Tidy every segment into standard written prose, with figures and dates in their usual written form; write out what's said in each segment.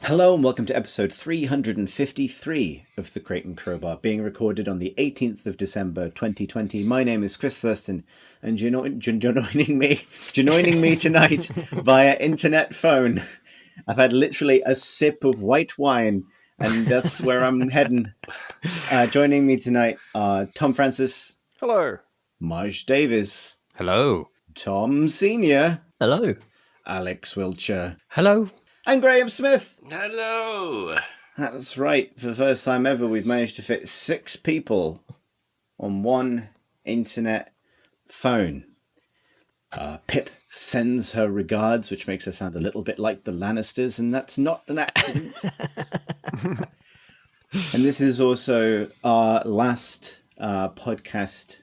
Hello and welcome to episode 353 of The Crate and Crowbar, being recorded on the 18th of December 2020. My name is Chris Thurston, and joining me tonight via internet phone. I've had literally a sip of white wine, and that's where I'm heading. Joining me tonight are Tom Francis. Hello. Marsh Davis. Hello. Tom Senior. Hello. Alyx Wiltshire. Hello. And Graham Smith. Hello. That's right. For the first time ever, we've managed to fit 6 people on one internet phone. Pip sends her regards, which makes her sound a little bit like the Lannisters, and that's not an accident. And this is also our last podcast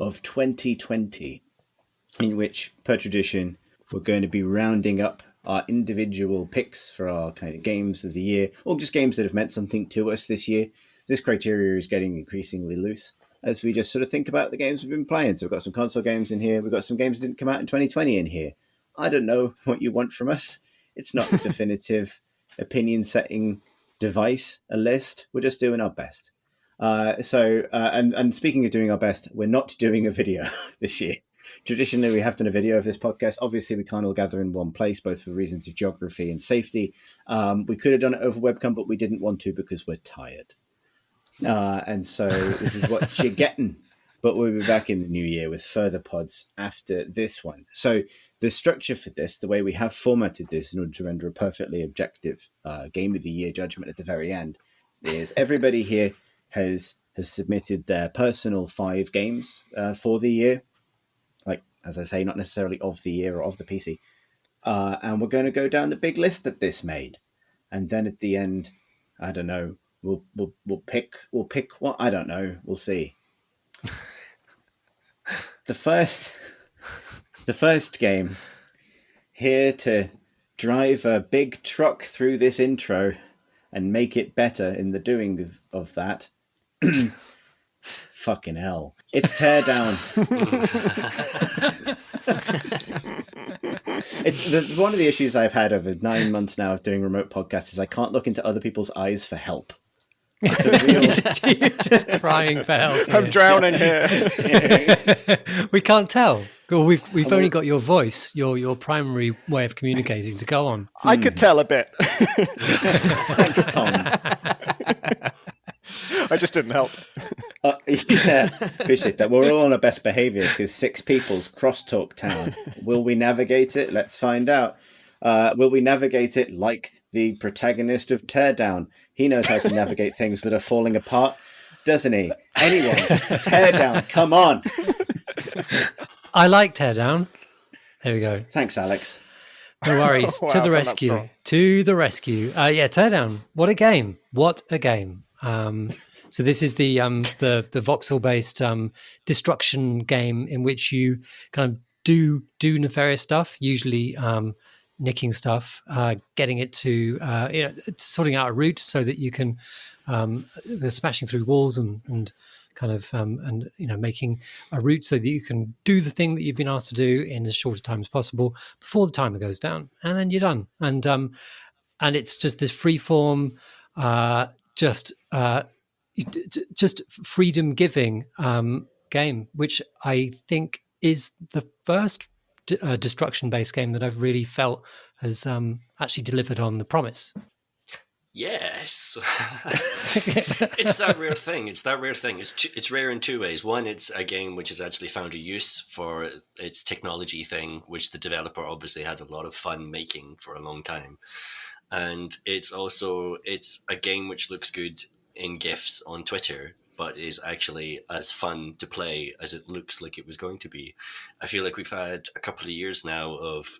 of 2020, in which, per tradition, we're going to be rounding up our individual picks for our kind of games of the year, or just games that have meant something to us this year. This criteria is getting increasingly loose as we just sort of think about the games we've been playing. So we've got some console games in here. We've got some games that didn't come out in 2020 in here. I don't know what you want from us. It's not a definitive opinion-setting device, a list. We're just doing our best. And speaking of doing our best, we're not doing a video this year. Traditionally, we have done a video of this podcast. Obviously, we can't all gather in one place, both for reasons of geography and safety. We could have done it over webcam, but we didn't want to because we're tired. And so this is what you're getting. But we'll be back in the new year with further pods after this one. So the structure for this, the way we have formatted this in order to render a perfectly objective game of the year judgment at the very end, is everybody here has submitted their personal 5 games for the year. As I say, not necessarily of the year or of the PC. And we're going to go down the big list that this made. And then at the end, I don't know, we'll pick what, I don't know, we'll see. The first game, here to drive a big truck through this intro and make it better in the doing of that. Fucking hell. It's Teardown. It's one of the issues I've had over 9 months now of doing remote podcasts is I can't look into other people's eyes for help. It's a real... just crying for help. I'm drowning here. We can't tell. Well, we've only got your voice, your primary way of communicating to go on. I could tell a bit. Thanks, Tom. I just didn't help. Yeah, appreciate that. We're all on our best behaviour because 6 people's crosstalk town. Will we navigate it? Let's find out. Will we navigate it like the protagonist of Teardown? He knows how to navigate things that are falling apart, doesn't he? Anyone, Teardown, come on. I like Teardown. There we go. Thanks, Alyx. No worries. Wow, To the that's rescue. strong. To the rescue. Yeah, Teardown. What a game. What a game. So this is the voxel-based destruction game in which you kind of do nefarious stuff, usually nicking stuff, getting it to sorting out a route so that you can smashing through walls and kind of making a route so that you can do the thing that you've been asked to do in as short a time as possible before the timer goes down, and then you're done. And it's just this free form, just freedom giving game, which I think is the first destruction based game that I've really felt has actually delivered on the promise. Yes. It's that rare thing. It's rare in 2 ways. One, it's a game which has actually found a use for its technology thing, which the developer obviously had a lot of fun making for a long time. And it's a game which looks good in GIFs on Twitter, but is actually as fun to play as it looks like it was going to be. I feel like we've had a couple of years now of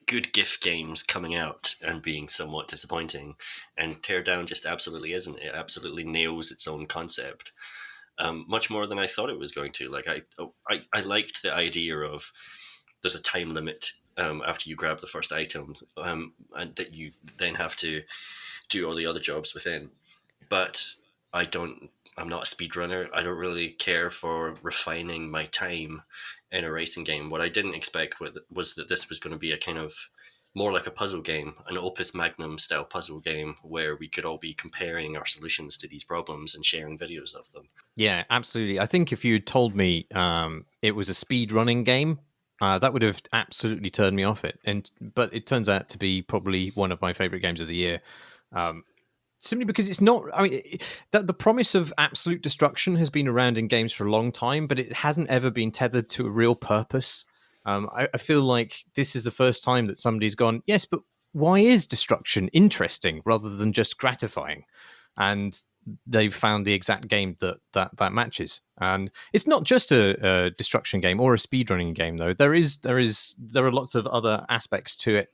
good GIF games coming out and being somewhat disappointing, and Teardown just absolutely isn't. It absolutely nails its own concept, much more than I thought it was going to. Like I liked the idea of there's a time limit after you grab the first item, and that you then have to do all the other jobs within. But I'm not a speedrunner. I don't really care for refining my time in a racing game. What I didn't expect was that this was going to be a kind of more like a puzzle game, an opus magnum style puzzle game where we could all be comparing our solutions to these problems and sharing videos of them. Yeah, absolutely. I think if you had told me it was a speed running game, that would have absolutely turned me off it. But it turns out to be probably one of my favorite games of the year. Simply because it's not. I mean, the promise of absolute destruction has been around in games for a long time, but it hasn't ever been tethered to a real purpose. I feel like this is the first time that somebody's gone, yes, but why is destruction interesting rather than just gratifying? And they've found the exact game that matches. And it's not just a destruction game or a speedrunning game, though. There are lots of other aspects to it.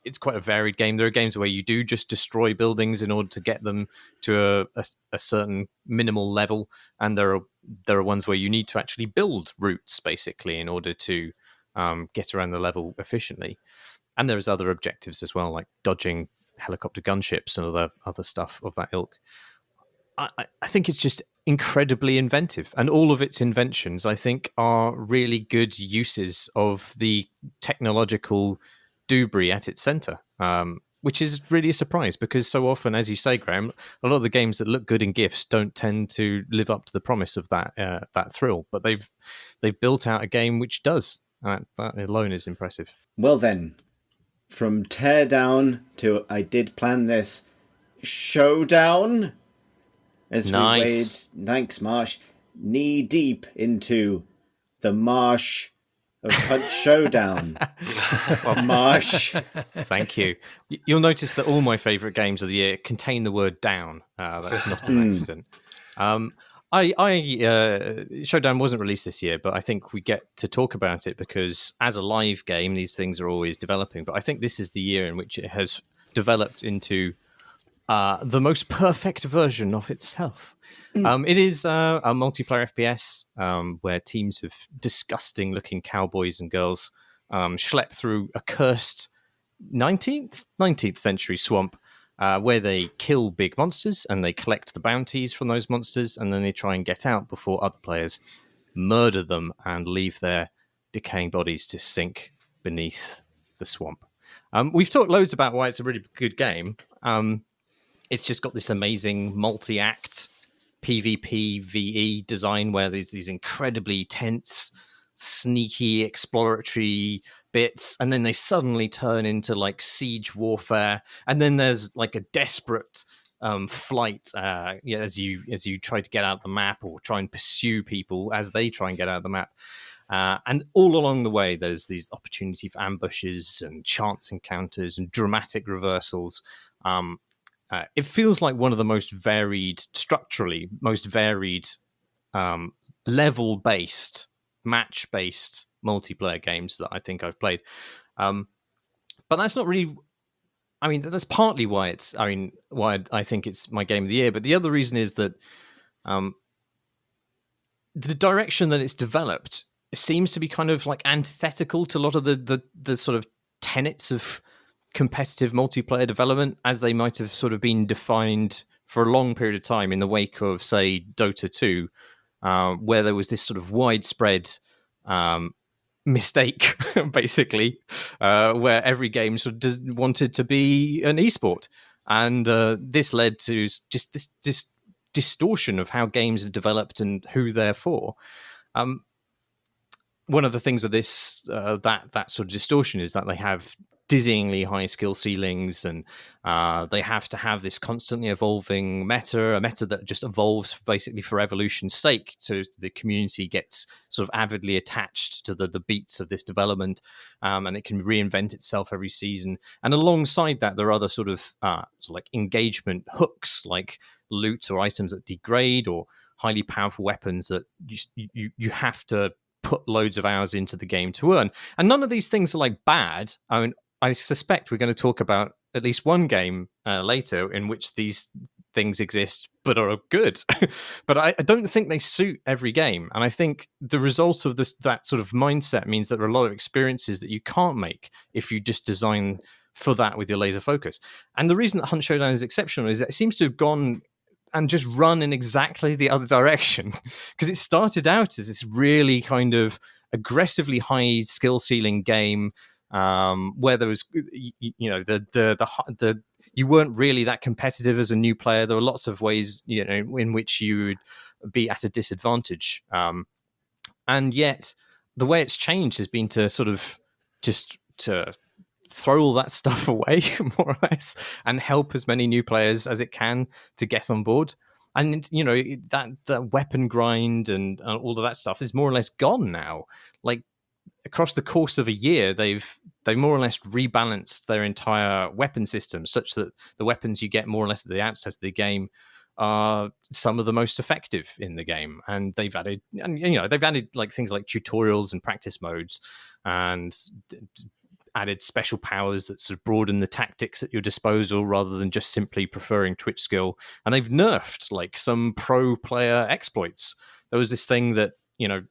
It's quite a varied game. There are games where you do just destroy buildings in order to get them to a certain minimal level, and there are ones where you need to actually build routes basically in order to get around the level efficiently. And there's other objectives as well, like dodging helicopter gunships and other stuff of that ilk. I think it's just incredibly inventive, and all of its inventions, I think, are really good uses of the technological debris at its center, which is really a surprise because so often, as you say, Graham, a lot of the games that look good in GIFs don't tend to live up to the promise of that thrill. But they've built out a game which does. That alone is impressive. Well then, from Teardown to I did plan this, Showdown. As nice. we wade, thanks Marsh, knee deep into the marsh of Showdown. Well, Marsh. Thank you. You'll notice that all my favourite games of the year contain the word down. That's not an accident. Showdown wasn't released this year, but I think we get to talk about it because as a live game, these things are always developing. But I think this is the year in which it has developed into the most perfect version of itself. It is a multiplayer FPS where teams of disgusting-looking cowboys and girls schlep through a cursed 19th century swamp where they kill big monsters and they collect the bounties from those monsters, and then they try and get out before other players murder them and leave their decaying bodies to sink beneath the swamp. We've talked loads about why it's a really good game. It's just got this amazing multi-act PvP VE design where there's these incredibly tense, sneaky, exploratory bits, and then they suddenly turn into like siege warfare, and then there's like a desperate flight as you try to get out of the map or try and pursue people as they try and get out of the map. And all along the way, there's these opportunity for ambushes and chance encounters and dramatic reversals. It feels like one of the most varied, structurally, most varied, level-based, match-based multiplayer games that I think I've played. But that's not really... I mean, that's partly why why I think it's my game of the year. But the other reason is that the direction that it's developed seems to be kind of like antithetical to a lot of the sort of tenets of competitive multiplayer development as they might have sort of been defined for a long period of time in the wake of, say, Dota 2, where there was this sort of widespread mistake, basically, where every game sort of wanted to be an esport. And this led to just this distortion of how games are developed and who they're for. One of the things of this, that sort of distortion is that they have dizzyingly high skill ceilings, and they have to have this constantly evolving a meta that just evolves basically for evolution's sake. So the community gets sort of avidly attached to the beats of this development, and it can reinvent itself every season. And alongside that, there are other sort of like engagement hooks, like loot or items that degrade, or highly powerful weapons that you have to put loads of hours into the game to earn. And none of these things are like bad. I mean, I suspect we're going to talk about at least one game later in which these things exist but are good. But I don't think they suit every game. And I think the result of that sort of mindset means that there are a lot of experiences that you can't make if you just design for that with your laser focus. And the reason that Hunt Showdown is exceptional is that it seems to have gone and just run in exactly the other direction. Because it started out as this really kind of aggressively high skill ceiling game where there was, the you weren't really that competitive as a new player. There were lots of ways, in which you would be at a disadvantage. And yet the way it's changed has been to sort of just to throw all that stuff away, more or less, and help as many new players as it can to get on board. And, that weapon grind and all of that stuff is more or less gone now. Like, across the course of a year, they more or less rebalanced their entire weapon system such that the weapons you get more or less at the outset of the game are some of the most effective in the game. And they've added like things like tutorials and practice modes, and added special powers that sort of broaden the tactics at your disposal rather than just simply preferring Twitch skill. And they've nerfed like some pro player exploits. There was this thing that,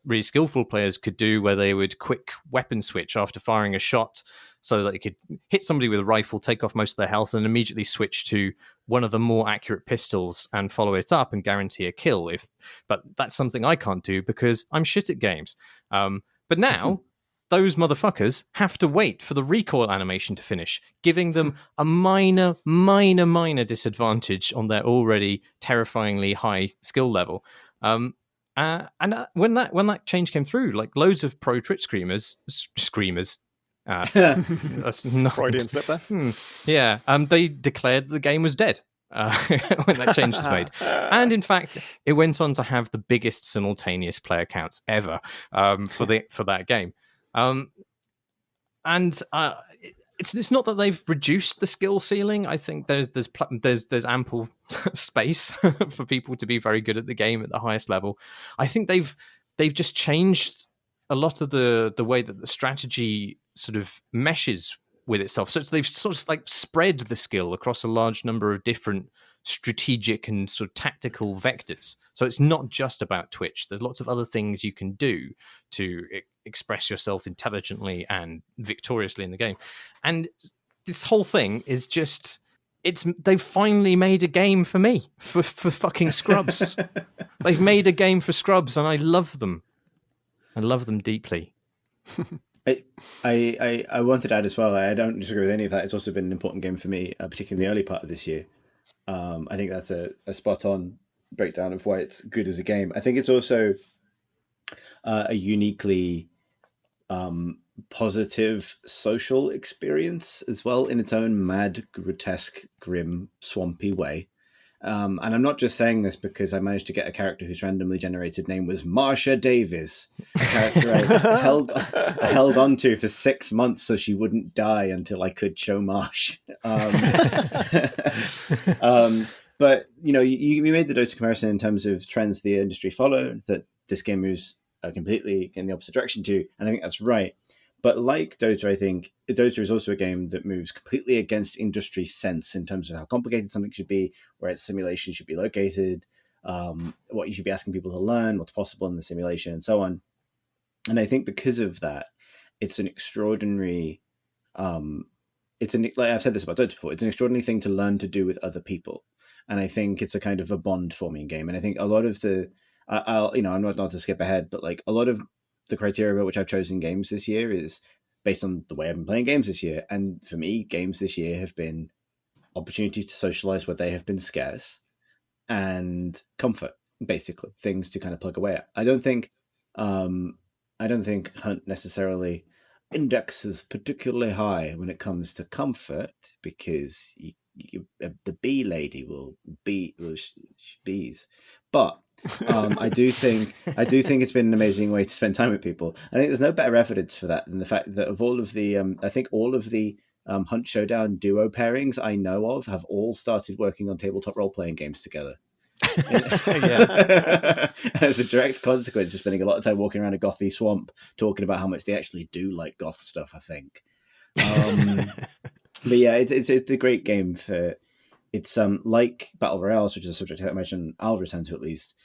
really skillful players could do where they would quick weapon switch after firing a shot so that they could hit somebody with a rifle, take off most of their health, and immediately switch to one of the more accurate pistols and follow it up and guarantee a kill. But that's something I can't do because I'm shit at games. But now those motherfuckers have to wait for the recoil animation to finish, giving them a minor disadvantage on their already terrifyingly high skill level. And when that change came through, like loads of pro Twitch screamers, that's not Freudian slip there. Yeah, they declared the game was dead when that change was made. And in fact, it went on to have the biggest simultaneous player counts ever for that game. It's not that they've reduced the skill ceiling. I think there's ample space for people to be very good at the game at the highest level. I think they've just changed a lot of the way that the strategy sort of meshes with itself. So they've sort of like spread the skill across a large number of different strategic and sort of tactical vectors. So it's not just about Twitch. There's lots of other things you can do to express yourself intelligently and victoriously in the game. And this whole thing is just, they've finally made a game for me, for fucking scrubs. They've made a game for scrubs, and I love them. I love them deeply. I wanted to add as well, I don't disagree with any of that. It's also been an important game for me, particularly in the early part of this year. I think that's a spot-on breakdown of why it's good as a game. I think it's also a uniquely positive social experience as well, in its own mad, grotesque, grim, swampy way. And I'm not just saying this because I managed to get a character whose randomly generated name was Marsha Davies, a character I held on to for 6 months so she wouldn't die until I could show Marsh. But, you made the Dota comparison in terms of trends the industry follow, that this game moves completely in the opposite direction to, and I think that's right. But like Dota, I think Dota is also a game that moves completely against industry sense in terms of how complicated something should be, where its simulation should be located, what you should be asking people to learn, what's possible in the simulation, and so on. And I think because of that, it's an extraordinary, like I've said this about Dota before, it's an extraordinary thing to learn to do with other people. And I think it's a kind of a bond-forming game. And I think a lot of I'm not to skip ahead, but like a lot of the criteria by which I've chosen games this year is based on the way I've been playing games this year. And for me, games this year have been opportunities to socialize where they have been scarce, and comfort, basically things to kind of plug away at. I don't think Hunt necessarily indexes particularly high when it comes to comfort, because the bee lady will bees, but I do think it's been an amazing way to spend time with people. I think there's no better evidence for that than the fact that of all of the I think all of the Hunt Showdown duo pairings I know of have all started working on tabletop role-playing games together. As a direct consequence of spending a lot of time walking around a gothy swamp talking about how much they actually do like goth stuff, I think. But yeah, it's a great game for. It's like Battle Royales, which is a subject I imagine I'll return to at least.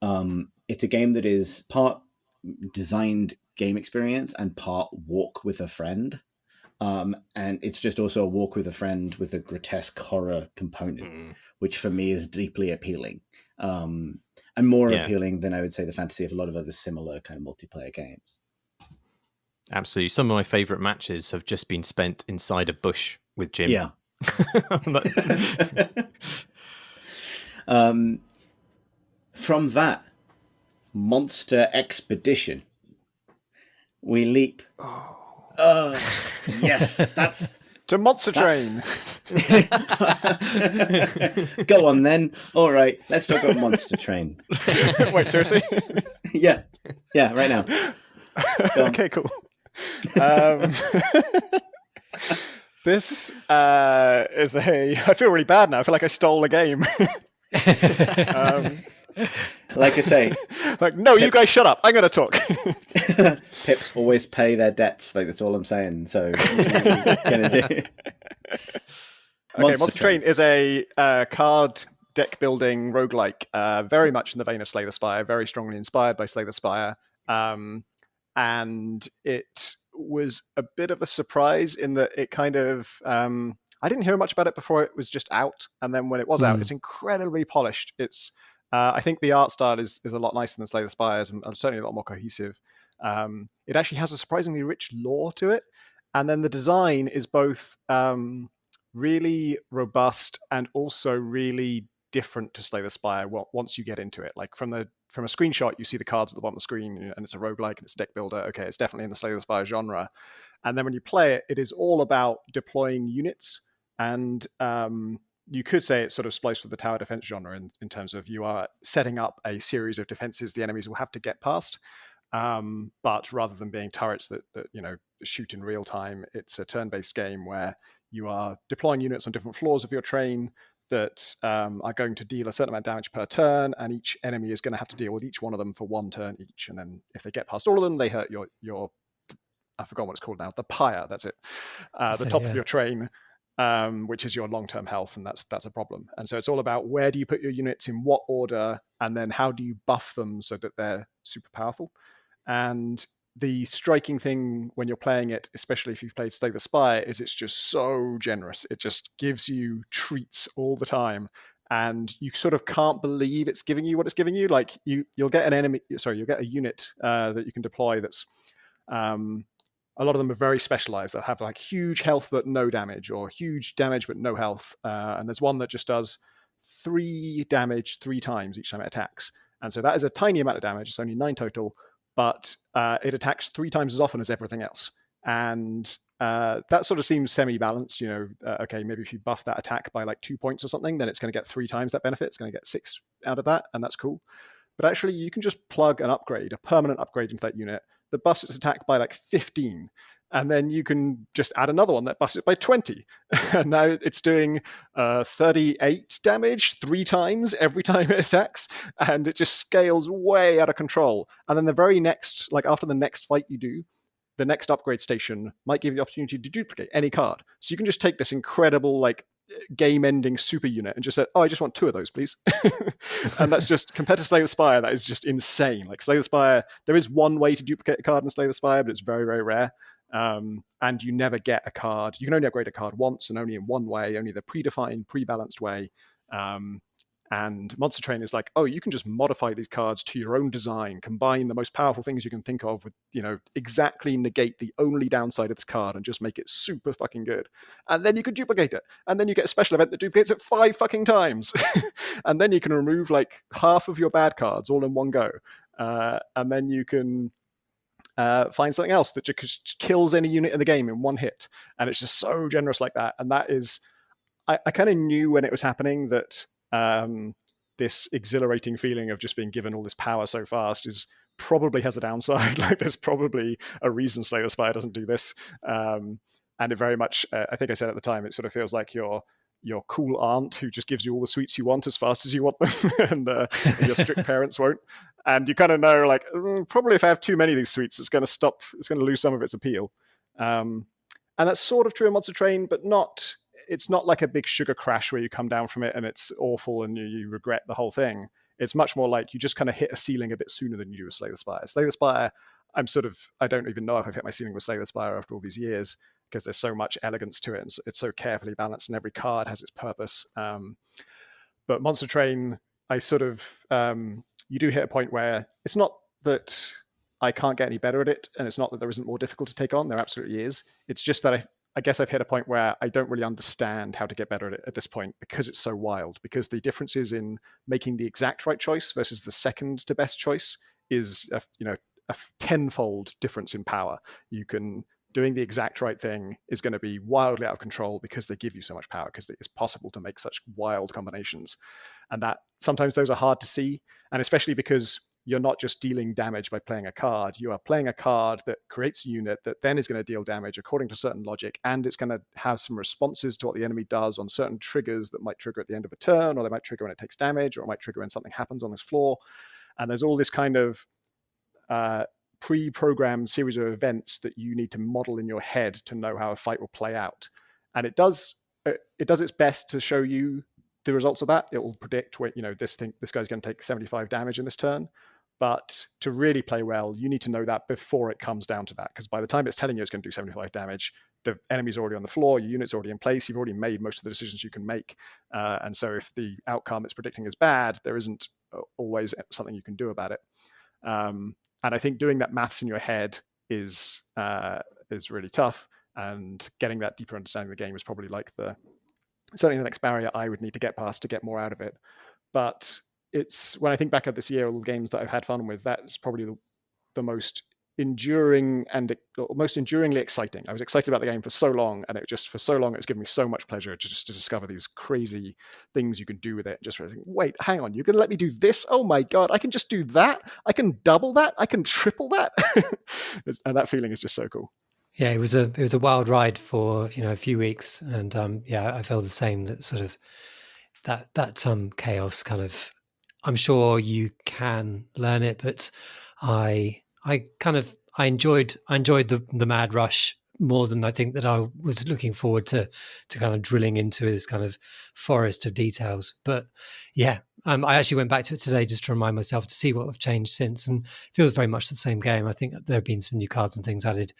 It's a game that is part designed game experience and part walk with a friend. And it's just also a walk with a friend with a grotesque horror component, which for me is deeply appealing. And more appealing than I would say the fantasy of a lot of other similar kind of multiplayer games. Absolutely. Some of my favourite matches have just been spent inside a bush with Jim. Yeah. From that monster expedition, we leap. Yes, that's To Monster Train. Go on then. All right, let's talk about Monster Train. Wait, seriously? Yeah, right now. Go on. Okay, cool. This is I feel really bad now. I feel like I stole a game. Like I say, Like, no, you guys shut up. I'm going to talk. Pips always pay their debts. Like, that's all I'm saying. So, what are you gonna do? Okay, Monster Train is a card deck building roguelike, very much in the vein of Slay the Spire, very strongly inspired by Slay the Spire. And it was a bit of a surprise in that it kind of... I didn't hear much about it before it was just out. And then when it was out, it's incredibly polished. It's I think the art style is a lot nicer than Slay the Spires and certainly a lot more cohesive. It actually has a surprisingly rich lore to it. And then the design is both really robust and also really different to Slay the Spire once you get into it. Like from a screenshot, you see the cards at the bottom of the screen and it's a roguelike and it's a deck builder. Okay, it's definitely in the Slay the Spire genre. And then when you play it, it is all about deploying units. And you could say it's sort of spliced with the tower defense genre in terms of you are setting up a series of defenses the enemies will have to get past. But rather than being turrets that shoot in real time, it's a turn-based game where you are deploying units on different floors of your train that are going to deal a certain amount of damage per turn, and each enemy is going to have to deal with each one of them for one turn each. And then if they get past all of them, they hurt your I forgot what it's called now, the pyre, that's it. The top of your train, which is your long-term health, and that's a problem. And so it's all about where do you put your units in what order, and then how do you buff them so that they're super powerful. And the striking thing when you're playing it, especially if you've played Slay the Spire, is it's just so generous. It just gives you treats all the time. And you sort of can't believe it's giving you what it's giving you. Like you'll get you'll get a unit that you can deploy that's a lot of them are very specialized. They'll have like huge health but no damage, or huge damage but no health. And there's one that just does 3 damage 3 times each time it attacks. And so that is a tiny amount of damage. It's only 9 total, but it attacks 3 times as often as everything else. And that sort of seems semi-balanced. Okay, maybe if you buff that attack by like 2 points or something, then it's going to get 3 times that benefit. It's going to get 6 out of that, and that's cool. But actually, you can just plug an upgrade, a permanent upgrade into that unit that buffs its attack by like 15. And then you can just add another one that buffs it by 20. And now it's doing 38 damage 3 times every time it attacks. And it just scales way out of control. And then the very next, like after the next fight you do, the next upgrade station might give you the opportunity to duplicate any card. So you can just take this incredible, like, game-ending super unit and just say, I just want 2 of those, please. And that's just, compared to Slay the Spire, that is just insane. Like Slay the Spire, there is one way to duplicate a card in Slay the Spire, but it's very, very rare. And you never get a card. You can only upgrade a card once and only in one way, only the predefined, pre-balanced way. And Monster Train is like, you can just modify these cards to your own design, combine the most powerful things you can think of with, exactly negate the only downside of this card and just make it super fucking good. And then you can duplicate it. And then you get a special event that duplicates it 5 fucking times. And then you can remove like half of your bad cards all in one go. And then you can find something else that just kills any unit in the game in one hit. And it's just so generous like that. And that is, I kind of knew when it was happening that this exhilarating feeling of just being given all this power so fast probably has a downside. Like there's probably a reason Slay the Spire doesn't do this. And it very much, I think I said at the time, it sort of feels like your cool aunt who just gives you all the sweets you want as fast as you want them, and your strict parents won't. And you kind of know, like, probably if I have too many of these sweets, it's going to lose some of its appeal. And that's sort of true in Monster Train, but it's not like a big sugar crash where you come down from it and it's awful and you regret the whole thing. It's much more like you just kind of hit a ceiling a bit sooner than you do with Slay the Spire. Slay the Spire, I don't even know if I've hit my ceiling with Slay the Spire after all these years, because there's so much elegance to it and it's so carefully balanced and every card has its purpose. But Monster Train, I sort of, you do hit a point where it's not that I can't get any better at it, and it's not that there isn't more difficult to take on. There absolutely is. It's just that I guess I've hit a point where I don't really understand how to get better at it at this point because it's so wild. Because the differences in making the exact right choice versus the second to best choice is a tenfold difference in power. Doing the exact right thing is going to be wildly out of control because they give you so much power, because it's possible to make such wild combinations. And that sometimes those are hard to see. And especially because you're not just dealing damage by playing a card, you are playing a card that creates a unit that then is going to deal damage according to certain logic. And it's going to have some responses to what the enemy does on certain triggers that might trigger at the end of a turn, or they might trigger when it takes damage, or it might trigger when something happens on this floor. And there's all this kind of pre-programmed series of events that you need to model in your head to know how a fight will play out. And it does its best to show you the results of that. It will predict what, this guy's going to take 75 damage in this turn. But to really play well, you need to know that before it comes down to that, because by the time it's telling you it's going to do 75 damage, the enemy's already on the floor, your unit's already in place, you've already made most of the decisions you can make. And so if the outcome it's predicting is bad, there isn't always something you can do about it. And I think doing that maths in your head is really tough, and getting that deeper understanding of the game is probably certainly the next barrier I would need to get past to get more out of it. But it's, when I think back at this year, all the games that I've had fun with, that's probably the most enduring and most enduringly exciting. I was excited about the game for so long, and for so long it was giving me so much pleasure to discover these crazy things you can do with it. Just think, wait, hang on, you're going to let me do this? Oh my god, I can just do that? I can double that? I can triple that? And that feeling is just so cool. Yeah, it was a wild ride for a few weeks, and I feel the same. That sort of that chaos kind of. I'm sure you can learn it, but I enjoyed the mad rush more than I think that I was looking forward to kind of drilling into this kind of forest of details. But yeah, I actually went back to it today just to remind myself to see what have changed since, and it feels very much the same game. I think there have been some new cards and things added,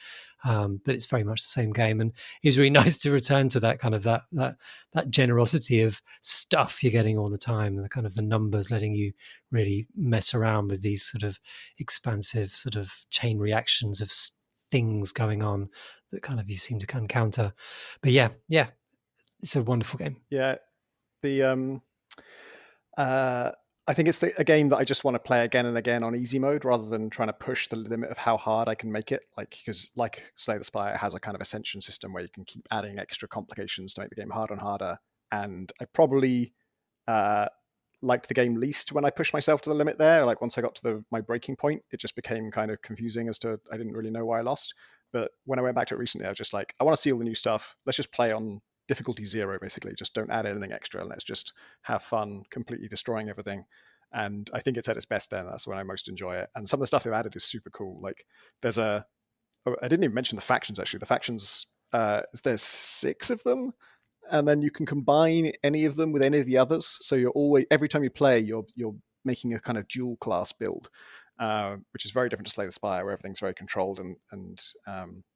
but it's very much the same game. And it was really nice to return to that kind of that generosity of stuff you're getting all the time, and the kind of the numbers letting you really mess around with these sort of expansive sort of chain reactions of things going on that kind of you seem to encounter. But yeah, it's a wonderful game. Yeah, I think it's a game that I just want to play again and again on easy mode, rather than trying to push the limit of how hard I can make it. Because Slay the Spire, it has a kind of ascension system where you can keep adding extra complications to make the game harder and harder. And I probably liked the game least when I pushed myself to the limit there. Like once I got to my breaking point, it just became kind of confusing as to, I didn't really know why I lost. But when I went back to it recently, I was just like, I want to see all the new stuff. Let's just play on difficulty 0, basically. Just don't add anything extra. Let's just have fun completely destroying everything. And I think it's at its best then. That's when I most enjoy it. And some of the stuff they've added is super cool. Like I didn't even mention the factions, actually. The factions, there's 6 of them. And then you can combine any of them with any of the others. So you're always, every time you play, you're making a kind of dual class build, which is very different to Slay the Spire, where everything's very controlled and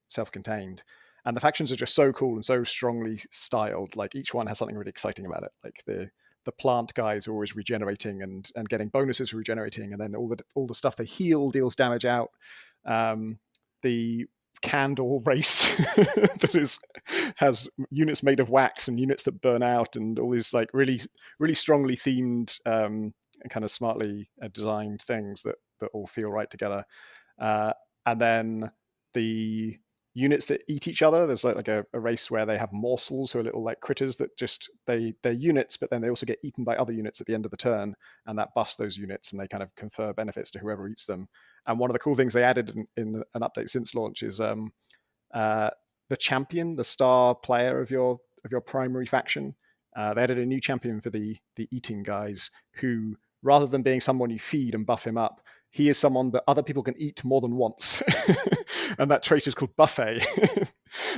self-contained. And the factions are just so cool and so strongly styled. Like each one has something really exciting about it. Like the plant guys are always regenerating and getting bonuses for regenerating, and then all the stuff they heal deals damage out. The candle race that has units made of wax and units that burn out, and all these like really really strongly themed and kind of smartly designed things that all feel right together. And then the units that eat each other, there's like a race where they have morsels, who are little like critters that just they're units, but then they also get eaten by other units at the end of the turn, and that buffs those units, and they kind of confer benefits to whoever eats them. And one of the cool things they added in an update since launch is the champion, the star player of your primary faction. They added a new champion for the eating guys, who, rather than being someone you feed and buff him up, he is someone that other people can eat more than once. And that trait is called buffet.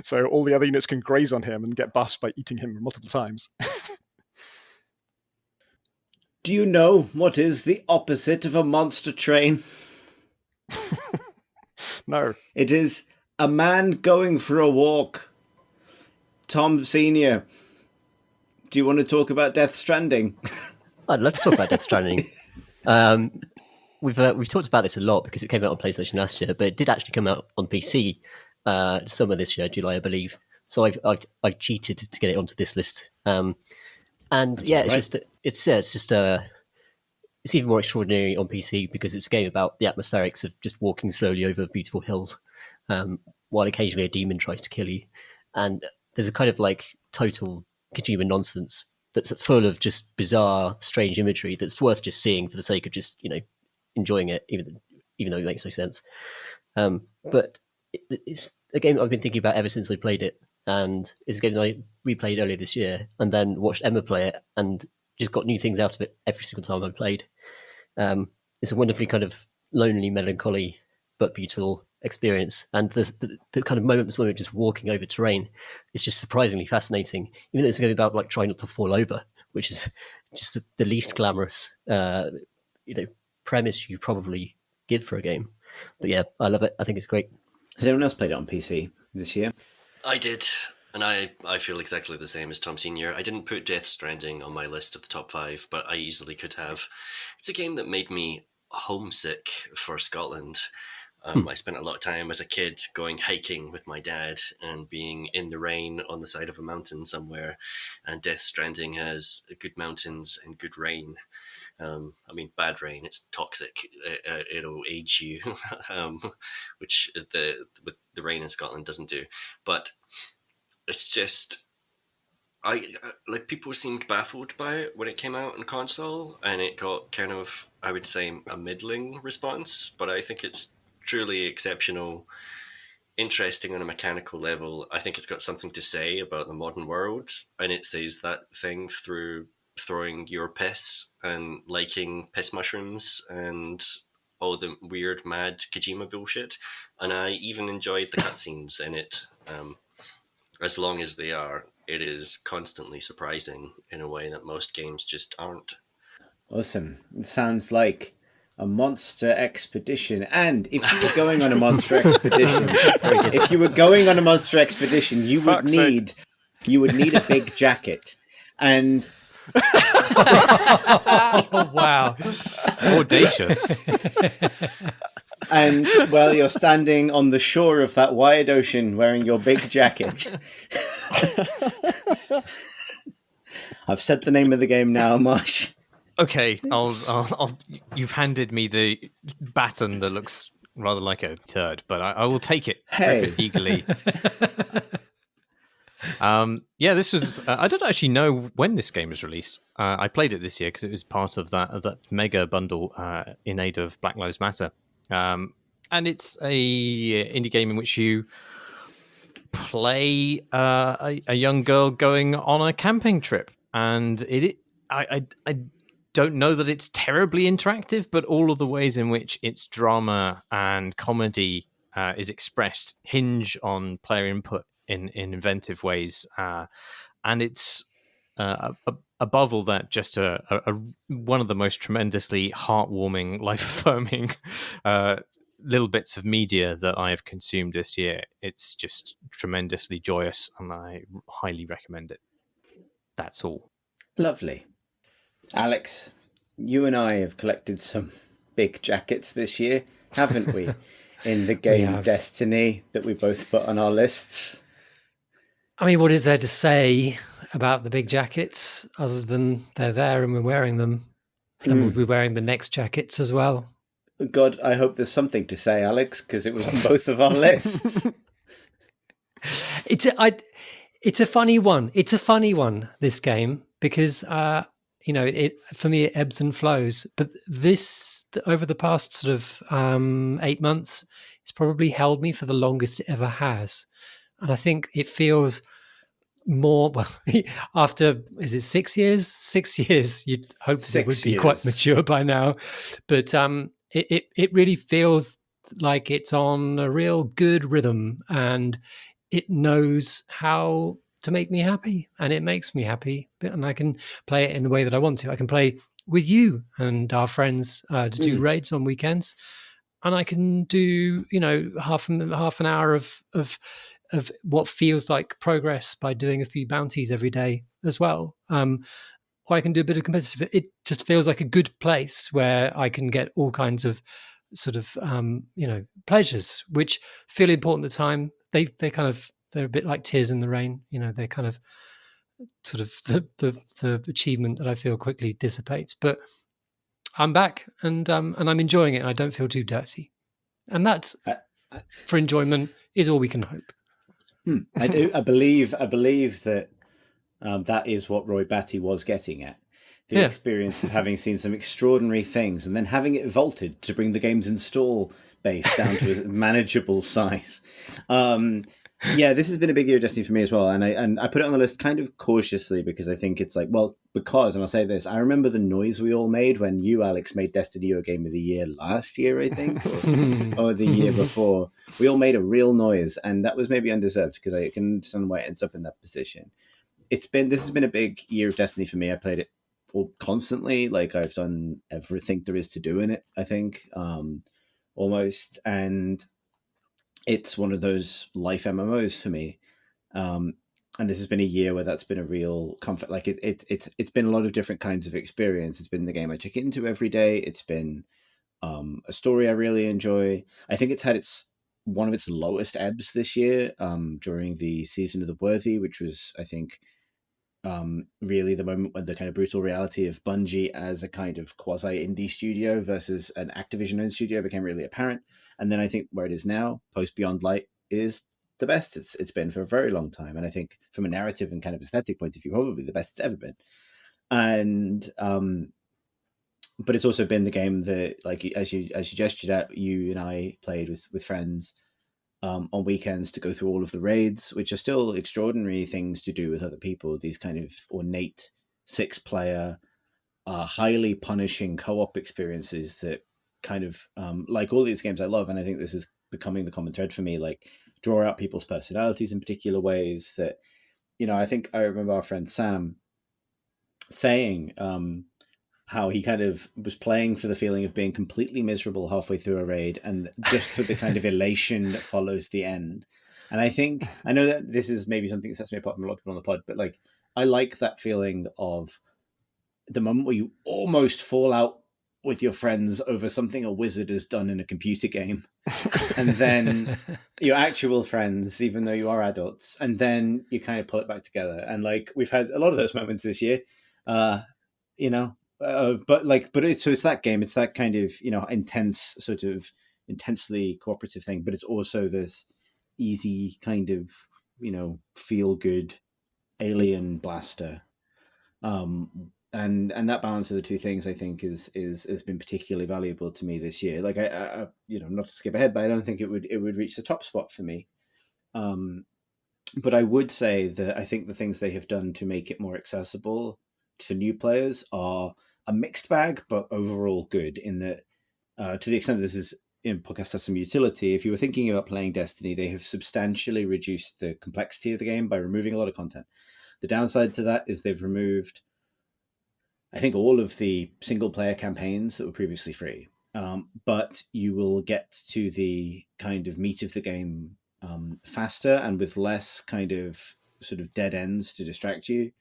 So all the other units can graze on him and get buffed by eating him multiple times. Do you know what is the opposite of a monster train? No. It is a man going for a walk. Tom Senior, do you want to talk about Death Stranding? I'd love to talk about Death Stranding. we've talked about this a lot because it came out on PlayStation last year, but it did actually come out on PC summer this year, July, I believe. So I've cheated to get it onto this list. And That's yeah, right. it's even more extraordinary on PC because it's a game about the atmospherics of just walking slowly over beautiful hills, while occasionally a demon tries to kill you. And there's a kind of like total Kojima nonsense that's full of just bizarre, strange imagery that's worth just seeing for the sake of just, enjoying it, even though it makes no sense. But it's a game that I've been thinking about ever since I played it. And it's a game that I replayed earlier this year and then watched Emma play it and just got new things out of it every single time I played. It's a wonderfully kind of lonely, melancholy, but beautiful experience. And the kind of moments when we're just walking over terrain is just surprisingly fascinating, even though it's going to be about like trying not to fall over, which is just the least glamorous, premise you probably give for a game. But yeah, I love it. I think it's great. Has anyone else played it on PC this year? I did, and I feel exactly the same as Tom Senior. I didn't put Death Stranding on my list of the top 5, but I easily could have. It's a game that made me homesick for Scotland. I spent a lot of time as a kid going hiking with my dad and being in the rain on the side of a mountain somewhere. And Death Stranding has good mountains and good rain. Bad rain, it's toxic. It'll age you, which the rain in Scotland doesn't do. But it's just, people seemed baffled by it when it came out on console, and it got kind of, I would say, a middling response. But I think it's truly exceptional, interesting on a mechanical level. I think it's got something to say about the modern world, and it says that thing through throwing your piss and liking piss mushrooms and all the weird, mad Kojima bullshit. And I even enjoyed the cutscenes in it, as long as they are. It is constantly surprising in a way that most games just aren't. Awesome. It sounds like a monster expedition. And if you were going on a monster expedition, you would need a big jacket. And Oh, wow. Audacious. And well, you're standing on the shore of that wide ocean wearing your big jacket. I've said the name of the game now, Marsh. Okay, I'll. You've handed me the baton that looks rather like a turd, but I will take it Hey. eagerly. This was. I don't actually know when this game was released. I played it this year because it was part of that mega bundle in aid of Black Lives Matter, and it's a indie game in which you play a young girl going on a camping trip, and I don't know that it's terribly interactive, but all of the ways in which its drama and comedy is expressed hinge on player input in inventive ways, and it's above all that just a one of the most tremendously heartwarming, life-affirming little bits of media that I have consumed this year. It's just tremendously joyous, and I highly recommend it. That's all. Lovely. Alyx, you and I have collected some big jackets this year, haven't we? In the game Destiny that we both put on our lists. I mean, what is there to say about the big jackets other than they're there and we're wearing them? And we'll be wearing the next jackets as well. God, I hope there's something to say, Alyx, because it was on both of our lists. It's a funny one. It's a funny one, this game, because it for me it ebbs and flows. But this, over the past sort of 8 months, it's probably held me for the longest it ever has. And I think it feels more, after, is it 6 years? 6 years, you'd hope it would be quite mature by now. But it really feels like it's on a real good rhythm, and it knows how to make me happy, and it makes me happy. And I can play it in the way that I want to. I can play with you and our friends to do raids on weekends, and I can do half an hour of what feels like progress by doing a few bounties every day as well. or I can do a bit of competitive. It just feels like a good place where I can get all kinds of sort of pleasures which feel important at the time. They're a bit like tears in the rain. They're kind of sort of the achievement that I feel quickly dissipates. But I'm back and I'm enjoying it, and I don't feel too dirty. And that's for enjoyment is all we can hope. I do. I believe that that is what Roy Batty was getting at. The experience of having seen some extraordinary things and then having it vaulted to bring the game's install base down to a manageable size. This has been a big year of Destiny for me as well. And I put it on the list kind of cautiously because I think it's like, and I'll say this, I remember the noise we all made when you, Alyx, made Destiny your game of the year last year, I think, or the year before. We all made a real noise, and that was maybe undeserved because I can understand why it ends up in that position. This has been a big year of Destiny for me. I played it constantly. Like, I've done everything there is to do in it, I think, almost. And it's one of those life MMOs for me. And this has been a year where that's been a real comfort. Like, it's been a lot of different kinds of experience. It's been the game I check into every day. It's been a story I really enjoy. I think it's had one of its lowest ebbs this year during the Season of the Worthy, which was, I think, really the moment when the kind of brutal reality of Bungie as a kind of quasi indie studio versus an Activision owned studio became really apparent. And then I think where it is now, post Beyond Light, is the best it's been for a very long time. And I think from a narrative and kind of aesthetic point of view, probably the best it's ever been. And but it's also been the game that, like, as you gestured at, you and I played with friends on weekends to go through all of the raids, which are still extraordinary things to do with other people. These kind of ornate 6-player, highly punishing co-op experiences that kind of, like all these games I love, and I think this is becoming the common thread for me, like, draw out people's personalities in particular ways that, I think I remember our friend Sam saying how he kind of was playing for the feeling of being completely miserable halfway through a raid and just for the kind of elation that follows the end. And I know that this is maybe something that sets me apart from a lot of people on the pod, but like, I like that feeling of the moment where you almost fall out with your friends over something a wizard has done in a computer game. And then your actual friends, even though you are adults, and then you kind of pull it back together. And like, we've had a lot of those moments this year, but it's that game. It's that kind of, intense, sort of intensely cooperative thing, but it's also this easy kind of, feel good alien blaster. And that balance of the two things, I think, has been particularly valuable to me this year. Like, I not to skip ahead, but I don't think it would reach the top spot for me. But I would say that I think the things they have done to make it more accessible for new players are a mixed bag, but overall good. In that, to the extent that this is podcast has some utility. If you were thinking about playing Destiny, they have substantially reduced the complexity of the game by removing a lot of content. The downside to that is they've removed, I think, all of the single player campaigns that were previously free. But you will get to the kind of meat of the game faster and with less kind of sort of dead ends to distract you.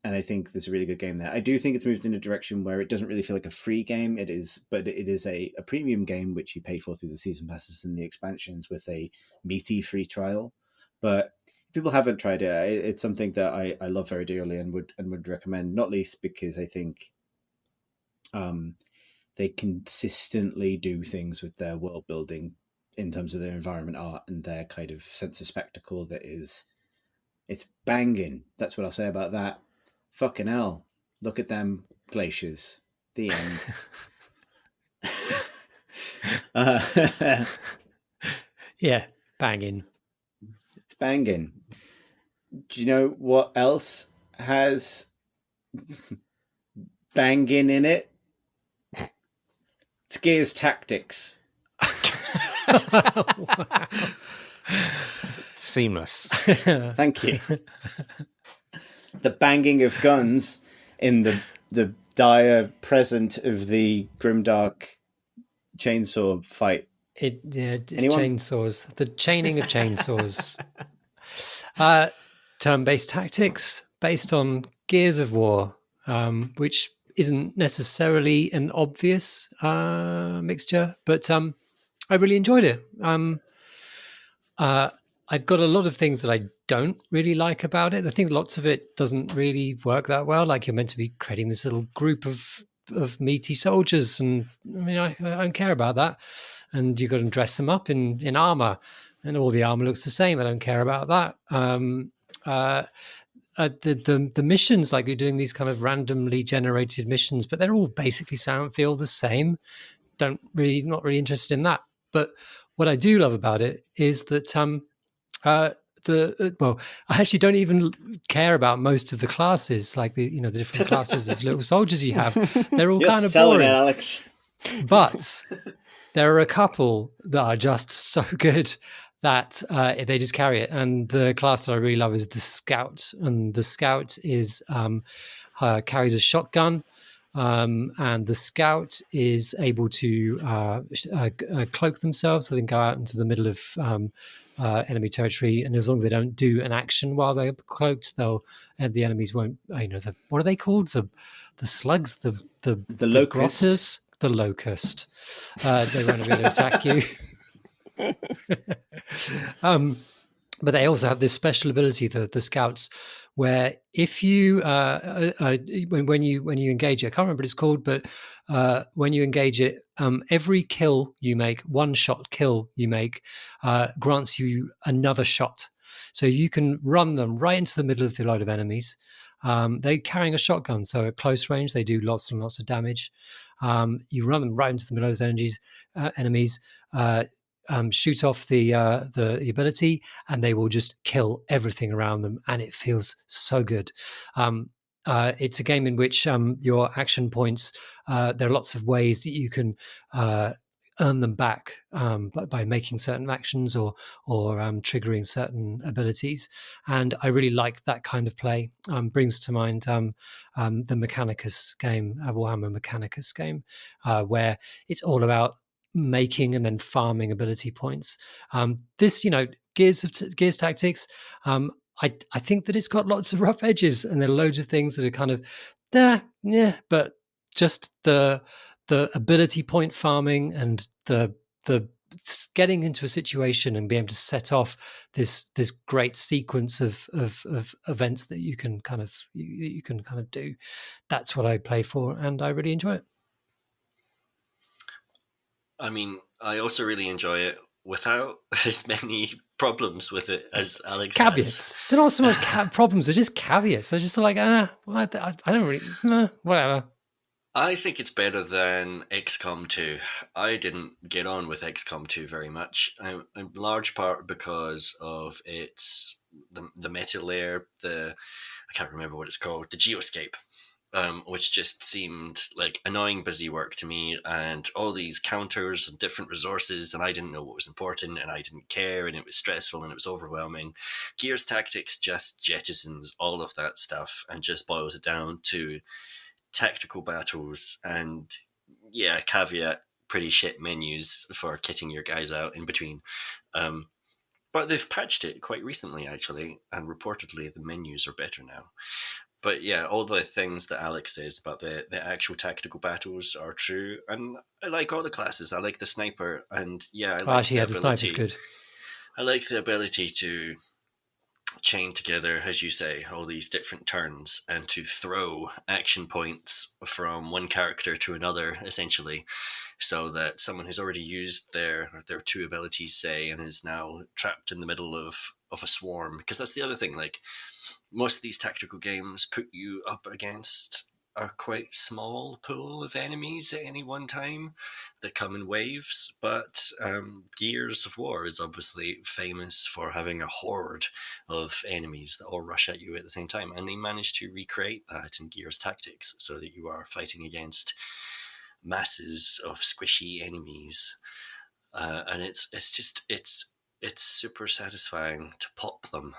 And I think there's a really good game there. I do think it's moved in a direction where it doesn't really feel like a free game. It is a premium game, which you pay for through the season passes and the expansions with a meaty free trial. But if people haven't tried it, it's something that I love very dearly and would recommend, not least because I think they consistently do things with their world building in terms of their environment art and their kind of sense of spectacle it's banging. That's what I'll say about that. Fucking hell. Look at them glaciers. The end. Yeah, banging. It's banging. Do you know what else has banging in it? It's Gears Tactics. Wow. Seamless. Thank you. The banging of guns in the dire present of the grimdark chainsaw fight. It's Anyone? chainsaws. The chaining of chainsaws. Turn-based tactics based on Gears of War. which isn't necessarily an obvious mixture, but I really enjoyed it. I've got a lot of things that I don't really like about it. I think lots of it doesn't really work that well. Like, you're meant to be creating this little group of meaty soldiers, and I mean, I don't care about that. And you've got to dress them up in armor, and all the armor looks the same. I don't care about that. The missions, like, you're doing these kind of randomly generated missions, but they're all basically feel the same. Not really interested in that. But what I do love about it is that well, I actually don't even care about most of the classes, like the different classes of little soldiers you have. They're all You're kind of selling boring. it, Alex. But there are a couple that are just so good that they just carry it. And the class that I really love is the Scout. And the Scout is carries a shotgun. And the Scout is able to cloak themselves, so they can go out into the middle of enemy territory, and as long as they don't do an action while they're cloaked, the enemies won't. What are they called? The slugs, the locust. grotters, the locust. They won't be able to attack you. But they also have this special ability, the Scouts, where if you when you engage it, I can't remember what it's called, but when you engage it, every kill you make, one shot kill you make, grants you another shot. So you can run them right into the middle of the load of enemies. They're carrying a shotgun, so at close range they do lots and lots of damage. You run them right into the middle of those enemies. Shoot off the ability, and they will just kill everything around them, and it feels so good. It's a game in which your action points, there are lots of ways that you can earn them back by making certain actions or triggering certain abilities. And I really like that kind of play. Brings to mind the Mechanicus game, Warhammer Mechanicus game, where it's all about making and then farming ability points. This, Gears Tactics, I think that it's got lots of rough edges, and there are loads of things that are kind of but just the ability point farming and the getting into a situation and being able to set off this great sequence of events that you can kind of do. That's what I play for, and I really enjoy it. I mean, I also really enjoy it without as many problems with it as Alex caveats. has. They're not so much problems; they're just caveats. They're just like, I don't really, whatever. I think it's better than XCOM 2. I didn't get on with XCOM 2 very much, in large part because of its the meta layer, I can't remember what it's called, the geoscape. Which just seemed like annoying busy work to me, and all these counters and different resources, and I didn't know what was important, and I didn't care, and it was stressful, and it was overwhelming. Gears Tactics just jettisons all of that stuff and just boils it down to tactical battles and, caveat, pretty shit menus for kitting your guys out in between. But they've patched it quite recently, actually, and reportedly the menus are better now. But yeah, all the things that Alex says about the actual tactical battles are true, and I like all the classes. I like the sniper, and I like the sniper's good. I like the ability to chain together, as you say, all these different turns and to throw action points from one character to another, essentially, so that someone who's already used their two abilities, say, and is now trapped in the middle of a swarm. Because that's the other thing, like, most of these tactical games put you up against a quite small pool of enemies at any one time that come in waves, but Gears of War is obviously famous for having a horde of enemies that all rush at you at the same time, and they managed to recreate that in Gears Tactics so that you are fighting against masses of squishy enemies, and it's super satisfying to pop them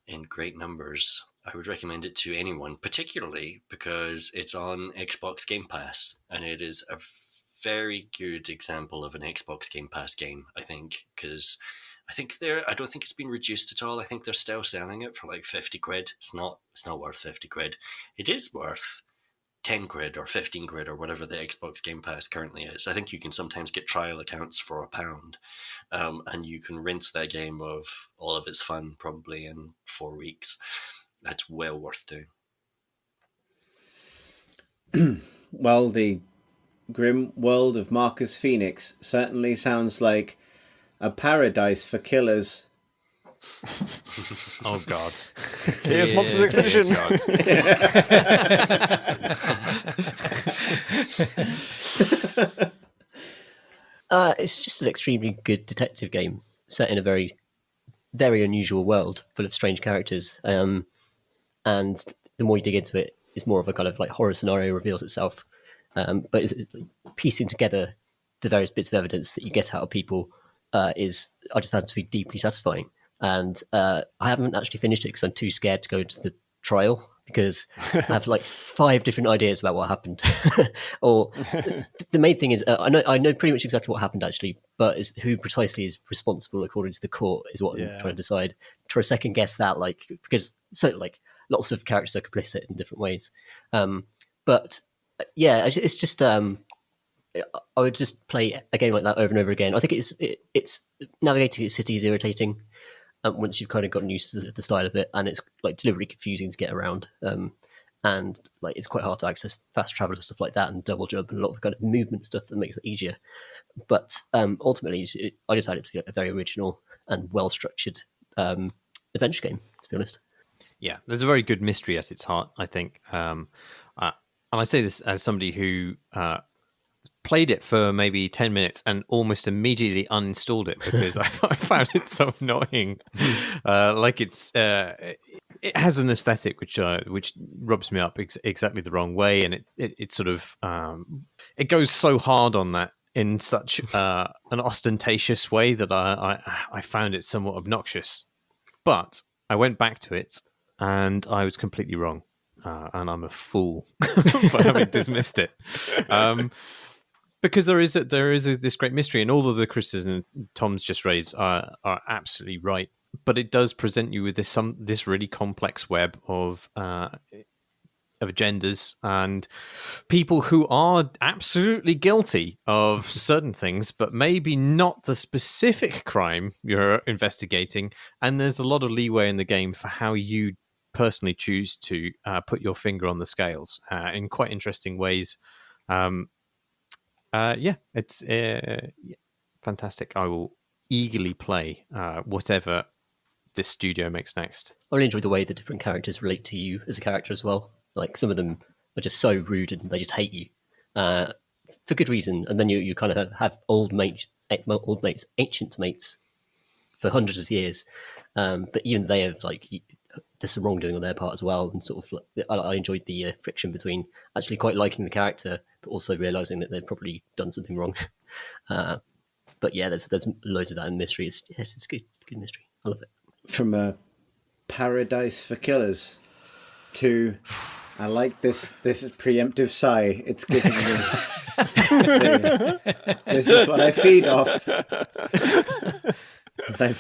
in great numbers. I would recommend it to anyone, particularly because it's on Xbox Game Pass, and it is a very good example of an Xbox Game Pass game, I think, because I don't think it's been reduced at all. I think they're still selling it for like 50 quid. It's not worth 50 quid. It is worth 10 quid or 15 quid or whatever the Xbox Game Pass currently is. I think you can sometimes get trial accounts for £1, and you can rinse that game of all of its fun probably in 4 weeks. That's well worth doing. Well, the grim world of Marcus Phoenix certainly sounds like a paradise for killers. Oh God! Here's Monsters Expedition. It's just an extremely good detective game set in a very, very unusual world full of strange characters. And the more you dig into it, it's more of a kind of like horror scenario reveals itself. But it's piecing together the various bits of evidence that you get out of people I just found it to be deeply satisfying. And I haven't actually finished it because I'm too scared to go into the trial because I have like 5 different ideas about what happened. Or the main thing is I know pretty much exactly what happened actually, but who precisely is responsible according to the court is what I'm trying to decide. Try to second guess that, because lots of characters are complicit in different ways. But yeah, it's just I would just play a game like that over and over again. I think it's navigating the city is irritating once you've kind of gotten used to the style of it, and it's like deliberately confusing to get around. And like it's quite hard to access fast travel and stuff like that, and double jump and a lot of the kind of movement stuff that makes it easier. But ultimately, I just found it to be a very original and well structured adventure game. To be honest. Yeah, there's a very good mystery at its heart, I think. And I say this as somebody who played it for maybe 10 minutes and almost immediately uninstalled it because I found it so annoying. It has an aesthetic which rubs me up exactly the wrong way, and it sort of it goes so hard on that in such an ostentatious way that I found it somewhat obnoxious. But I went back to it and I was completely wrong. And I'm a fool for having dismissed it, because there is this great mystery, and all of the criticisms Tom's just raised are absolutely right. But it does present you with this really complex web of agendas and people who are absolutely guilty of certain things, but maybe not the specific crime you're investigating. And there's a lot of leeway in the game for how you personally choose to put your finger on the scales in quite interesting ways. It's fantastic. I will eagerly play whatever this studio makes next. I really enjoy the way the different characters relate to you as a character as well. Like some of them are just so rude and they just hate you for good reason, and then you kind of have old mates, ancient mates for hundreds of years, but even they have there's some wrongdoing on their part as well, and sort of I enjoyed the friction between actually quite liking the character but also realizing that they've probably done something wrong. But yeah, there's loads of that in mystery. It's a good mystery. I love it. From a paradise for killers to I like this is preemptive sigh. It's giving me this is what I feed off. As I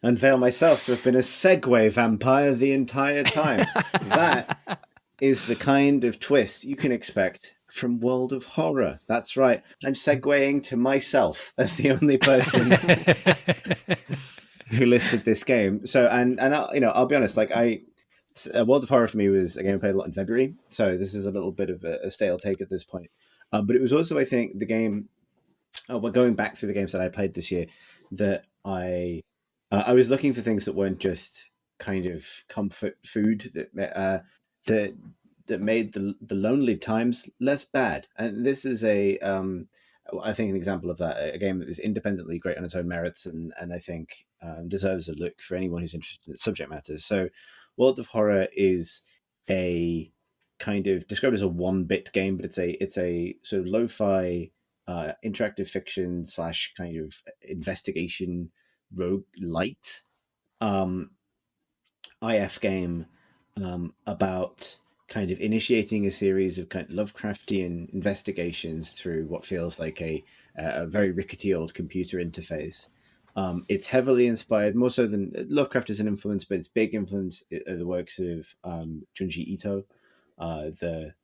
unveil myself to have been a Segue vampire the entire time. That is the kind of twist you can expect from World of Horror. That's right. I'm segueing to myself as the only person who listed this game. So, and I'll be honest, World of Horror for me was a game I played a lot in February. So this is a little bit of a stale take at this point. But it was also, I think, the game, going back through the games that I played this year, that I was looking for things that weren't just kind of comfort food that made the lonely times less bad. And this is I think an example of that, a game that is independently great on its own merits, and I think deserves a look for anyone who's interested in the subject matter. So World of Horror is a kind of described as a 1-bit game, but it's a sort of lo-fi interactive fiction / kind of investigation roguelite IF game about kind of initiating a series of kind of Lovecraftian investigations through what feels like a very rickety old computer interface. It's heavily inspired, more so than Lovecraft is an influence, but its big influence are the works of Junji Ito, the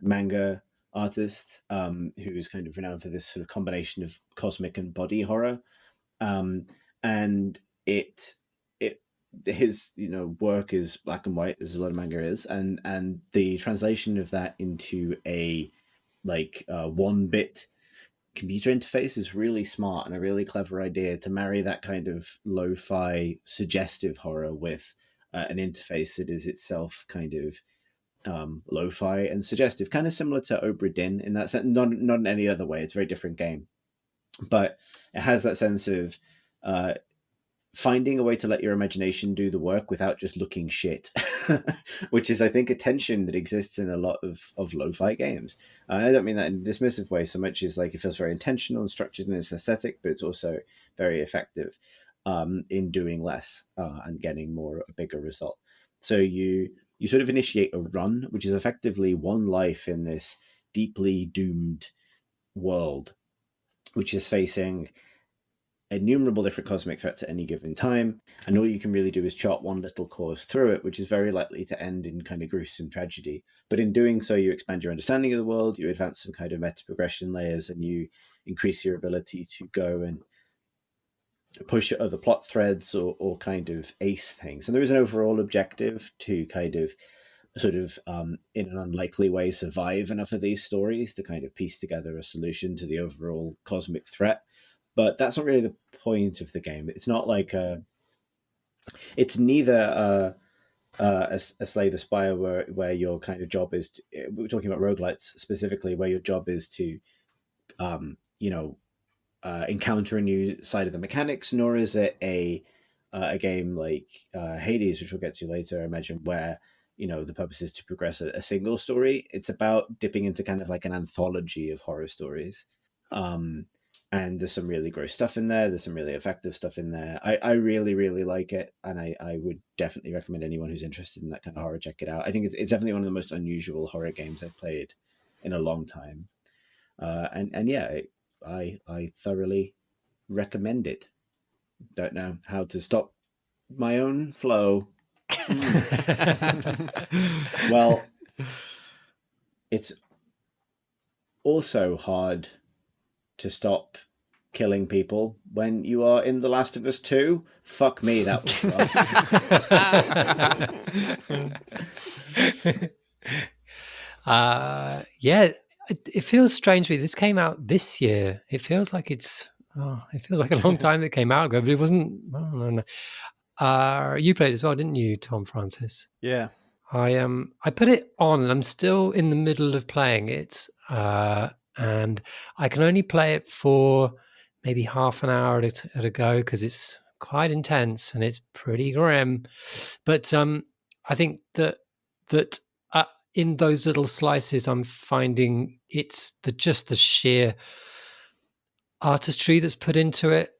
manga artist, who is kind of renowned for this sort of combination of cosmic and body horror. And his work is black and white, as a lot of manga is, and the translation of that into a 1-bit computer interface is really smart and a really clever idea to marry that kind of lo-fi suggestive horror with an interface that is itself kind of lo-fi and suggestive, kind of similar to Obra Dinn in that sense. Not in any other way. It's a very different game, but it has that sense of finding a way to let your imagination do the work without just looking shit, which is, I think, a tension that exists in a lot of lo-fi games. I don't mean that in a dismissive way so much as like it feels very intentional and structured in its aesthetic, but it's also very effective in doing less and getting a bigger result. So you sort of initiate a run, which is effectively one life in this deeply doomed world, which is facing innumerable different cosmic threats at any given time, and all you can really do is chart one little course through it, which is very likely to end in kind of gruesome tragedy. But in doing so, you expand your understanding of the world, you advance some kind of meta progression layers, and you increase your ability to go and push at other plot threads or kind of ace things. And there is an overall objective to kind of sort of in an unlikely way survive enough of these stories to kind of piece together a solution to the overall cosmic threat. But that's not really the point of the game. It's not like it's neither a Slay the Spire where your kind of job is to, we're talking about roguelites specifically, where your job is to encounter a new side of the mechanics, nor is it a game like Hades, which we'll get to later, I imagine, where the purpose is to progress a single story. It's about dipping into kind of like an anthology of horror stories. And there's some really gross stuff in there. There's some really effective stuff in there. I really, really like it. And I would definitely recommend anyone who's interested in that kind of horror, check it out. I think it's definitely one of the most unusual horror games I've played in a long time. And yeah, I thoroughly recommend it. Don't know how to stop my own flow. Well, it's also hard to stop killing people when you are in The Last of Us 2. Fuck me, that was rough. Yeah, it feels strange to me. This came out this year. It feels like it feels like a long time it came out ago, but it wasn't. I don't know. You played as well, didn't you, Tom Francis? Yeah. I put it on and I'm still in the middle of playing it. And I can only play it for maybe half an hour at a go because it's quite intense and it's pretty grim. But I think that in those little slices, I'm finding it's just the sheer artistry that's put into it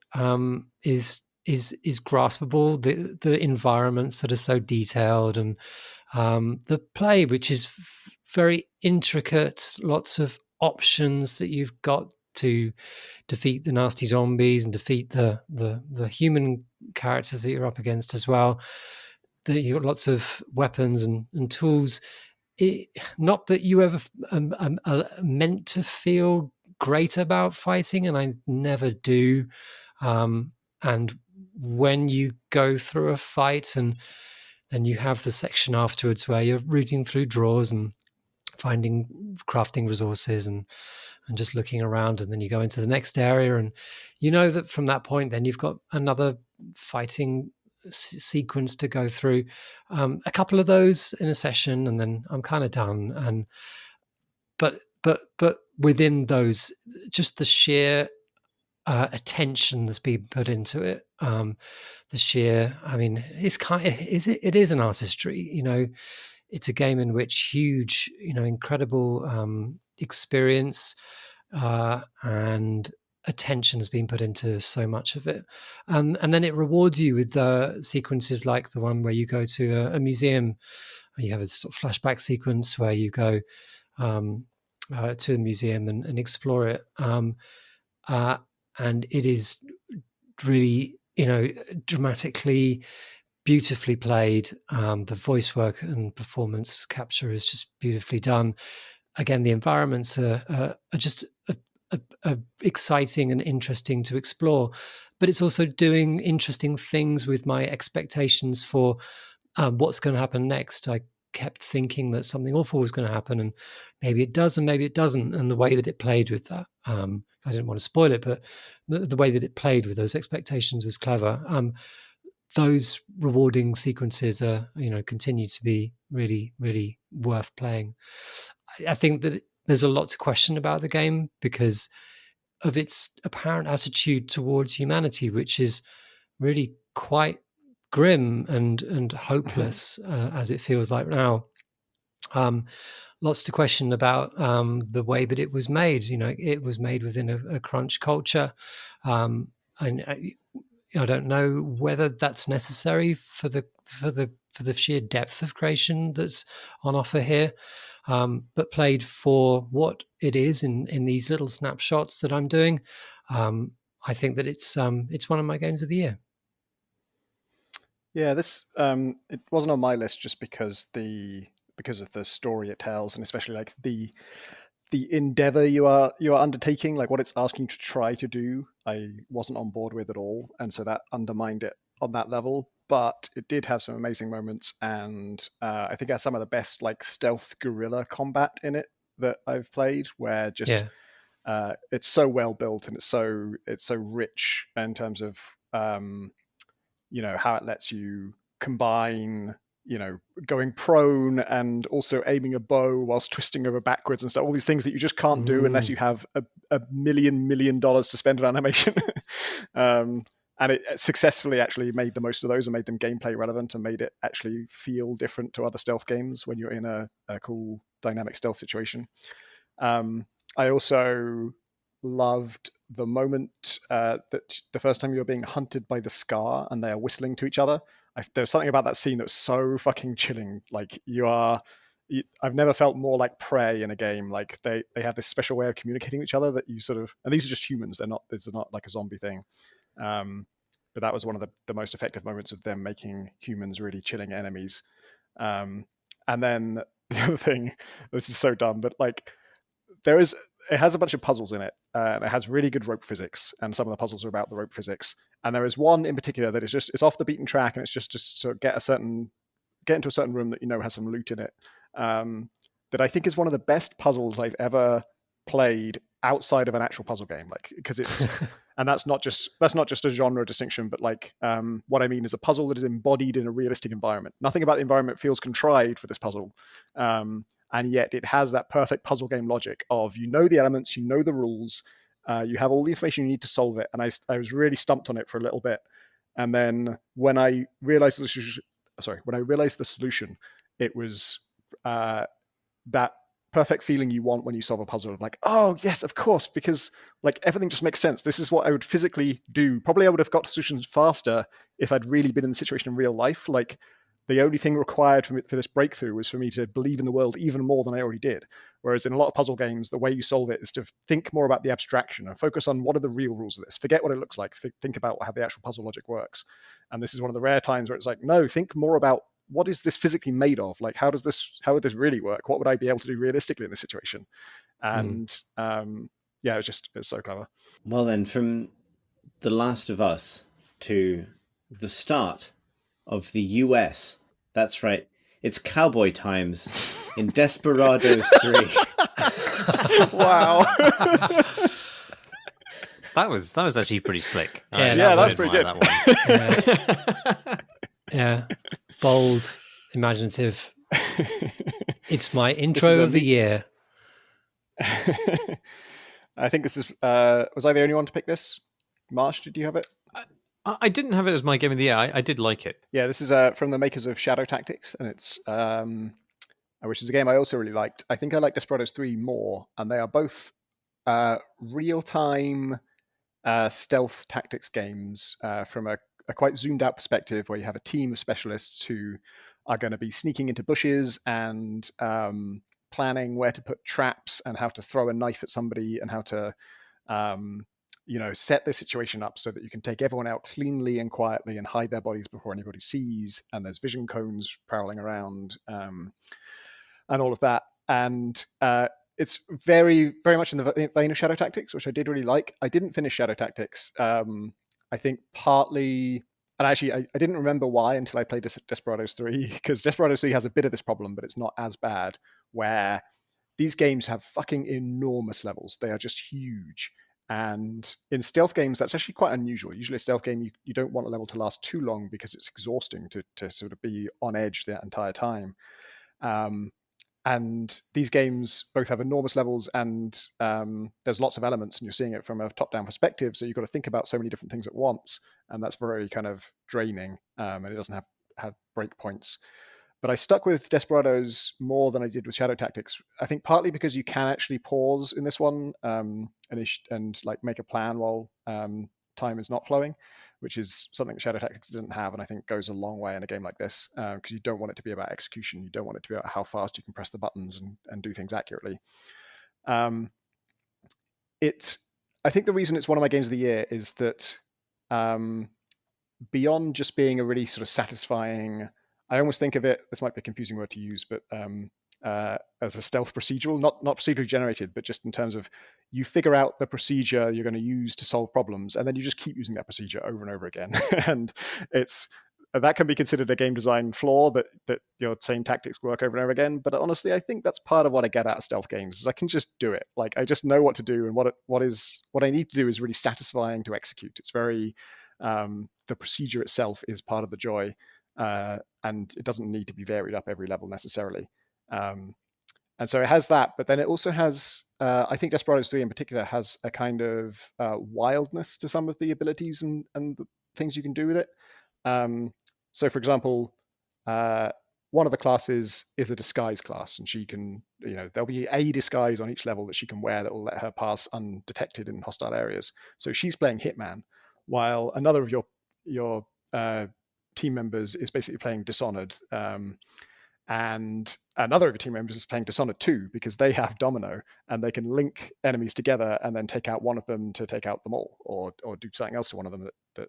is graspable. The environments that are so detailed and the play, which is very intricate, lots of options that you've got to defeat the nasty zombies and defeat the human characters that you're up against as well. That you've got lots of weapons and tools. Not that you ever meant to feel great about fighting, and I never do. And when you go through a fight and then you have the section afterwards where you're rooting through drawers and finding crafting resources and just looking around, and then you go into the next area, and that from that point then you've got another fighting sequence to go through, a couple of those in a session, and then I'm kind of done. But within those, just the sheer attention that's been put into it, the sheer, I mean, it is an artistry, It's a game in which huge, incredible experience and attention has been put into so much of it. And then it rewards you with sequences like the one where you go to a museum. You have a sort of flashback sequence where you go to a museum and explore it. And it is really, dramatically, beautifully played. The voice work and performance capture is just beautifully done. Again, the environments are just exciting and interesting to explore, but it's also doing interesting things with my expectations for what's going to happen next. I kept thinking that something awful was going to happen, and maybe it does and maybe it doesn't. And the way that it played with that, I didn't want to spoil it, but the way that it played with those expectations was clever. Those rewarding sequences are, continue to be really, really worth playing. I think that there's a lot to question about the game because of its apparent attitude towards humanity, which is really quite grim and hopeless, as it feels like now. Lots to question about the way that it was made. It was made within a crunch culture, and I don't know whether that's necessary for the sheer depth of creation that's on offer here. But played for what it is in these little snapshots that I'm doing, I think that it's one of my games of the year. Yeah, this it wasn't on my list just because of the story it tells, and especially like the endeavor you are undertaking, like what it's asking you to try to do, I wasn't on board with at all, and so that undermined it on that level. But it did have some amazing moments, and I think it has some of the best like stealth guerrilla combat in it that I've played, where just it's so well built and it's so rich in terms of how it lets you combine going prone and also aiming a bow whilst twisting over backwards and stuff, all these things that you just can't do unless you have a $1 million to spend on animation. And it successfully actually made the most of those and made them gameplay relevant and made it actually feel different to other stealth games when you're in a cool dynamic stealth situation. I also loved the moment that the first time you were being hunted by the Scar and they are whistling to each other. There's something about that scene that was so fucking chilling. Like I've never felt more like prey in a game. Like they have this special way of communicating with each other that you sort of, and these are just humans. These are not like a zombie thing. But that was one of the most effective moments of them making humans really chilling enemies. And then the other thing, this is so dumb, but like it has a bunch of puzzles in it, and it has really good rope physics, and some of the puzzles are about the rope physics. And there is one in particular that it's off the beaten track, and it's just to sort of get into a certain room that has some loot in it. That I think is one of the best puzzles I've ever played outside of an actual puzzle game, like because it's and that's not just a genre distinction, but like what I mean is a puzzle that is embodied in a realistic environment. Nothing about the environment feels contrived for this puzzle. And yet it has that perfect puzzle game logic of the elements, the rules, you have all the information you need to solve it. And I was really stumped on it for a little bit. And then when I realized the solution, it was that perfect feeling you want when you solve a puzzle of like, oh yes, of course, because like everything just makes sense. This is what I would physically do. Probably I would have got to solutions faster if I'd really been in the situation in real life. Like the only thing required for this breakthrough was for me to believe in the world even more than I already did. Whereas in a lot of puzzle games, the way you solve it is to think more about the abstraction and focus on what are the real rules of this. Forget what it looks like. Think about how the actual puzzle logic works. And this is one of the rare times where it's like, no, think more about what is this physically made of? Like, how would this really work? What would I be able to do realistically in this situation? And it's so clever. Well then, from The Last of Us to the start of the US. That's right. It's cowboy times in Desperados 3. Wow. That was actually pretty slick. Yeah, that's pretty good. That one. Yeah. Bold, imaginative. It's my intro of the year. I think this is was I the only one to pick this? Marsh, did you have it? I didn't have it as my game of the year. I did like it. Yeah, this is from the makers of Shadow Tactics, and it's which is a game I also really liked. I think I like Desperados 3 more, and they are both real-time stealth tactics games from a quite zoomed out perspective, where you have a team of specialists who are going to be sneaking into bushes and planning where to put traps and how to throw a knife at somebody and how to set this situation up so that you can take everyone out cleanly and quietly and hide their bodies before anybody sees, and there's vision cones prowling around, and all of that. And it's very, very much in the vein of Shadow Tactics, which I did really like. I didn't finish Shadow Tactics. I think partly, and actually I didn't remember why until I played Desperados 3, because Desperados 3 has a bit of this problem, but it's not as bad, where these games have fucking enormous levels. They are just huge. And in stealth games, that's actually quite unusual. Usually a stealth game, you don't want a level to last too long because it's exhausting to sort of be on edge that entire time. And these games both have enormous levels, and there's lots of elements, and you're seeing it from a top-down perspective, so you've got to think about so many different things at once, and that's very kind of draining, and it doesn't have breakpoints. But I stuck with Desperados more than I did with Shadow Tactics. I think partly because you can actually pause in this one and like make a plan while time is not flowing, which is something that Shadow Tactics doesn't have, and I think goes a long way in a game like this, because you don't want it to be about execution. You don't want it to be about how fast you can press the buttons and do things accurately. I think the reason it's one of my games of the year is that beyond just being a really sort of satisfying, I almost think of it, this might be a confusing word to use, but as a stealth procedural, not procedurally generated, but just in terms of you figure out the procedure you're going to use to solve problems, and then you just keep using that procedure over and over again. And that can be considered a game design flaw, that your same tactics work over and over again. But honestly, I think that's part of what I get out of stealth games, is I can just do it. Like, I just know what to do, and what I need to do is really satisfying to execute. It's very the procedure itself is part of the joy, and it doesn't need to be varied up every level necessarily. And so it has that, but then it also has, I think Desperados 3 in particular has a kind of wildness to some of the abilities and the things you can do with it. So for example, one of the classes is a disguise class, and she can, there'll be a disguise on each level that she can wear that will let her pass undetected in hostile areas. So she's playing Hitman, while another of your team members is basically playing Dishonored. And another of your team members is playing Dishonored 2, because they have Domino, and they can link enemies together and then take out one of them to take out them all, or do something else to one of them that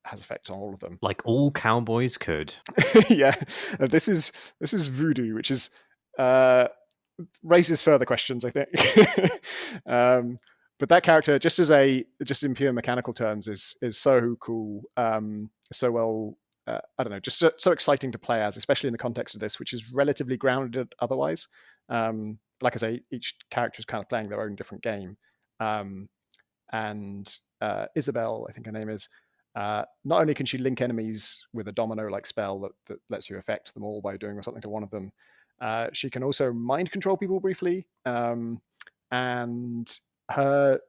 has effects on all of them. Like all cowboys could. Yeah, this is voodoo, which is raises further questions, I think. But that character, just in pure mechanical terms, is so cool, so well. I don't know, just so exciting to play as, especially in the context of this, which is relatively grounded otherwise. Like I say, each character is kind of playing their own different game. And Isabel, I think her name is, not only can she link enemies with a domino-like spell that lets you affect them all by doing something to one of them, she can also mind control people briefly. And her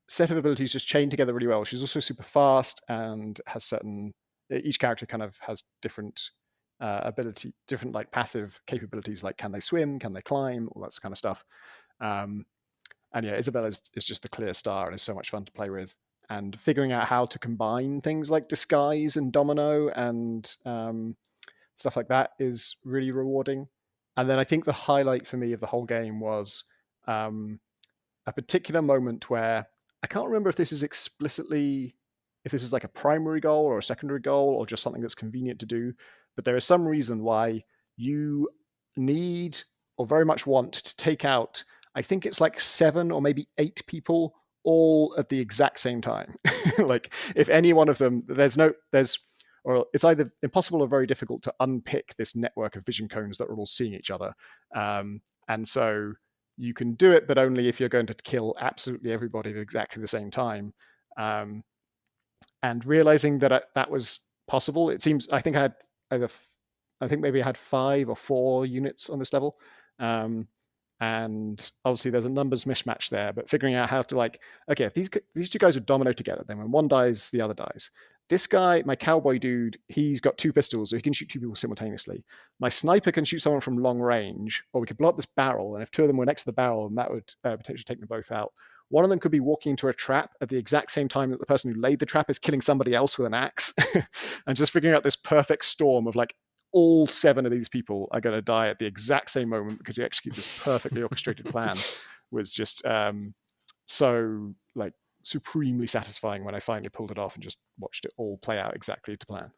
set of abilities just chain together really well. She's also super fast and has certain... Each character kind of has different different like passive capabilities, like can they swim, can they climb, all that kind of stuff. And yeah, Isabel is just a clear star, and is so much fun to play with. And figuring out how to combine things like disguise and domino and stuff like that is really rewarding. And then I think the highlight for me of the whole game was a particular moment where, I can't remember if this is explicitly... if this is like a primary goal or a secondary goal or just something that's convenient to do, but there is some reason why you need or very much want to take out, I think it's like 7 or maybe 8 people all at the exact same time. Like, if any one of them, or it's either impossible or very difficult to unpick this network of vision cones that are all seeing each other. And so you can do it, but only if you're going to kill absolutely everybody at exactly the same time. And realizing that was possible, it seems, I think maybe I had 5 or 4 units on this level. And obviously there's a numbers mismatch there, but figuring out how to, like, okay, if these two guys would domino together, then when one dies, the other dies. This guy, my cowboy dude, he's got 2 pistols, so he can shoot 2 people simultaneously. My sniper can shoot someone from long range, or we could blow up this barrel, and if 2 of them were next to the barrel, then that would potentially take them both out. One of them could be walking into a trap at the exact same time that the person who laid the trap is killing somebody else with an axe. And just figuring out this perfect storm of, like, all 7 of these people are going to die at the exact same moment because you execute this perfectly orchestrated plan was just so, like, supremely satisfying when I finally pulled it off and just watched it all play out exactly to plan.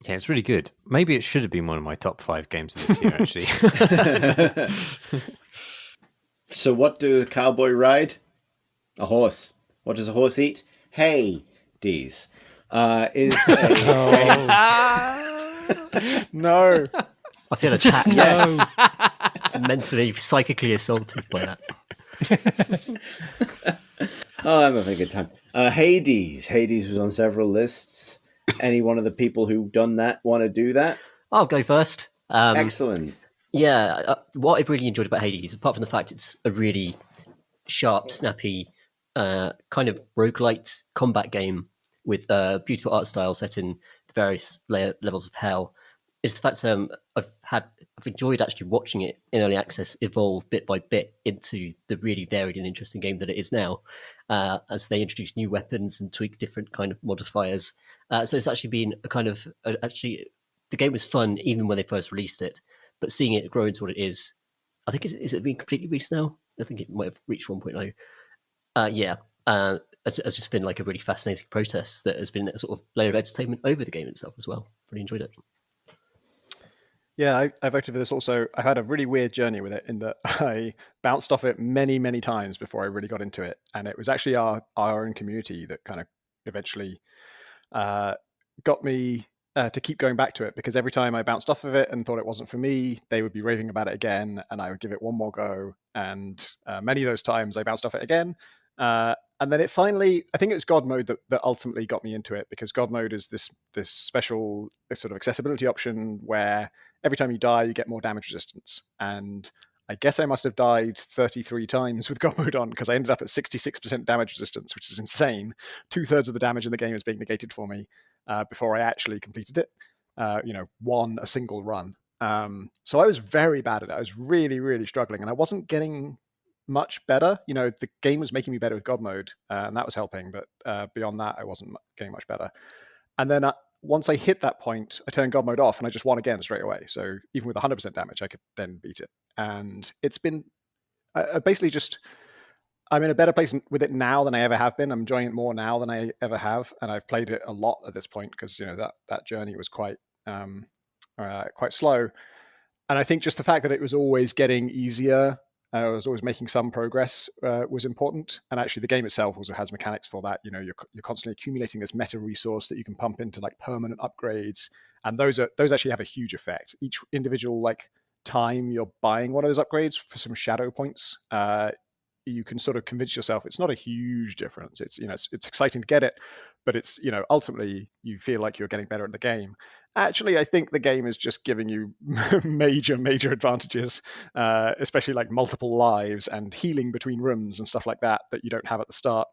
Yeah, it's really good. Maybe it should have been one of my top 5 games of this year, actually. So what do a cowboy ride? A horse. What does a horse eat? Hay. D's. Is a No. I feel attacked. No. Mentally, psychically assaulted by that. Oh, I'm having a good time. Hades. Hades was on several lists. Any one of the people who've done that want to do that? I'll go first. Excellent. Yeah, what I've really enjoyed about Hades, apart from the fact it's a really sharp, snappy, kind of roguelite combat game with a beautiful art style set in the various levels of hell, is the fact I've enjoyed actually watching it in early access evolve bit by bit into the really varied and interesting game that it is now, as they introduce new weapons and tweak different kind of modifiers. So it's actually been a kind of the game was fun even when they first released it, but seeing it grow into what it is, I think is it been completely released now? I think it might have reached 1.0. It's just been like a really fascinating process that has been a sort of layer of entertainment over the game itself as well. Really enjoyed it. Yeah, I voted for this also. I had a really weird journey with it in that I bounced off it many, many times before I really got into it. And it was actually our own community that kind of eventually got me to keep going back to it, because every time I bounced off of it and thought it wasn't for me, they would be raving about it again, and I would give it one more go. And many of those times I bounced off it again. And then it finally, I think it was God mode that ultimately got me into it, because God mode is this special sort of accessibility option where every time you die, you get more damage resistance. And I guess I must have died 33 times with God mode on, because I ended up at 66% damage resistance, which is insane. 2/3 of the damage in the game is being negated for me before I actually completed it, won a single run. So I was very bad at it. I was really, really struggling, and I wasn't getting much better. The game was making me better with God mode, and that was helping, but beyond that, I wasn't getting much better. And then once I hit that point, I turned God mode off, and I just won again straight away. So even with 100% damage, I could then beat it. And it's been basically just, I'm in a better place with it now than I ever have been. I'm enjoying it more now than I ever have, and I've played it a lot at this point, because that journey was quite slow. And I think just the fact that it was always getting easier, I was always making some progress, was important. And actually, the game itself also has mechanics for that. You're constantly accumulating this meta resource that you can pump into like permanent upgrades, and those actually have a huge effect. Each individual time you're buying one of those upgrades for some shadow points, you can sort of convince yourself it's not a huge difference. It's it's exciting to get it, but it's ultimately you feel like you're getting better at the game. Actually, I think the game is just giving you major advantages, especially like multiple lives and healing between rooms and stuff like that you don't have at the start.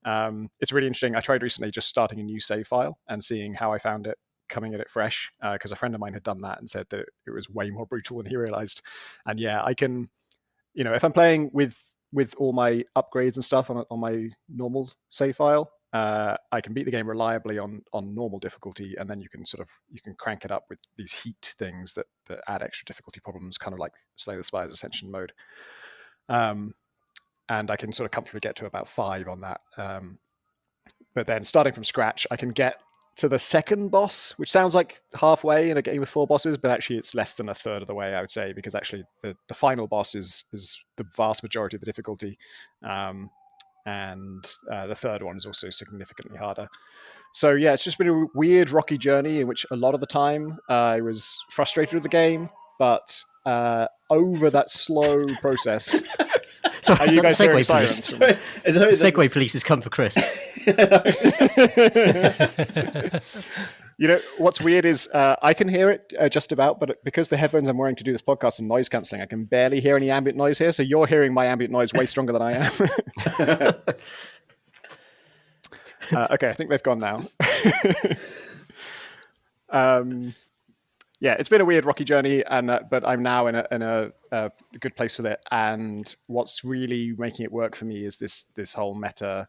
It's really interesting. I tried recently just starting a new save file and seeing how I found it coming at it fresh, because a friend of mine had done that and said that it was way more brutal than he realized. And yeah, I can, if I'm playing with all my upgrades and stuff on my normal save file, I can beat the game reliably on normal difficulty, and then you can crank it up with these heat things that add extra difficulty problems, kind of like Slay the Spires Ascension mode. And I can sort of comfortably get to about 5 on that. But then starting from scratch, I can get to the second boss, which sounds like halfway in a game with 4 bosses, but actually it's less than a third of the way, I would say, because actually the final boss is the vast majority of the difficulty. And the third one is also significantly harder. So yeah, it's just been a weird, rocky journey in which a lot of the time I was frustrated with the game, but over that slow process... Sorry, are you guys Segue, hearing sirens? Segue police has come for Chris. What's weird is I can hear it just about, but because the headphones I'm wearing to do this podcast are noise cancelling, I can barely hear any ambient noise here. So you're hearing my ambient noise way stronger than I am. Okay, I think they've gone now. Yeah, it's been a weird, rocky journey, but I'm now in a good place with it. And what's really making it work for me is this whole meta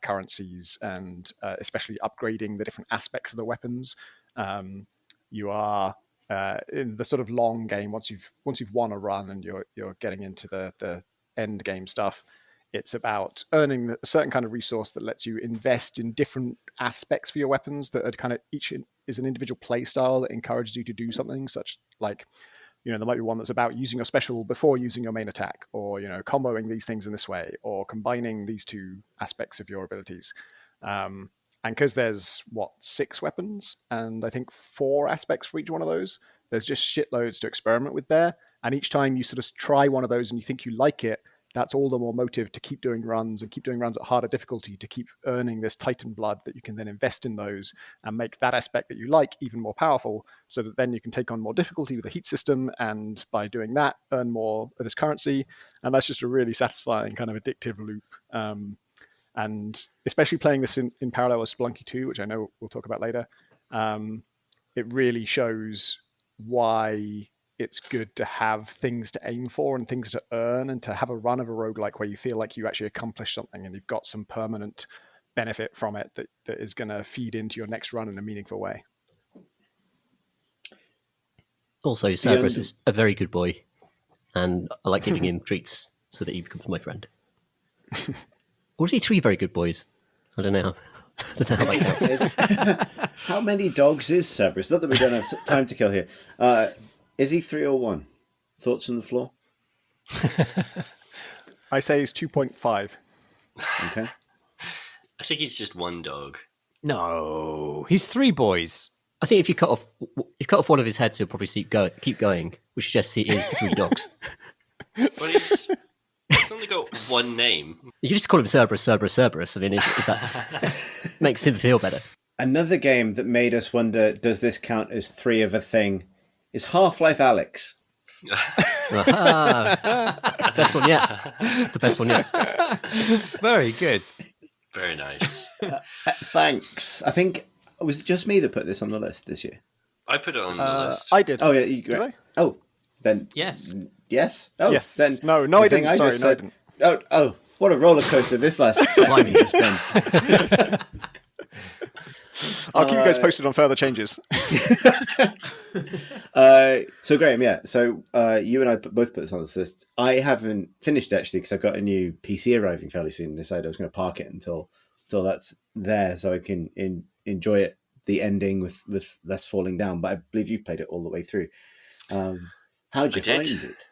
currencies, and especially upgrading the different aspects of the weapons. You are in the sort of long game, once you've won a run and you're getting into the end game stuff. It's about earning a certain kind of resource that lets you invest in different aspects for your weapons that are kind of each is an individual play style that encourages you to do something, such like, there might be one that's about using your special before using your main attack, or, comboing these things in this way, or combining these two aspects of your abilities. And because there's, 6 weapons, and I think 4 aspects for each one of those, there's just shitloads to experiment with there. And each time you sort of try one of those and you think you like it, that's all the more motive to keep doing runs at harder difficulty, to keep earning this Titan blood that you can then invest in those and make that aspect that you like even more powerful, so that then you can take on more difficulty with the heat system, and by doing that, earn more of this currency. And that's just a really satisfying kind of addictive loop. And especially playing this in parallel with Spelunky 2, which I know we'll talk about later, it really shows why it's good to have things to aim for and things to earn, and to have a run of a roguelike where you feel like you actually accomplished something and you've got some permanent benefit from it that is going to feed into your next run in a meaningful way. Also, Cerberus is a very good boy, and I like giving him treats so that he becomes my friend. Or is he 3 very good boys? I don't know. I don't know how that counts. How many dogs is Cerberus? Not that we don't have time to kill here. Is he 3 or 1? Thoughts on the floor? I say he's 2.5. Okay. I think he's just 1 dog. No, he's 3 boys. I think if you cut off one of his heads, he'll probably keep going, which suggests he is 3 dogs. But he's only got 1 name. You just call him Cerberus, Cerberus, Cerberus. I mean, if that makes him feel better. Another game that made us wonder, does this count as 3 of a thing, is Half-Life Alyx. Best one yet. It's the best one yet. Very good. Very nice. Thanks. I think it was just me that put this on the list this year. I put it on the list. I did. Oh, yeah. You Did I? Oh, then. Yes. Yes? Oh, Yes. Then No, I the thing didn't. Sorry, just no, I said- didn't. Oh, what a roller coaster this last slimy has been. I'll keep you guys posted on further changes. So Graham, yeah. So you and I both put this on this list. I haven't finished actually because I've got a new PC arriving fairly soon. And decided I was going to park it until that's there, so I can enjoy it. The ending with less falling down. But I believe you've played it all the way through. How'd you find it?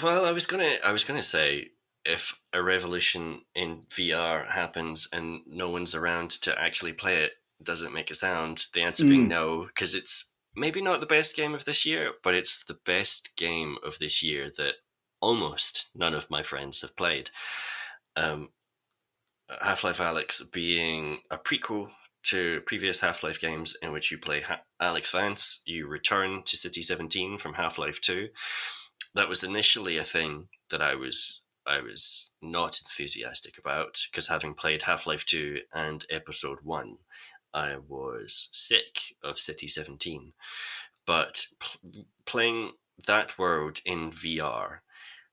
Well, I was gonna say, if a revolution in VR happens and no one's around to actually play it, does it make a sound? The answer being no, because it's maybe not the best game of this year, but it's the best game of this year that almost none of my friends have played. Half-Life Alyx being a prequel to previous Half-Life games in which you play Alyx Vance, you return to City 17 from Half-Life 2. That was initially a thing that I was not enthusiastic about, because having played Half-Life 2 and Episode 1, I was sick of City 17. But playing that world in VR,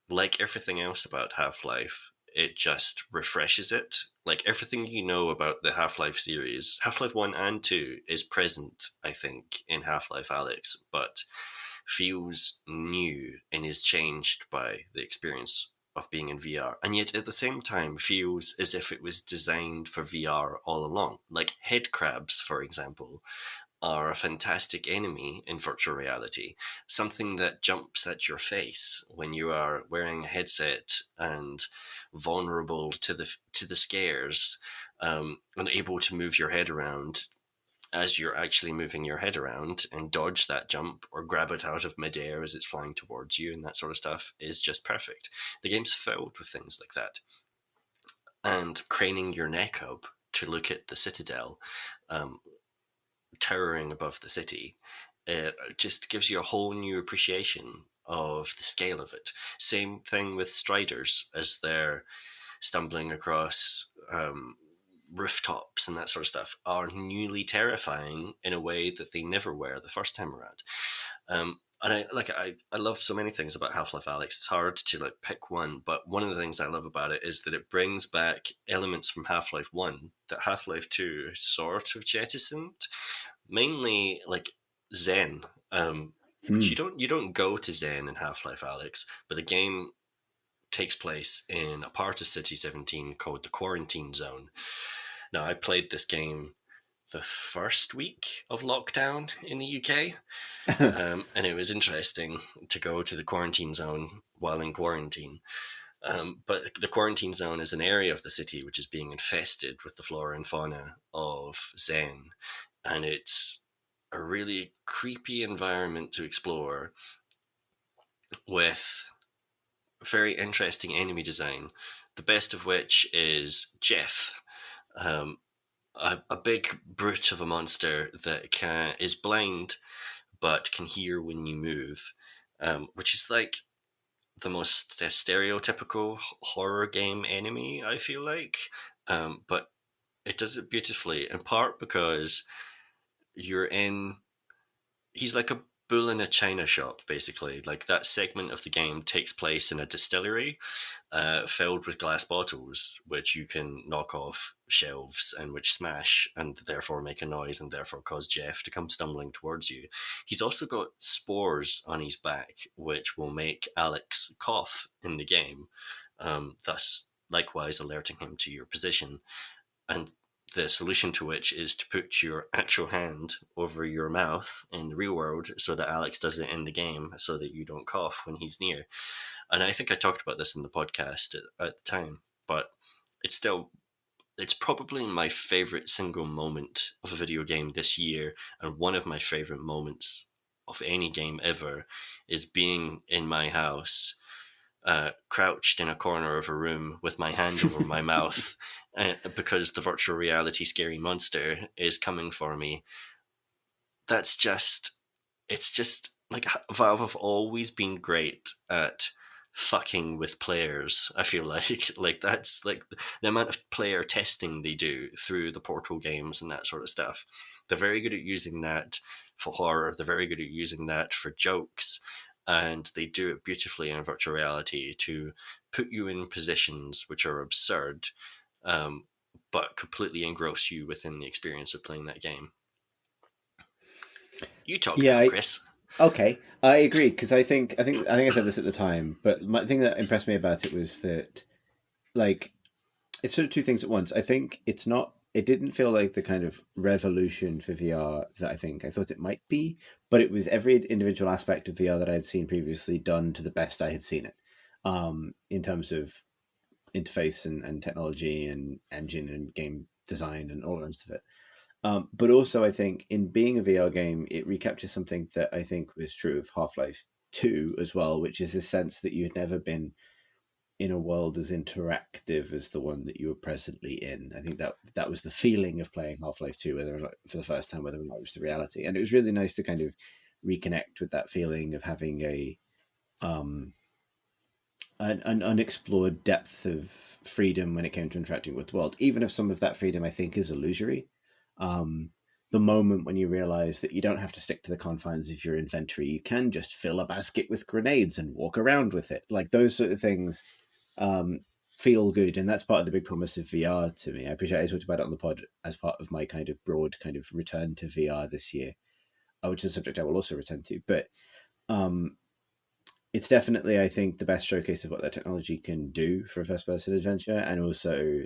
like everything else about Half-Life, it just refreshes it. Like everything you know about the Half-Life series, Half-Life 1 and 2 is present, I think, in Half-Life Alyx, but feels new and is changed by the experience of being in VR, and yet at the same time feels as if it was designed for VR all along. Like head crabs, for example, are a fantastic enemy in virtual reality, something that jumps at your face when you are wearing a headset and vulnerable to the scares, unable to move your head around as you're actually moving your head around and dodge that jump or grab it out of midair as it's flying towards you, and that sort of stuff is just perfect. The game's filled with things like that. And craning your neck up to look at the Citadel, towering above the city, just gives you a whole new appreciation of the scale of it. Same thing with Striders as they're stumbling across rooftops and that sort of stuff, are newly terrifying in a way that they never were the first time around. And I love so many things about Half-Life Alyx. It's hard to pick one, but one of the things I love about it is that it brings back elements from Half-Life 1 that Half-Life 2 sort of jettisoned, mainly like Zen. Which you don't go to Zen in Half-Life Alyx, but the game takes place in a part of City 17 called the Quarantine Zone. Now, I played this game the first week of lockdown in the UK, and it was interesting to go to the Quarantine Zone while in quarantine. But the Quarantine Zone is an area of the city which is being infested with the flora and fauna of Zen, and it's a really creepy environment to explore with very interesting enemy design, the best of which is Jeff, a big brute of a monster that is blind but can hear when you move, which is like the most stereotypical horror game enemy, I feel like. But it does it beautifully, in part because he's like a bull in a china shop, basically. Like, that segment of the game takes place in a distillery filled with glass bottles, which you can knock off shelves and which smash and therefore make a noise and therefore cause Jeff to come stumbling towards you. He's also got spores on his back, which will make Alyx cough in the game, thus likewise alerting him to your position. And the solution to which is to put your actual hand over your mouth in the real world so that Alyx does it in the game so that you don't cough when he's near. And I think I talked about this in the podcast at the time, but it's probably my favorite single moment of a video game this year, and one of my favorite moments of any game ever is being in my house, crouched in a corner of a room with my hand over my mouth, because the virtual reality scary monster is coming for me. It's just like, Valve have always been great at fucking with players. I feel like that's like the amount of player testing they do through the Portal games and that sort of stuff. They're very good at using that for horror. They're very good at using that for jokes. And they do it beautifully in virtual reality to put you in positions which are absurd, but completely engross you within the experience of playing that game. You talk now, Chris. Okay, I agree, because I think I said this at the time, but my thing that impressed me about it was that, like, it's sort of two things at once. I think it didn't feel like the kind of revolution for VR that I thought it might be, but it was every individual aspect of VR that I had seen previously done to the best I had seen it, in terms of interface and technology and engine and game design and all the rest of it. But also, I think in being a VR game, it recaptures something that I think was true of Half-Life 2 as well, which is this sense that you had never been in a world as interactive as the one that you were presently in. I think that was the feeling of playing Half-Life 2, whether or not for the first time, whether or not it was the reality. And it was really nice to kind of reconnect with that feeling of having an unexplored depth of freedom when it came to interacting with the world, even if some of that freedom I think is illusory. The moment when you realize that you don't have to stick to the confines of your inventory, you can just fill a basket with grenades and walk around with it. Like, those sort of things feel good, and that's part of the big promise of VR to me. I appreciate I talked about it on the pod as part of my kind of broad kind of return to VR this year, which is a subject I will also return to. But it's definitely, I think, the best showcase of what that technology can do for a first-person adventure, and also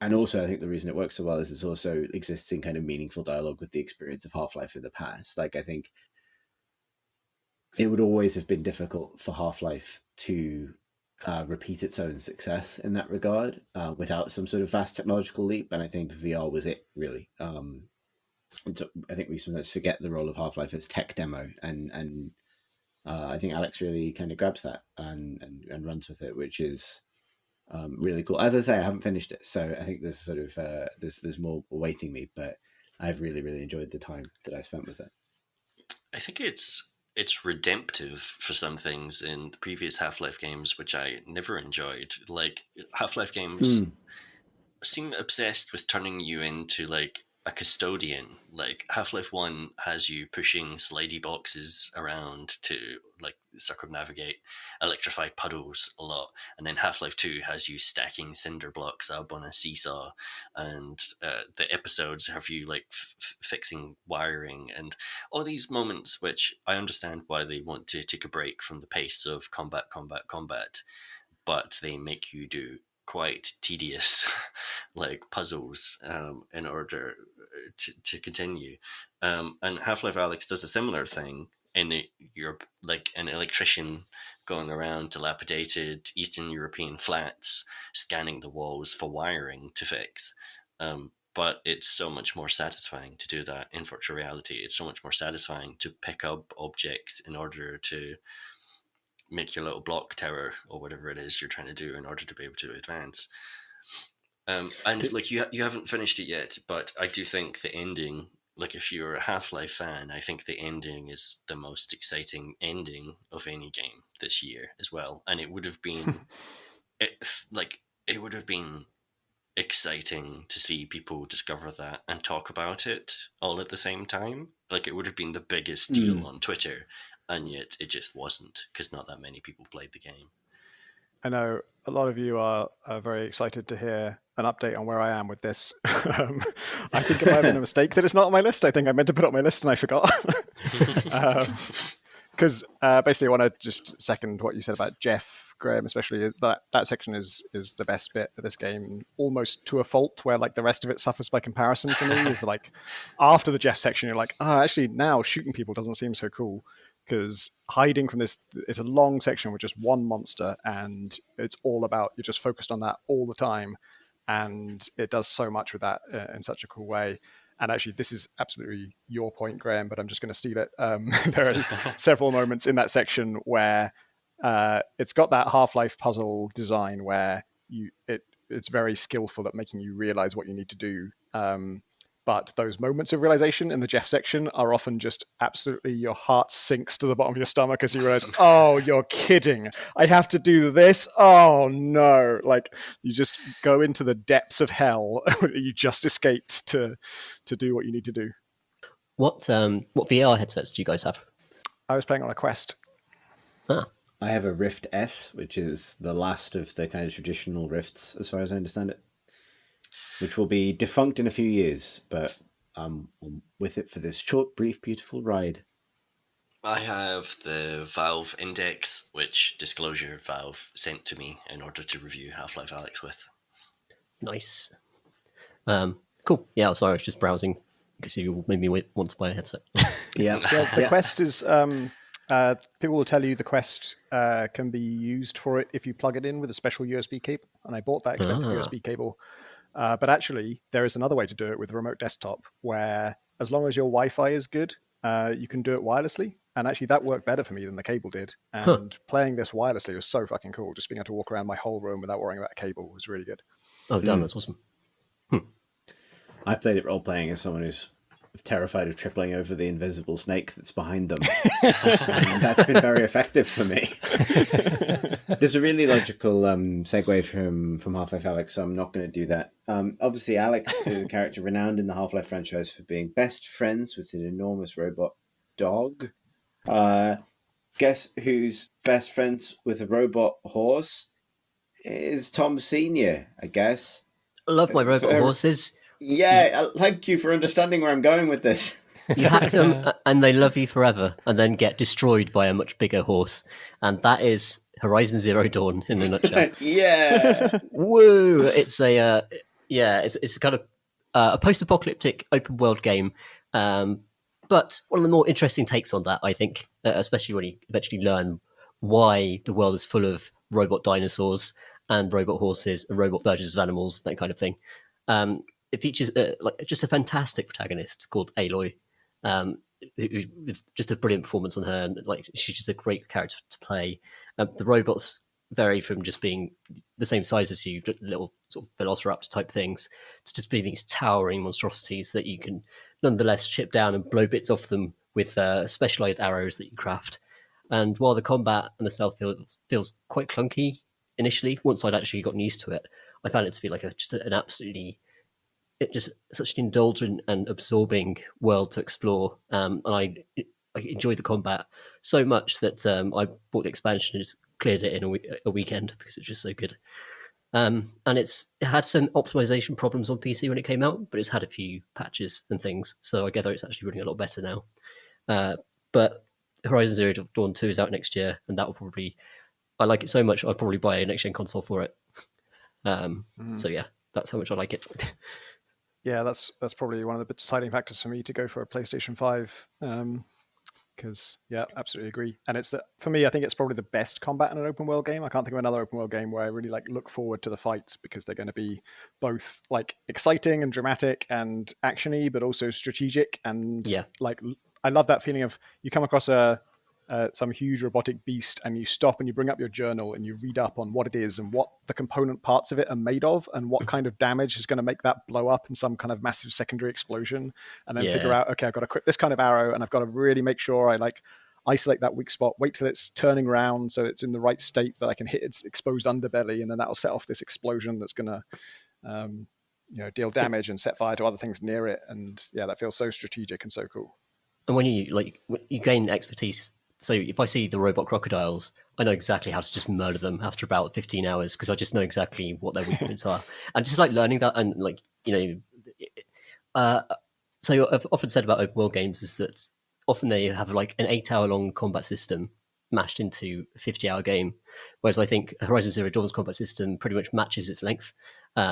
I think the reason it works so well is it also exists in kind of meaningful dialogue with the experience of Half-Life in the past. Like, I think it would always have been difficult for Half-Life to repeat its own success in that regard without some sort of vast technological leap. And I think VR was it, really. I think we sometimes forget the role of Half-Life as tech demo, and I think Alyx really kind of grabs that and runs with it, which is really cool. As I say, I haven't finished it, so I think there's sort of there's more awaiting me, but I've really enjoyed the time that I spent with it. I think it's redemptive for some things in the previous Half-Life games, which I never enjoyed. Like, Half-Life games seem obsessed with turning you into, like, a custodian. Like Half-Life 1 has you pushing slidey boxes around to like circumnavigate electrified puddles a lot, and then Half-Life 2 has you stacking cinder blocks up on a seesaw, and the episodes have you like fixing wiring and all these moments, which I understand why they want to take a break from the pace of combat, but they make you do quite tedious like puzzles in order to continue. And Half-Life Alyx does a similar thing in that you're like an electrician going around dilapidated Eastern European flats, scanning the walls for wiring to fix. But it's so much more satisfying to do that in virtual reality. It's so much more satisfying to pick up objects in order to make your little block tower or whatever it is you're trying to do in order to be able to advance. And like you haven't finished it yet, but I do think the ending, like if you're a Half-Life fan, I think the ending is the most exciting ending of any game this year as well. And it would have been, it would have been exciting to see people discover that and talk about it all at the same time. Like it would have been the biggest deal on Twitter, and yet it just wasn't because not that many people played the game. I know a lot of you are very excited to hear an update on where I am with this. I think it might have been a mistake that it's not on my list. I think I meant to put it on my list and I forgot. Because basically I want to just second what you said about Jeff, Graham, especially that section is the best bit of this game, almost to a fault, where like the rest of it suffers by comparison for me. If, like after the Jeff section, you're like, actually now shooting people doesn't seem so cool. Because hiding from this, it's a long section with just one monster, and it's all about, you're just focused on that all the time, and it does so much with that in such a cool way. And actually, this is absolutely your point, Graham, but I'm just going to steal it. There are several moments in that section where it's got that Half-Life puzzle design where it's very skillful at making you realize what you need to do. But those moments of realization in the Jeff section are often just absolutely, your heart sinks to the bottom of your stomach as you realize, oh, you're kidding. I have to do this? Oh, no. Like, you just go into the depths of hell you just escaped to do what you need to do. What VR headsets do you guys have? I was playing on a Quest. Ah. I have a Rift S, which is the last of the kind of traditional Rifts, as far as I understand it, which will be defunct in a few years, but I'm with it for this short, brief, beautiful ride. I have the Valve Index, which disclosure Valve sent to me in order to review Half-Life Alyx with. Nice. Cool. Yeah, sorry, I was just browsing because you made me want to buy a headset. Yeah. The Quest is... people will tell you the Quest can be used for it if you plug it in with a special USB cable, and I bought that expensive USB cable. But actually, there is another way to do it with a remote desktop, where as long as your Wi-Fi is good, you can do it wirelessly. And actually, that worked better for me than the cable did. And playing this wirelessly was so fucking cool. Just being able to walk around my whole room without worrying about a cable was really good. Oh, damn, that's awesome. I played it role-playing as someone who's terrified of tripping over the invisible snake that's behind them. And that's been very effective for me. There's a really logical segue from Half-Life Alyx, so I'm not going to do that. Obviously, Alyx is a character renowned in the Half-Life franchise for being best friends with an enormous robot dog. Guess who's best friends with a robot horse? Is Tom Senior, I guess. I love my robot horses. Yeah, thank you for understanding where I'm going with this. You hack them and they love you forever and then get destroyed by a much bigger horse. And that is Horizon Zero Dawn in a nutshell. Yeah. Woo! It's it's a kind of a post-apocalyptic open world game. But one of the more interesting takes on that, I think, especially when you eventually learn why the world is full of robot dinosaurs and robot horses and robot versions of animals, that kind of thing. It features just a fantastic protagonist called Aloy, who with just a brilliant performance on her, and like she's just a great character to play. The robots vary from just being the same size as you, little sort of velociraptor type things, to just being these towering monstrosities that you can nonetheless chip down and blow bits off them with specialized arrows that you craft. And while the combat and the stealth feels quite clunky initially, once I'd actually gotten used to it, I found it to be like just an absolutely it just such an indulgent and absorbing world to explore. And I enjoyed the combat so much that I bought the expansion and just cleared it in a weekend because it's just so good. And it had some optimization problems on PC when it came out, but it's had a few patches and things. So I gather it's actually running a lot better now. But Horizon Zero Dawn 2 is out next year, and that will probably, I like it so much, I'll probably buy a next gen console for it. So yeah, that's how much I like it. Yeah, that's probably one of the deciding factors for me to go for a PlayStation 5. Because yeah, absolutely agree. And it's for me, I think it's probably the best combat in an open world game. I can't think of another open world game where I really like look forward to the fights, because they're going to be both like exciting and dramatic and actiony, but also strategic. And like, I love that feeling of you come across some huge robotic beast and you stop and you bring up your journal and you read up on what it is and what the component parts of it are made of and what kind of damage is going to make that blow up in some kind of massive secondary explosion, and then figure out, okay, I've got to equip this kind of arrow and I've got to really make sure I like isolate that weak spot, wait till it's turning around so it's in the right state that I can hit its exposed underbelly, and then that'll set off this explosion that's going to deal damage and set fire to other things near it. And yeah, that feels so strategic and so cool. And when you gain expertise. So if I see the robot crocodiles, I know exactly how to just murder them after about 15 hours, because I just know exactly what their weaknesses are. And just like learning that, and like, so I've often said about open world games is that often they have like an 8-hour long combat system mashed into a 50-hour game. Whereas I think Horizon Zero Dawn's combat system pretty much matches its length.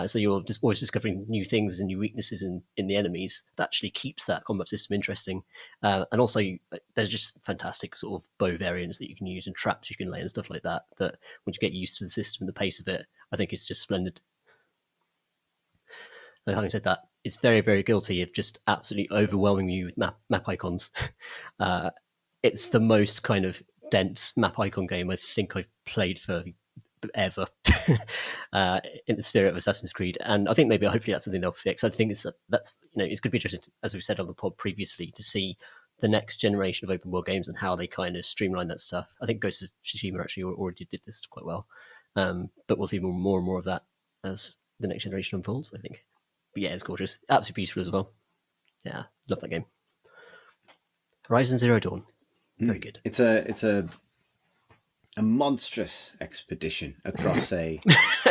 So you're just always discovering new things and new weaknesses in the enemies. That actually keeps that combat system interesting. And also, there's just fantastic sort of bow variants that you can use and traps you can lay and stuff like that. That once you get used to the system and the pace of it, I think it's just splendid. And having said that, it's very, very guilty of just absolutely overwhelming you with map icons. It's the most kind of dense map icon game I think I've played for ever in the spirit of Assassin's Creed. And I think maybe hopefully that's something they'll fix. I think it's going to be interesting, as we've said on the pod previously, to see the next generation of open world games and how they kind of streamline that stuff. I think Ghost of Tsushima actually already did this quite well, but we'll see more and more of that as the next generation unfolds, I think. But yeah, it's gorgeous, absolutely beautiful as well. Yeah, love that game. Horizon Zero Dawn, very good. It's a monstrous expedition across a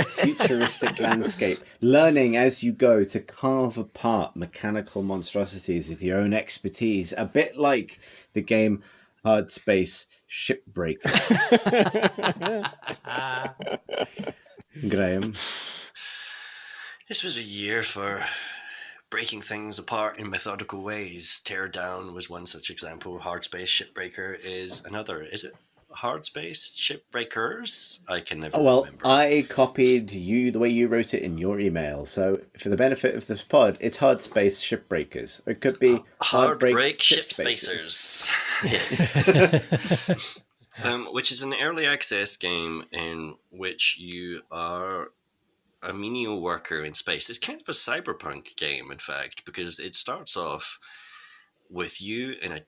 futuristic landscape, learning as you go to carve apart mechanical monstrosities with your own expertise, a bit like the game Hardspace Shipbreaker. Graham. This was a year for breaking things apart in methodical ways. Teardown was one such example. Hardspace Shipbreaker is another. Is it Hardspace Shipbreakers? I can never remember. I copied you the way you wrote it in your email. So for the benefit of this pod, it's Hardspace Shipbreakers. It could be Hardbreak Shipspacers. Yes. Which is an early access game in which you are a menial worker in space. It's kind of a cyberpunk game, in fact, because it starts off with you in a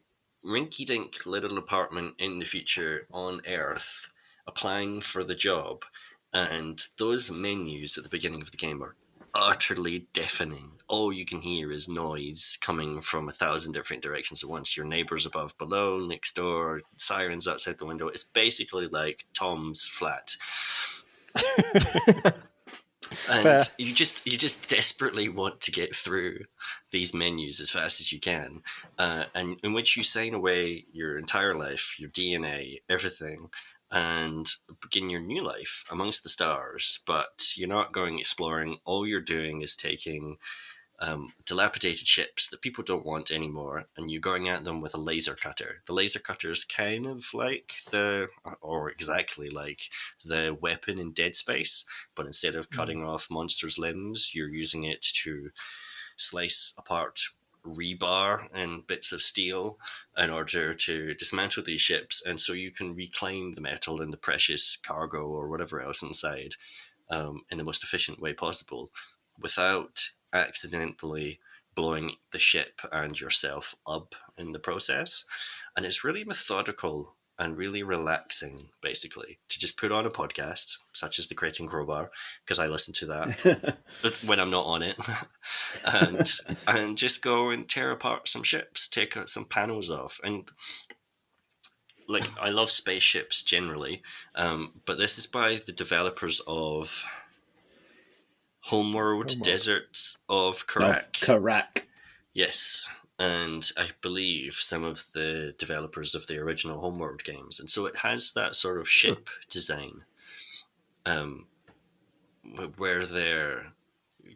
rinky-dink little apartment in the future on Earth, applying for the job, and those menus at the beginning of the game are utterly deafening. All you can hear is noise coming from 1,000 different directions at once. Your neighbours above, below, next door, sirens outside the window. It's basically like Tom's flat. And you just desperately want to get through these menus as fast as you can, and in which you sign away your entire life, your DNA, everything, and begin your new life amongst the stars. But you're not going exploring. All you're doing is taking dilapidated ships that people don't want anymore, and you're going at them with a laser cutter. The laser cutter is kind of like exactly like the weapon in Dead Space, but instead of cutting off monsters' limbs, you're using it to slice apart rebar and bits of steel in order to dismantle these ships, and so you can reclaim the metal and the precious cargo or whatever else inside in the most efficient way possible, without accidentally blowing the ship and yourself up in the process. And it's really methodical and really relaxing, basically, to just put on a podcast, such as the Creating Crowbar, because I listen to that when I'm not on it, and just go and tear apart some ships, take some panels off. And like, I love spaceships generally, but this is by the developers of Homeworld Deserts of Karak. Karak. Yes, and I believe some of the developers of the original Homeworld games. And so it has that sort of ship design, where they're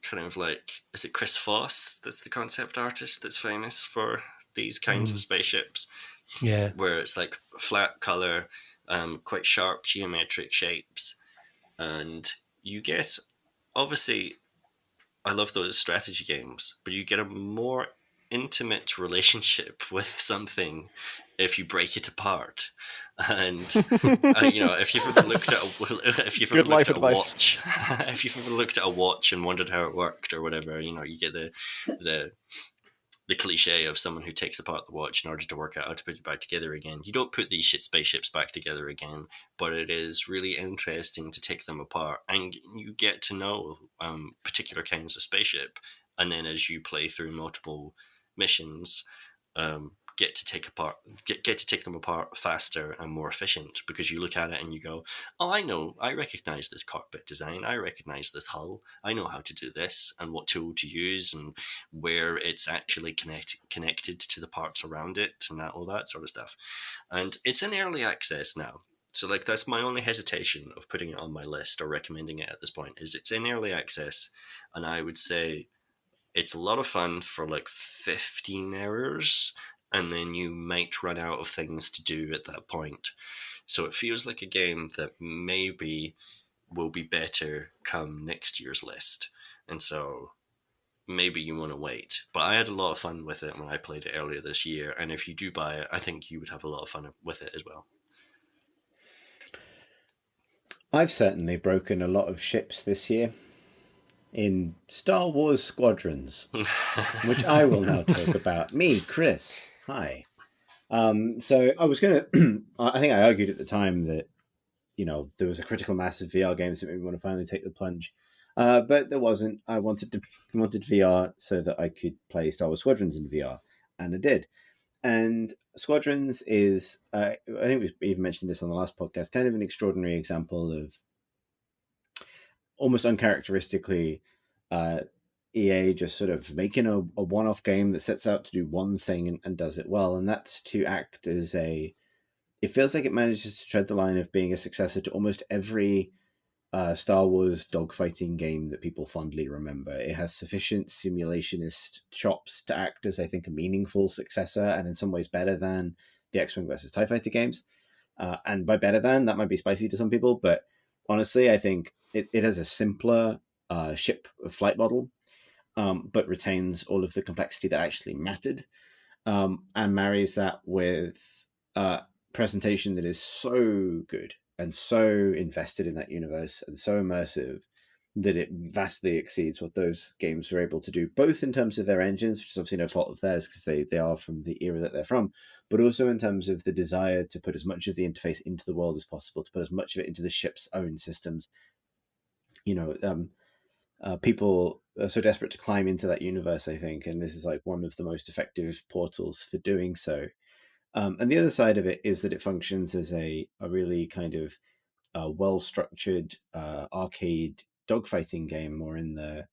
kind of like, is it Chris Foss that's the concept artist that's famous for these kinds of spaceships? Yeah. Where it's like flat color, quite sharp geometric shapes. And you get, obviously, I love those strategy games, but you get a more intimate relationship with something if you break it apart. And if you've ever looked at a watch, if you've ever looked at a watch and wondered how it worked or whatever, you get the cliche of someone who takes apart the watch in order to work out how to put it back together again. You don't put these spaceships back together again, but it is really interesting to take them apart, and you get to know particular kinds of spaceship. And then as you play through multiple missions, get to take them apart faster and more efficient, because you look at it and you go, oh, I recognize this cockpit design, I recognize this hull, I know how to do this and what tool to use and where it's actually connected to the parts around it and all that sort of stuff. And it's in early access now, so like that's my only hesitation of putting it on my list or recommending it at this point, is it's in early access, and I would say it's a lot of fun for like 15 hours, and then you might run out of things to do at that point. So it feels like a game that maybe will be better come next year's list. And so maybe you want to wait. But I had a lot of fun with it when I played it earlier this year, and if you do buy it, I think you would have a lot of fun with it as well. I've certainly broken a lot of ships this year in Star Wars Squadrons, which I will now talk about. Me, Chris. Hi. So I was going to, I think I argued at the time that, there was a critical mass of VR games that made me want to finally take the plunge. But there wasn't. I wanted VR so that I could play Star Wars Squadrons in VR, and I did. And Squadrons is, I think we even mentioned this on the last podcast, kind of an extraordinary example of almost uncharacteristically EA just sort of making a one-off game that sets out to do one thing and does it well, and that's to act as it feels like it manages to tread the line of being a successor to almost every Star Wars dogfighting game that people fondly remember. It has sufficient simulationist chops to act as, I think, a meaningful successor, and in some ways better than the X-Wing versus TIE Fighter games. And by better than, that might be spicy to some people, but honestly, I think it has a simpler ship flight model, but retains all of the complexity that actually mattered, and marries that with presentation that is so good and so invested in that universe and so immersive that it vastly exceeds what those games were able to do, both in terms of their engines, which is obviously no fault of theirs because they are from the era that they're from, but also in terms of the desire to put as much of the interface into the world as possible, to put as much of it into the ship's own systems. People are so desperate to climb into that universe, I think, and this is like one of the most effective portals for doing so. And the other side of it is that it functions as a really kind of well-structured arcade dogfighting game, or it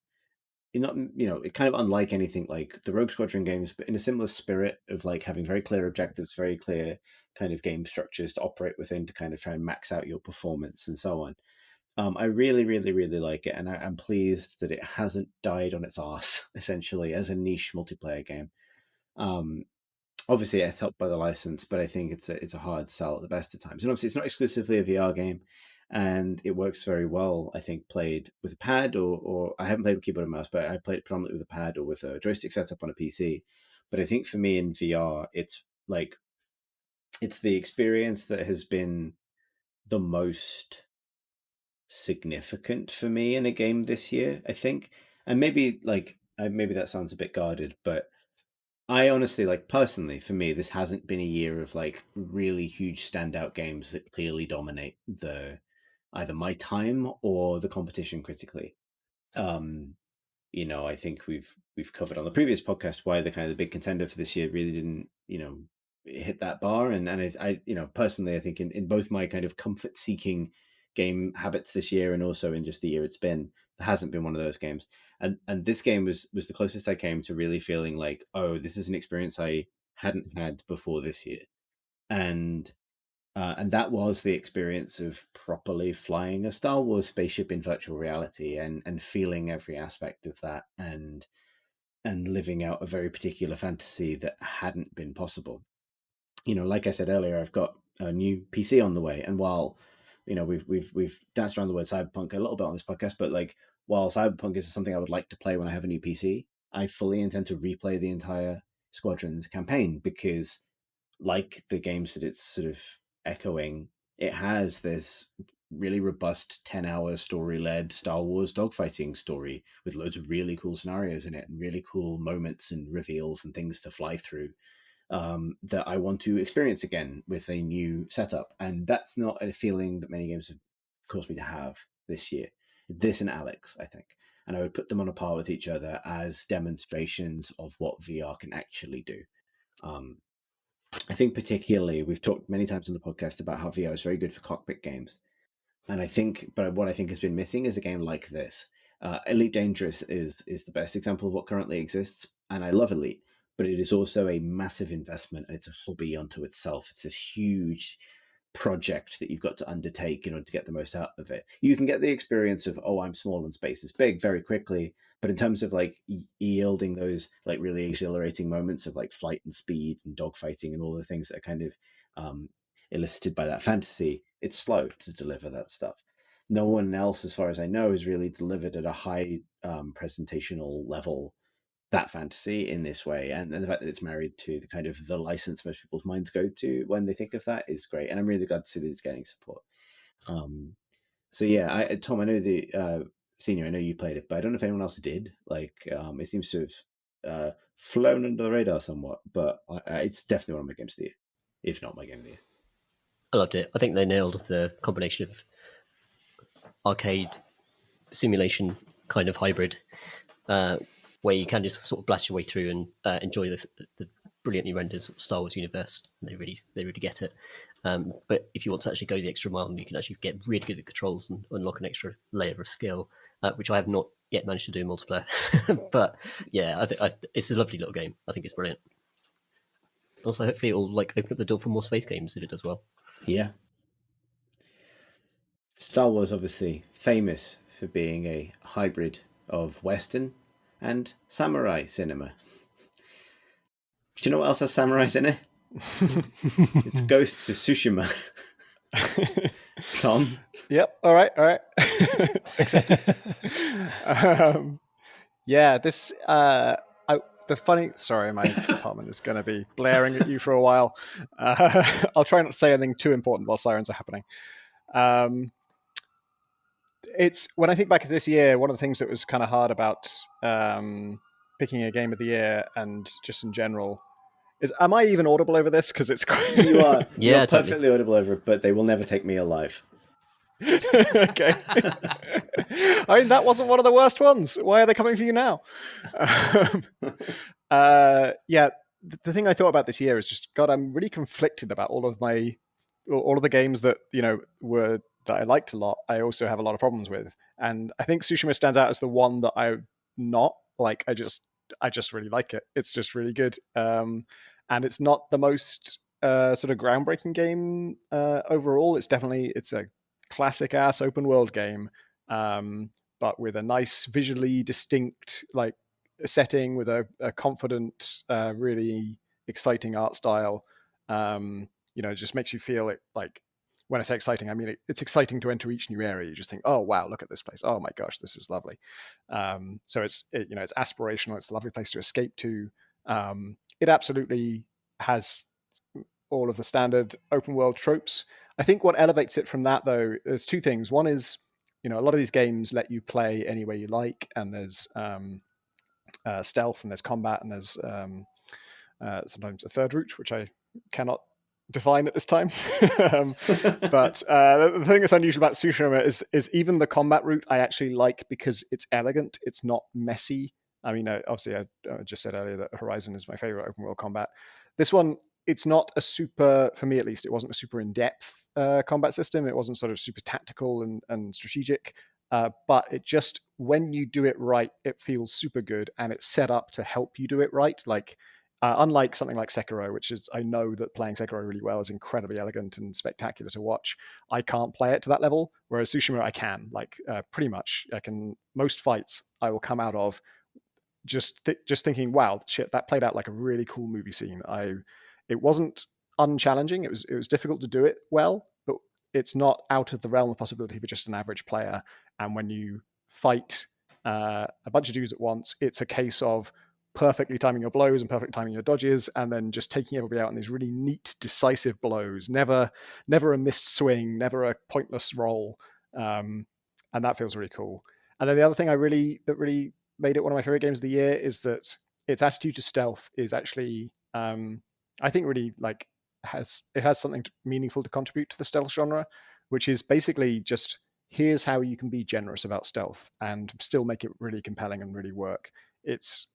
kind of unlike anything like the Rogue Squadron games, but in a similar spirit of like having very clear objectives, very clear kind of game structures to operate within to kind of try and max out your performance and so on. I really, really, really like it, and I'm pleased that it hasn't died on its arse, essentially, as a niche multiplayer game. Obviously, it's helped by the license, but I think it's a hard sell at the best of times. And obviously, it's not exclusively a VR game, and it works very well, I think, played with a pad, or I haven't played with keyboard and mouse, but I played it predominantly with a pad or with a joystick setup on a PC. But I think for me in VR, it's the experience that has been the most significant for me in a game this year, I think. And maybe that sounds a bit guarded, but I honestly, like, personally, for me, this hasn't been a year of like really huge standout games that clearly dominate the either my time or the competition critically. Um, I think we've covered on the previous podcast why the kind of the big contender for this year really didn't, hit that bar. And I personally, I think in both my kind of comfort seeking game habits this year and also in just the year it's been, there hasn't been one of those games. And this game was the closest I came to really feeling like, oh, this is an experience I hadn't had before this year. And that was the experience of properly flying a Star Wars spaceship in virtual reality and feeling every aspect of that and living out a very particular fantasy that hadn't been possible. Like I said earlier, I've got a new PC on the way, and while we've danced around the word cyberpunk a little bit on this podcast, but like while cyberpunk is something I would like to play when I have a new PC, I fully intend to replay the entire Squadrons campaign because, like the games that it's sort of echoing, it has this really robust 10-hour story-led Star Wars dogfighting story with loads of really cool scenarios in it and really cool moments and reveals and things to fly through, that I want to experience again with a new setup. And that's not a feeling that many games have caused me to have this year. This and Alyx, I think. And I would put them on a par with each other as demonstrations of what VR can actually do. I think particularly, we've talked many times on the podcast about how VR is very good for cockpit games. And but what I think has been missing is a game like this. Elite Dangerous is the best example of what currently exists, and I love Elite, but it is also a massive investment, and it's a hobby unto itself. It's this huge project that you've got to undertake in order to get the most out of it. You can get the experience of, oh, I'm small and space is big very quickly, but in terms of like yielding those like really exhilarating moments of like flight and speed and dogfighting and all the things that are kind of elicited by that fantasy, it's slow to deliver that stuff. No one else, as far as I know, has really delivered at a high presentational level that fantasy in this way, and the fact that it's married to the kind of the license most people's minds go to when they think of that is great, and I'm really glad to see that it's getting support. So yeah, Tom, I know the senior, I know you played it, but I don't know if anyone else did. Like, it seems to have flown under the radar somewhat, but it's definitely one of my games of the year, if not my game of the year. I loved it. I think they nailed the combination of arcade simulation kind of hybrid, where you can just sort of blast your way through and enjoy the brilliantly rendered sort of Star Wars universe. And they really get it. But if you want to actually go the extra mile, you can actually get really good at controls and unlock an extra layer of skill, which I have not yet managed to do in multiplayer. But yeah, I think it's a lovely little game. I think it's brilliant. Also, hopefully, it will like open up the door for more space games if it does well. Yeah. Star Wars, obviously famous for being a hybrid of Western and samurai cinema. Do you know what else has samurais in it? It's Ghosts of Tsushima. Tom? Yep. All right. Accepted. Yeah. This. Sorry, my apartment is going to be blaring at you for a while. I'll try not to say anything too important while sirens are happening. It's when I think back at this year, one of the things that was kind of hard about picking a game of the year and just in general is, am I even audible over this? Because it's You are. Yeah, You're totally. perfectly audible over it, but they will never take me alive. Okay. I mean, that wasn't one of the worst ones. Why are they coming for you now? Yeah, the thing I thought about this year is just, God, I'm really conflicted about all of the games that that I liked a lot. I also have a lot of problems with, and I think Tsushima stands out as the one that I'm not like. I just really like it. It's just really good, and it's not the most sort of groundbreaking game overall. It's a classic ass open world game, but with a nice visually distinct like setting with a confident, really exciting art style. It just makes you feel it. Like, when I say exciting, I mean it's exciting to enter each new area. You just think, oh wow, look at this place. Oh my gosh, this is lovely. So it's aspirational. It's a lovely place to escape to. It absolutely has all of the standard open world tropes. I think what elevates it from that, though, there's two things. One is, a lot of these games let you play any way you like, and there's stealth, and there's combat, and there's sometimes a third route, which I cannot define at this time. But the thing that's unusual about Tsushima is even the combat route I actually like because it's elegant. It's not messy. I mean, obviously, I just said earlier that Horizon is my favorite open world combat. This one, it's not a super, for me at least, it wasn't a super in-depth combat system. It wasn't sort of super tactical and strategic. But it just, when you do it right, it feels super good, and it's set up to help you do it right. Like, unlike something like Sekiro, which is, I know that playing Sekiro really well is incredibly elegant and spectacular to watch. I can't play it to that level, whereas Tsushima I can. Like, pretty much, I can. Most fights I will come out of just thinking, wow, shit, that played out like a really cool movie scene. It wasn't unchallenging. It was difficult to do it well, but it's not out of the realm of possibility for just an average player. And when you fight a bunch of dudes at once, it's a case of perfectly timing your blows and perfectly timing your dodges, and then just taking everybody out in these really neat, decisive blows. Never a missed swing, never a pointless roll, and that feels really cool. And then the other thing that really made it one of my favorite games of the year is that its attitude to stealth is actually, I think, really like has something meaningful to contribute to the stealth genre, which is basically just, here's how you can be generous about stealth and still make it really compelling and really work. It's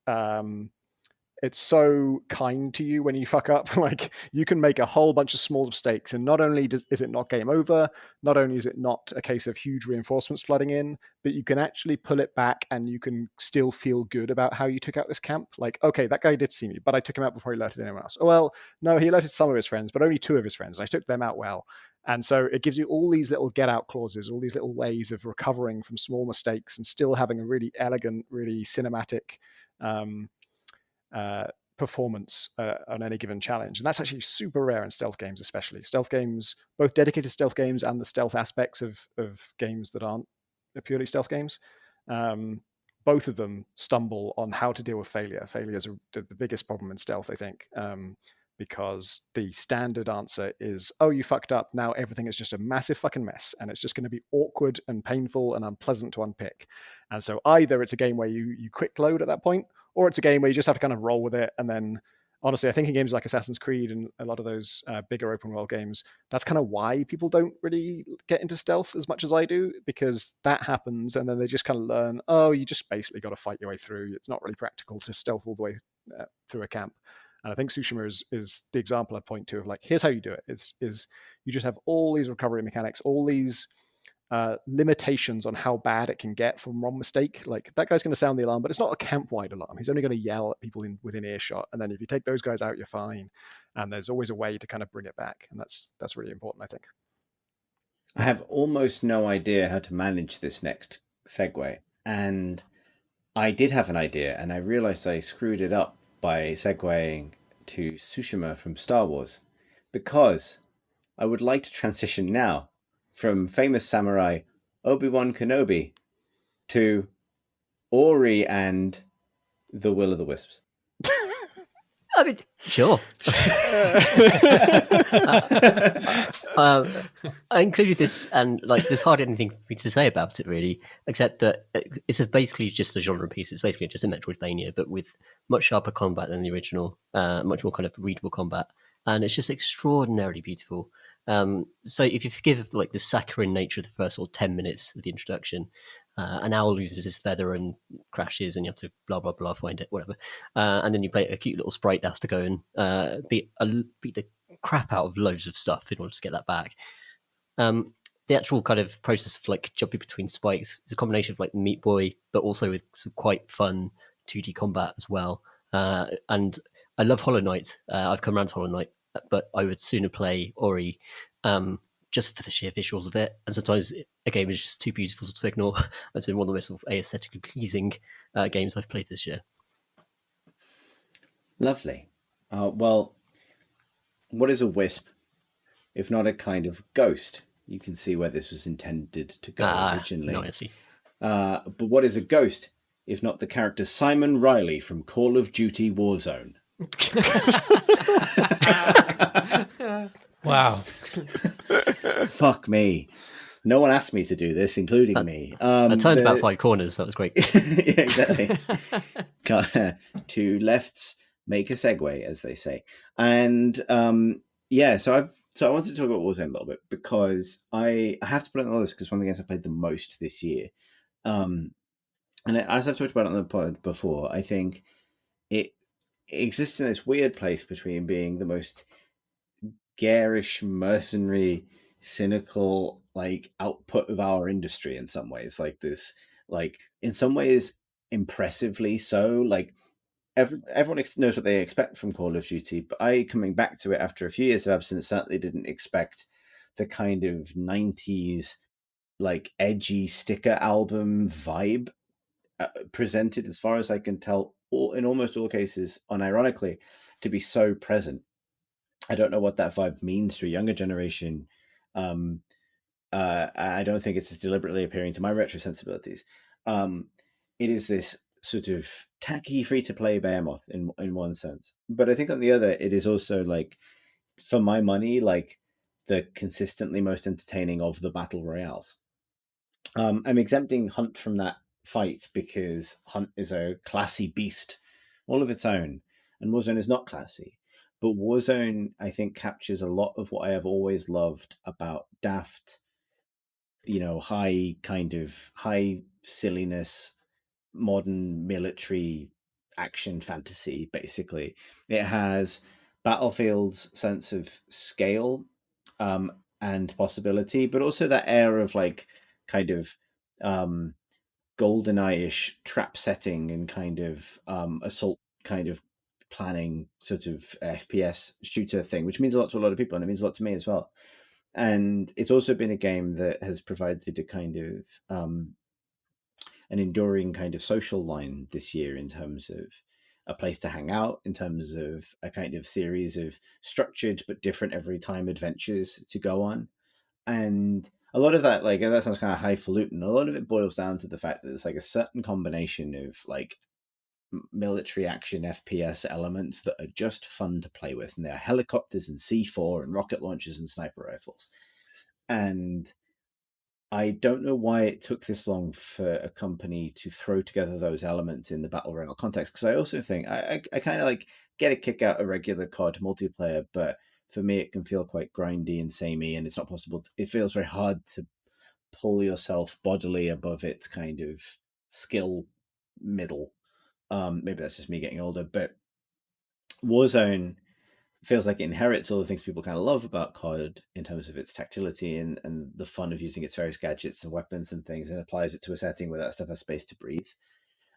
so kind to you when you fuck up. Like, you can make a whole bunch of small mistakes, and not only is it not game over, not only is it not a case of huge reinforcements flooding in, but you can actually pull it back and you can still feel good about how you took out this camp. Like, okay, that guy did see me, but I took him out before he alerted anyone else. Oh, well, no, he alerted some of his friends, but only 2 of his friends, and I took them out well. And so it gives you all these little get out clauses, all these little ways of recovering from small mistakes and still having a really elegant, really cinematic performance on any given challenge. And that's actually super rare in stealth games, especially. Stealth games, both dedicated stealth games and the stealth aspects of games that aren't purely stealth games, both of them stumble on how to deal with failure. Failure is the biggest problem in stealth, I think. Because the standard answer is, oh, you fucked up, now everything is just a massive fucking mess, and it's just going to be awkward and painful and unpleasant to unpick. And so either it's a game where you quick load at that point, or it's a game where you just have to kind of roll with it. And then, honestly, I think in games like Assassin's Creed and a lot of those bigger open world games, that's kind of why people don't really get into stealth as much as I do, because that happens, and then they just kind of learn, oh, you just basically got to fight your way through. It's not really practical to stealth all the way through a camp. And I think Tsushima is the example I point to of, like, here's how you do it. Is you just have all these recovery mechanics, all these limitations on how bad it can get from one mistake. Like, that guy's going to sound the alarm, but it's not a camp-wide alarm. He's only going to yell at people within earshot. And then if you take those guys out, you're fine. And there's always a way to kind of bring it back. And that's really important, I think. I have almost no idea how to manage this next segue. And I did have an idea, and I realized I screwed it up by segueing to Tsushima from Star Wars, because I would like to transition now from famous samurai Obi-Wan Kenobi to Ori and the Will of the Wisps. I mean, sure. I included this, and like, there's hardly anything for me to say about it really, except that it's basically just a genre piece. It's basically just a Metroidvania, but with much sharper combat than the original, much more kind of readable combat, and it's just extraordinarily beautiful. So if you forgive like the saccharine nature of the first 10 minutes of the introduction, an owl loses his feather and crashes, and you have to blah blah blah find it, whatever, and then you play a cute little sprite that has to go and beat the crap out of loads of stuff in order to get that back. The actual kind of process of like jumping between spikes is a combination of like Meat Boy, but also with some quite fun 2D combat as well. And I love Hollow Knight. I've come around to Hollow Knight, but I would sooner play Ori. Just for the sheer visuals of it. And sometimes a game is just too beautiful to ignore. It's been one of the most aesthetically pleasing games I've played this year. Lovely. Well, what is a wisp if not a kind of ghost? You can see where this was intended to go originally. No, I see. But what is a ghost if not the character Simon Riley from Call of Duty Warzone? Wow. Fuck me. No one asked me to do this, including me. I turned about 5 corners. That was great. Yeah, exactly. 2 lefts, make a segue, as they say. And so I wanted to talk about Warzone a little bit because I have to put it on the list because it's one of the games I played the most this year. And as I've talked about it on the pod before, I think it exists in this weird place between being the most garish, mercenary, cynical like output of our industry in some ways, like this, like in some ways impressively so. Like everyone knows what they expect from Call of Duty, but I, coming back to it after a few years of absence, certainly didn't expect the kind of 90s like edgy sticker album vibe presented, as far as I can tell, in almost all cases, unironically, to be so present. I don't know what that vibe means to a younger generation. I don't think it's deliberately appearing to my retro sensibilities. It is this sort of tacky free-to-play behemoth in one sense, but I think on the other, it is also like, for my money, like the consistently most entertaining of the battle royales. I'm exempting Hunt from that fight because Hunt is a classy beast all of its own, and Warzone is not classy. But Warzone, I think, captures a lot of what I have always loved about daft, high silliness, modern military action fantasy, basically. It has Battlefield's sense of scale and possibility, but also that air of like kind of GoldenEye-ish trap setting and kind of assault kind of planning sort of FPS shooter thing, which means a lot to a lot of people, and it means a lot to me as well. And it's also been a game that has provided a kind of an enduring kind of social line this year in terms of a place to hang out, in terms of a kind of series of structured but different every time adventures to go on. And a lot of that, like, that sounds kind of highfalutin. A lot of it boils down to the fact that it's like a certain combination of like military action FPS elements that are just fun to play with. And they're helicopters and C4 and rocket launchers and sniper rifles. And I don't know why it took this long for a company to throw together those elements in the battle royale context. Because I also think I kind of like get a kick out of regular COD multiplayer, but for me it can feel quite grindy and samey, and it's not possible. It feels very hard to pull yourself bodily above its kind of skill middle. Maybe that's just me getting older, but Warzone feels like it inherits all the things people kind of love about COD in terms of its tactility and the fun of using its various gadgets and weapons and things, and applies it to a setting where that stuff has space to breathe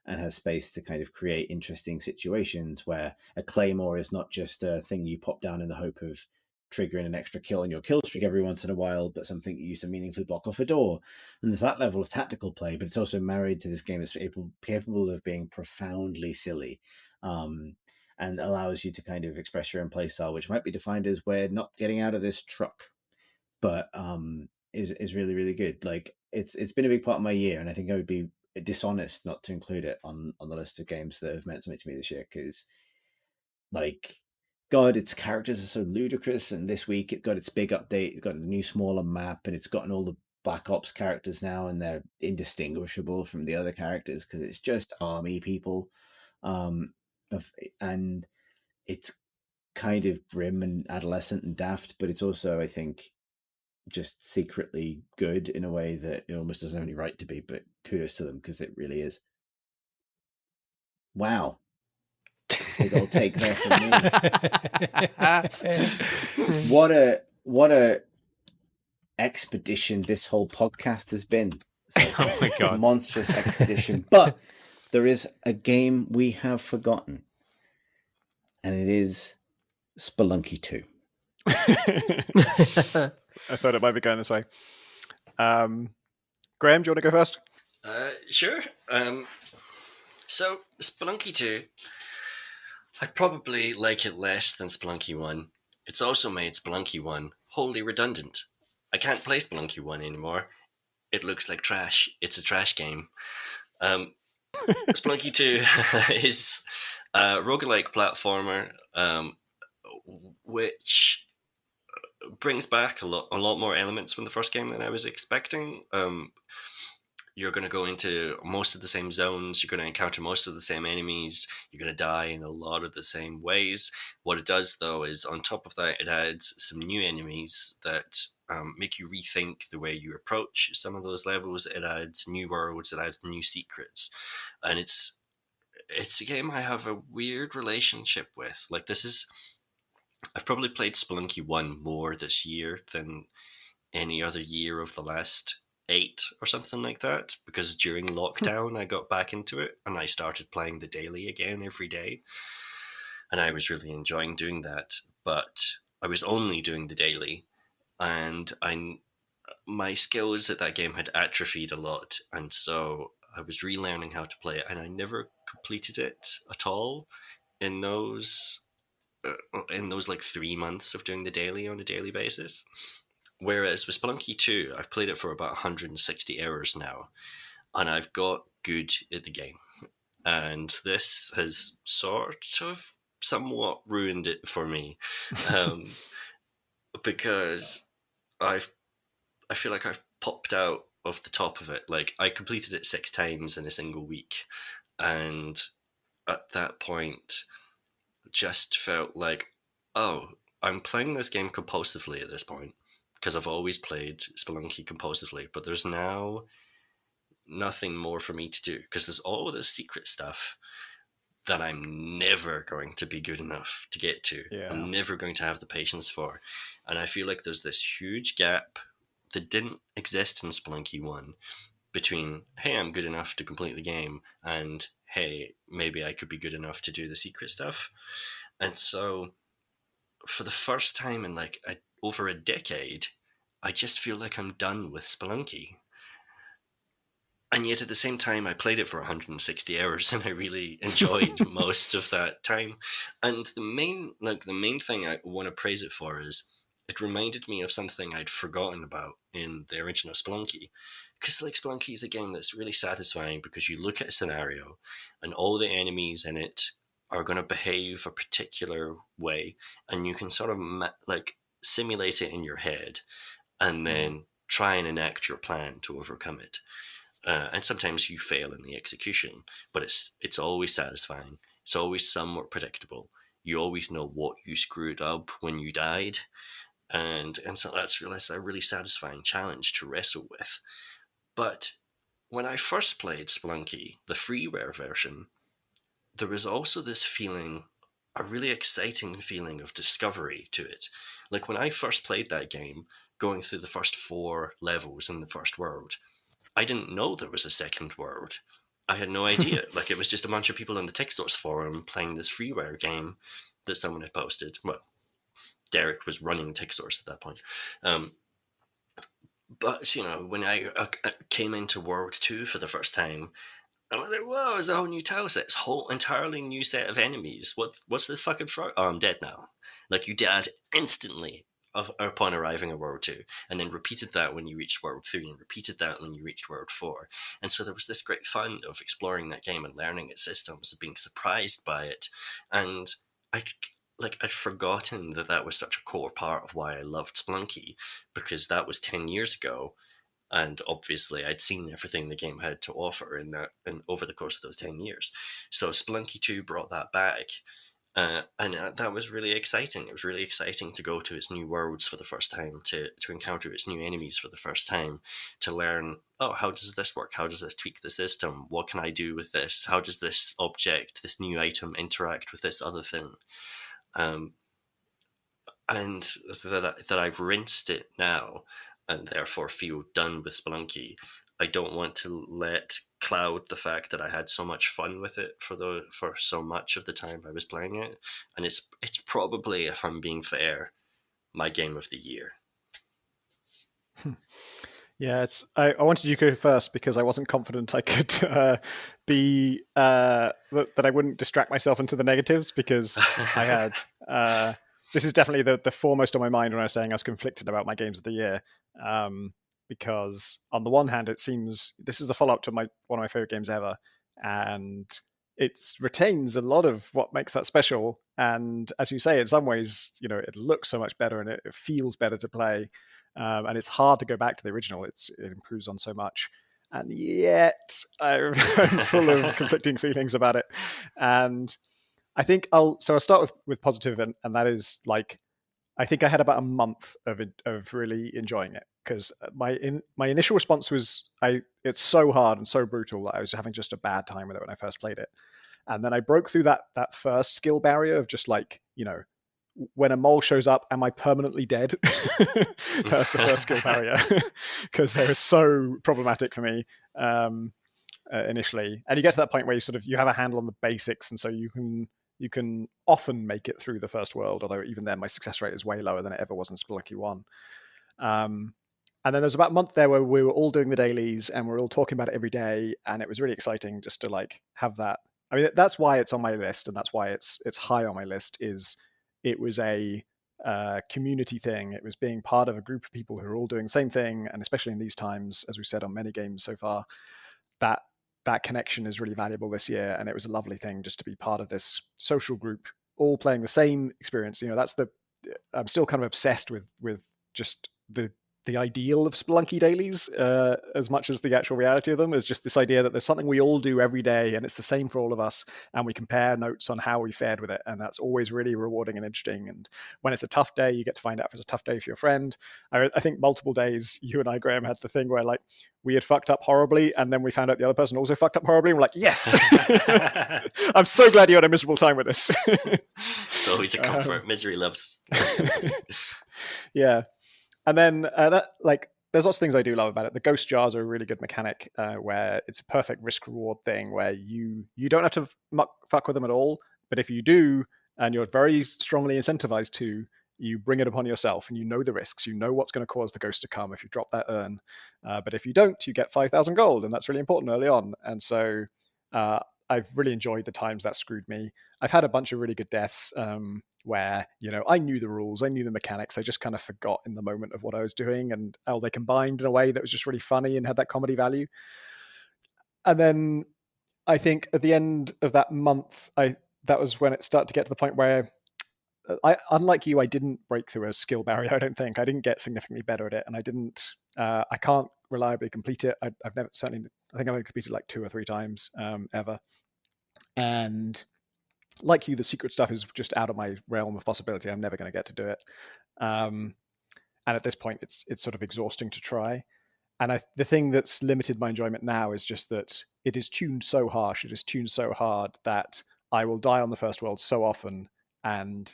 and has space to kind of create interesting situations where a claymore is not just a thing you pop down in the hope of triggering an extra kill in your kill streak every once in a while, but something you use to meaningfully block off a door. And there's that level of tactical play, but it's also married to this game that's capable of being profoundly silly. And allows you to kind of express your own play style, which might be defined as we're not getting out of this truck, but is really, really good. Like it's been a big part of my year, and I think I would be dishonest not to include it on the list of games that have meant something to me this year, because like, God, its characters are so ludicrous, and this week it got its big update. It got a new smaller map, and it's gotten all the Black Ops characters now, and they're indistinguishable from the other characters because it's just army people. And it's kind of grim and adolescent and daft, but it's also, I think, just secretly good in a way that it almost doesn't have any right to be, but kudos to them because it really is. Wow. Big old take there from me. What a expedition this whole podcast has been. Oh my God. Monstrous expedition. But there is a game we have forgotten, and it is Spelunky 2. I thought it might be going this way. Graham, do you want to go first? Sure. So, Spelunky 2, I probably like it less than Spelunky 1. It's also made Spelunky 1 wholly redundant. I can't play Spelunky 1 anymore. It looks like trash. It's a trash game. Spelunky 2 is a roguelike platformer, which brings back a lot more elements from the first game than I was expecting. you're going to go into most of the same zones, you're going to encounter most of the same enemies, you're going to die in a lot of the same ways. What it does, though, is on top of that, it adds some new enemies that make you rethink the way you approach some of those levels. It adds new worlds, it adds new secrets, and it's a game I have a weird relationship with. Like, I've probably played Spelunky 1 more this year than any other year of the last 8 or something like that, because during lockdown I got back into it and I started playing the daily again every day, and I was really enjoying doing that. But I was only doing the daily, and my skills at that game had atrophied a lot, and so I was relearning how to play it, and I never completed it at all in those like 3 months of doing the daily on a daily basis. Whereas with Spelunky 2, I've played it for about 160 hours now, and I've got good at the game. And this has sort of somewhat ruined it for me, because I feel like I've popped out of the top of it. Like, I completed it 6 times in a single week, and at that point, just felt like, oh, I'm playing this game compulsively at this point, because I've always played Spelunky compulsively, but there's now nothing more for me to do, because there's all this secret stuff that I'm never going to be good enough to get to. Yeah. I'm never going to have the patience for. And I feel like there's this huge gap that didn't exist in Spelunky 1 between, hey, I'm good enough to complete the game, and hey, maybe I could be good enough to do the secret stuff. And so, for the first time in like over a decade, I just feel like I'm done with Spelunky. And yet at the same time, I played it for 160 hours and I really enjoyed most of that time. And the main thing I want to praise it for is it reminded me of something I'd forgotten about in the original Spelunky. Because like Spelunky is a game that's really satisfying, because you look at a scenario and all the enemies in it are going to behave a particular way, and you can sort of simulate it in your head and then try and enact your plan to overcome it. And sometimes you fail in the execution, but it's always satisfying. It's always somewhat predictable. You always know what you screwed up when you died, and so that's a really satisfying challenge to wrestle with. But when I first played Spelunky, the freeware version, there was also this feeling, a really exciting feeling of discovery to it. Like, when I first played that game, going through the first 4 levels in the first world, I didn't know there was a second world. I had no idea. Like, it was just a bunch of people on the TechSource forum playing this freeware game that someone had posted. Well, Derek was running TechSource at that point. But, when I came into World 2 for the first time, I was like, whoa, it's a whole new tile set. It's a whole entirely new set of enemies. What's this fucking frog? Oh, I'm dead now. Like, you died instantly upon arriving at World 2, and then repeated that when you reached World 3, and repeated that when you reached World 4. And so there was this great fun of exploring that game and learning its systems, and being surprised by it. And I'd forgotten that was such a core part of why I loved Spelunky, because that was 10 years ago. And obviously, I'd seen everything the game had to offer in over the course of those 10 years. So Spelunky 2 brought that back. And that was really exciting. It was really exciting to go to its new worlds for the first time, to encounter its new enemies for the first time, to learn, oh, how does this work? How does this tweak the system? What can I do with this? How does this object, this new item, interact with this other thing? And that I've rinsed it now, and therefore feel done with Spelunky. I don't want to let cloud the fact that I had so much fun with it for so much of the time I was playing it, and it's probably, if I'm being fair, my game of the year. Yeah, I wanted you to go first because I wasn't confident I could that I wouldn't distract myself into the negatives, because I had this is definitely the foremost on my mind when I was saying I was conflicted about my games of the year. Because on the one hand, it seems this is the follow-up to one of my favorite games ever, and it retains a lot of what makes that special. And as you say, in some ways, it looks so much better and it feels better to play, and it's hard to go back to the original. It improves on so much. and yet I'm full of conflicting feelings about it. And I think I'll start with positive, and that is like, I think I had about a month of really enjoying it, because my initial response was, it's so hard and so brutal that I was having just a bad time with it when I first played it. And then I broke through that first skill barrier of just like, when a mole shows up, am I permanently dead? That's the first skill barrier, because they were so problematic for me initially. And you get to that point where you have a handle on the basics, and so you can often make it through the first world, although even then my success rate is way lower than it ever was in Spelunky 1. And then there's about a month there where we were all doing the dailies and we're all talking about it every day, and it was really exciting just to like have that. I mean, that's why it's on my list, and that's why it's high on my list. Is it was a community thing. It was being part of a group of people who are all doing the same thing, and especially in these times, as we've said on many games so far, that connection is really valuable this year. And it was a lovely thing just to be part of this social group, all playing the same experience. I'm still kind of obsessed with just the ideal of Spelunky dailies, as much as the actual reality of them, is just this idea that there's something we all do every day and it's the same for all of us, and we compare notes on how we fared with it, and that's always really rewarding and interesting. And when it's a tough day, you get to find out if it's a tough day for your friend. I think multiple days you and I, Graham, had the thing where like we had fucked up horribly, and then we found out the other person also fucked up horribly, and we're like, yes. I'm so glad you had a miserable time with this. It's always a comfort. Misery loves. Yeah. And then there's lots of things I do love about it. The ghost jars are a really good mechanic, where it's a perfect risk reward thing where you don't have to fuck with them at all, but if you do, and you're very strongly incentivized to, you bring it upon yourself, and you know the risks, you know what's going to cause the ghost to come if you drop that urn. But if you don't, you get 5,000 gold, and that's really important early on. And so I've really enjoyed the times that screwed me. I've had a bunch of really good deaths where, I knew the rules, I knew the mechanics, I just kind of forgot in the moment of what I was doing, and they combined in a way that was just really funny and had that comedy value. And then I think at the end of that month, that was when it started to get to the point where unlike you, I didn't break through a skill barrier. I don't think I didn't get significantly better at it, and I can't reliably complete it. I think I've only completed like 2 or 3 times ever. And like you, the secret stuff is just out of my realm of possibility. I'm never going to get to do it. And at this point, it's sort of exhausting to try. And the thing that's limited my enjoyment now is just that it is tuned so harsh, it is tuned so hard that I will die on the first world so often. And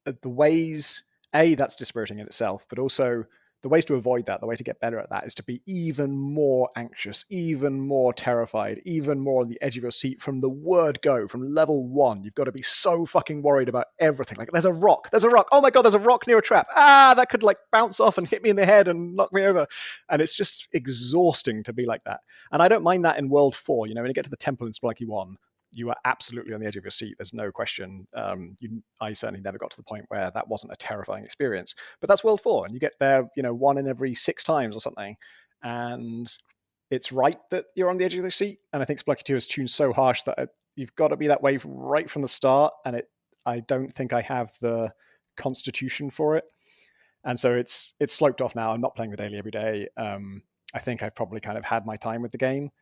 the ways, that's dispiriting in itself, but also the ways to avoid that, the way to get better at that, is to be even more anxious, even more terrified, even more on the edge of your seat from the word go, from level 1. You've got to be so fucking worried about everything. Like, there's a rock. Oh my God, there's a rock near a trap. That could like bounce off and hit me in the head and knock me over. And it's just exhausting to be like that. And I don't mind that in World 4. When you get to the temple in Spelunky 1, you are absolutely on the edge of your seat. There's no question. I certainly never got to the point where that wasn't a terrifying experience. But that's World 4, and you get there, 1 in every 6 times or something. And it's right that you're on the edge of your seat. And I think Spelunky 2 is tuned so harsh that you've got to be that way right from the start. And I don't think I have the constitution for it. And so it's sloped off now. I'm not playing the daily every day. I think I've probably kind of had my time with the game.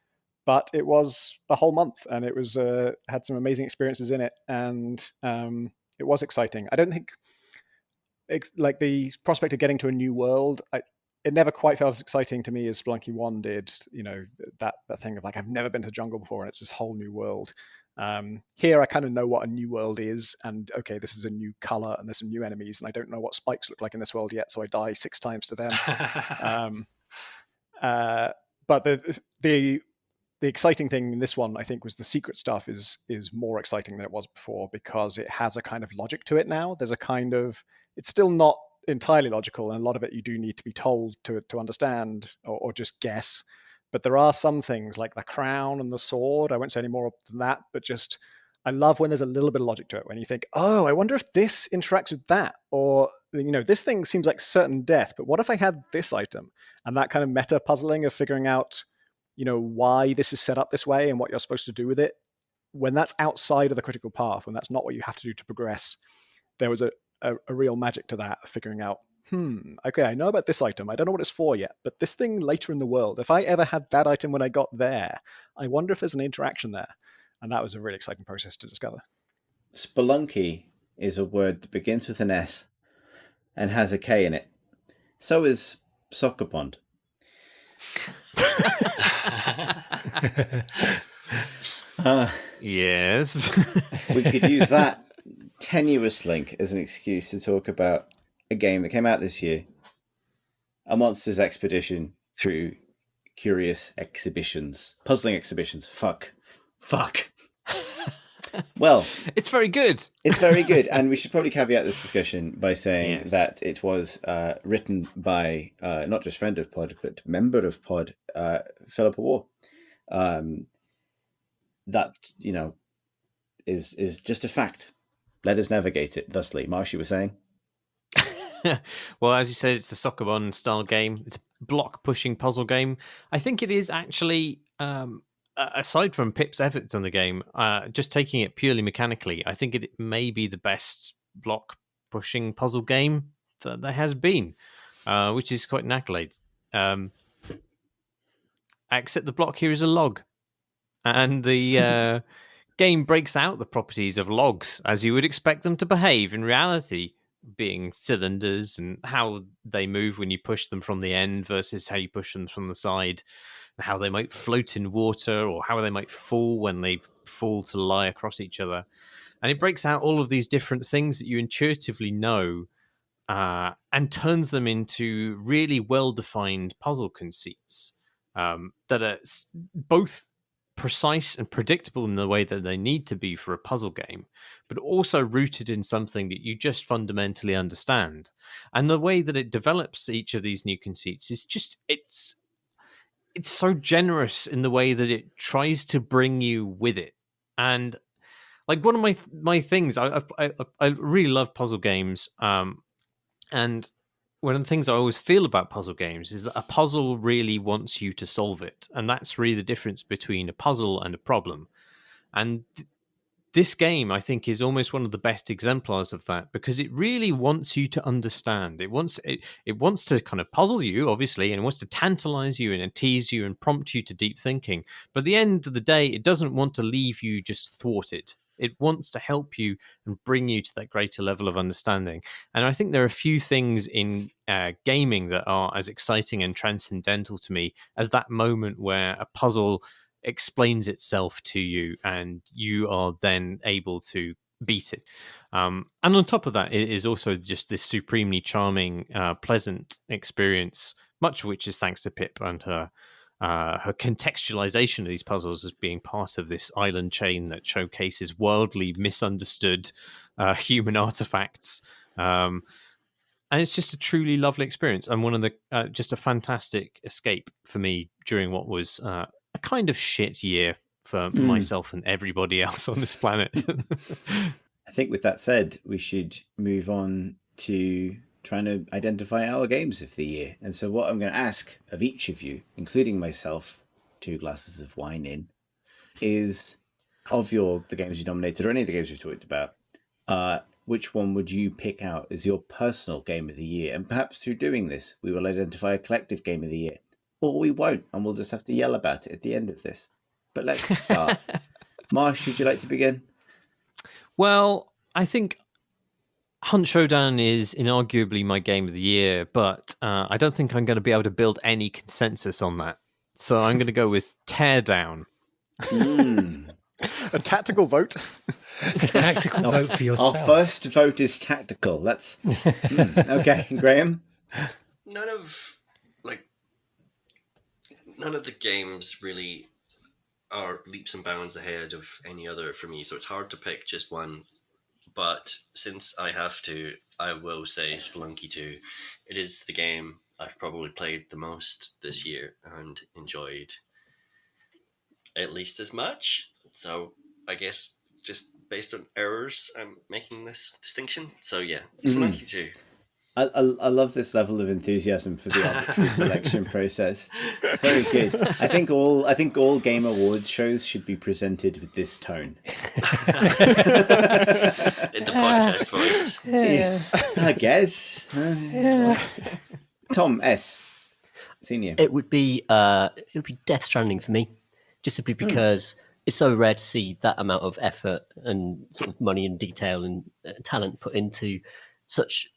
But it was a whole month, and it was had some amazing experiences in it, and it was exciting. I don't think like the prospect of getting to a new world, it never quite felt as exciting to me as Spelunky 1 did. That thing of like, I've never been to the jungle before, and it's this whole new world. Here, I kind of know what a new world is, and okay, this is a new color, and there's some new enemies, and I don't know what spikes look like in this world yet, so I die 6 times to them. But the exciting thing in this one, I think, was the secret stuff is more exciting than it was before, because it has a kind of logic to it now. There's a kind of, it's still not entirely logical, and a lot of it you do need to be told to understand or just guess. But there are some things like the crown and the sword. I won't say any more than that, but just, I love when there's a little bit of logic to it, when you think, oh, I wonder if this interacts with that, or, this thing seems like certain death, but what if I had this item? And that kind of meta puzzling of figuring out, why this is set up this way and what you're supposed to do with it, when that's outside of the critical path, when that's not what you have to do to progress, there was a real magic to that, figuring out okay, I know about this item. I don't know what it's for yet, but this thing later in the world, if I ever had that item when I got there, I wonder if there's an interaction there. And that was a really exciting process to discover. Spelunky is a word that begins with an S and has a K in it. So is soccer pond. Yes. We could use that tenuous link as an excuse to talk about a game that came out this year, a monster's expedition through curious exhibitions, puzzling exhibitions. Fuck. Well, it's very good. It's very good, and we should probably caveat this discussion by saying that it was written by not just friend of pod, but member of pod, Philip War. That is just a fact. Let us navigate it thusly. Marsh, you were saying? Well, as you said, it's a Soccerbon style game. It's a block pushing puzzle game. I think it is actually, aside from Pip's efforts on the game, just taking it purely mechanically, I think it may be the best block pushing puzzle game that there has been, which is quite an accolade. Except the block here is a log, and the game breaks out the properties of logs as you would expect them to behave in reality, being cylinders and how they move when you push them from the end versus how you push them from the side, and how they might float in water or how they might fall when they fall to lie across each other. And it breaks out all of these different things that you intuitively know, and turns them into really well-defined puzzle conceits that are both precise and predictable in the way that they need to be for a puzzle game, but also rooted in something that you just fundamentally understand. And the way that it develops each of these new conceits is just, it's so generous in the way that it tries to bring you with it. And like one of my things, I really love puzzle games. And one of the things I always feel about puzzle games is that a puzzle really wants you to solve it. And that's really the difference between a puzzle and a problem. And this game, I think, is almost one of the best exemplars of that, because it really wants you to understand. It wants to kind of puzzle you, obviously, and it wants to tantalize you and tease you and prompt you to deep thinking. But at the end of the day, it doesn't want to leave you just thwarted. It wants to help you and bring you to that greater level of understanding. And I think there are a few things in gaming that are as exciting and transcendental to me as that moment where a puzzle explains itself to you and you are then able to beat it. And on top of that, it is also just this supremely charming, pleasant experience, much of which is thanks to Pip and her contextualization of these puzzles as being part of this island chain that showcases wildly misunderstood human artifacts. And it's just a truly lovely experience, and one of the just a fantastic escape for me during what was a kind of shit year for myself and everybody else on this planet. I think with that said, we should move on to trying to identify our games of the year. And so what I'm going to ask of each of you, including myself, 2 glasses of wine in, is of the games you nominated, or any of the games we've talked about, which one would you pick out as your personal game of the year? And perhaps through doing this, we will identify a collective game of the year. Or we won't, and we'll just have to yell about it at the end of this. But let's start. Marsh, would you like to begin? Well, I think Hunt Showdown is inarguably my game of the year, but I don't think I'm going to be able to build any consensus on that. So I'm going to go with Teardown. A tactical vote. A tactical vote for yourself. Our first vote is tactical. Let's. Okay, Graham. None of the games really are leaps and bounds ahead of any other for me, so it's hard to pick just one. But since I have to, I will say Spelunky 2. It is the game I've probably played the most this year and enjoyed at least as much. So I guess just based on errors, I'm making this distinction. So yeah, Spelunky 2. I love this level of enthusiasm for the arbitrary selection process. Very good. I think all Game Awards shows should be presented with this tone. In the podcast voice. Yeah, I guess. Tom S. Senior. It would be Death Stranding for me, just simply because it's so rare to see that amount of effort and sort of money and detail and talent put into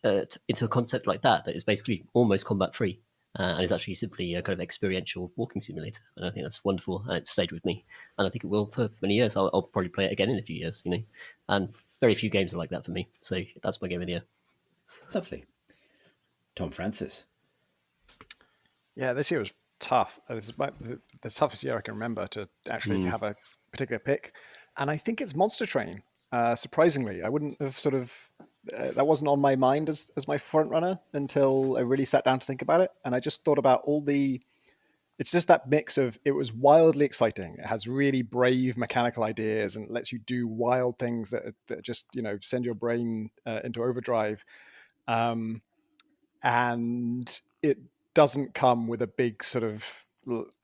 into a concept like that is basically almost combat free, and is actually simply a kind of experiential walking simulator. And I think that's wonderful, and it stayed with me, and I think it will for many years. I'll probably play it again in a few years, and very few games are like that for me. So that's my game of the year. Lovely. Tom Francis. Yeah, this year was tough. This is the toughest year I can remember to actually have a particular pick. And I think it's Monster Train. Surprisingly, I wouldn't have sort of... that wasn't on my mind as my front runner until I really sat down to think about it. And I just thought about it's just that mix of, it was wildly exciting. It has really brave mechanical ideas and lets you do wild things that just, send your brain into overdrive. And it doesn't come with a big sort of,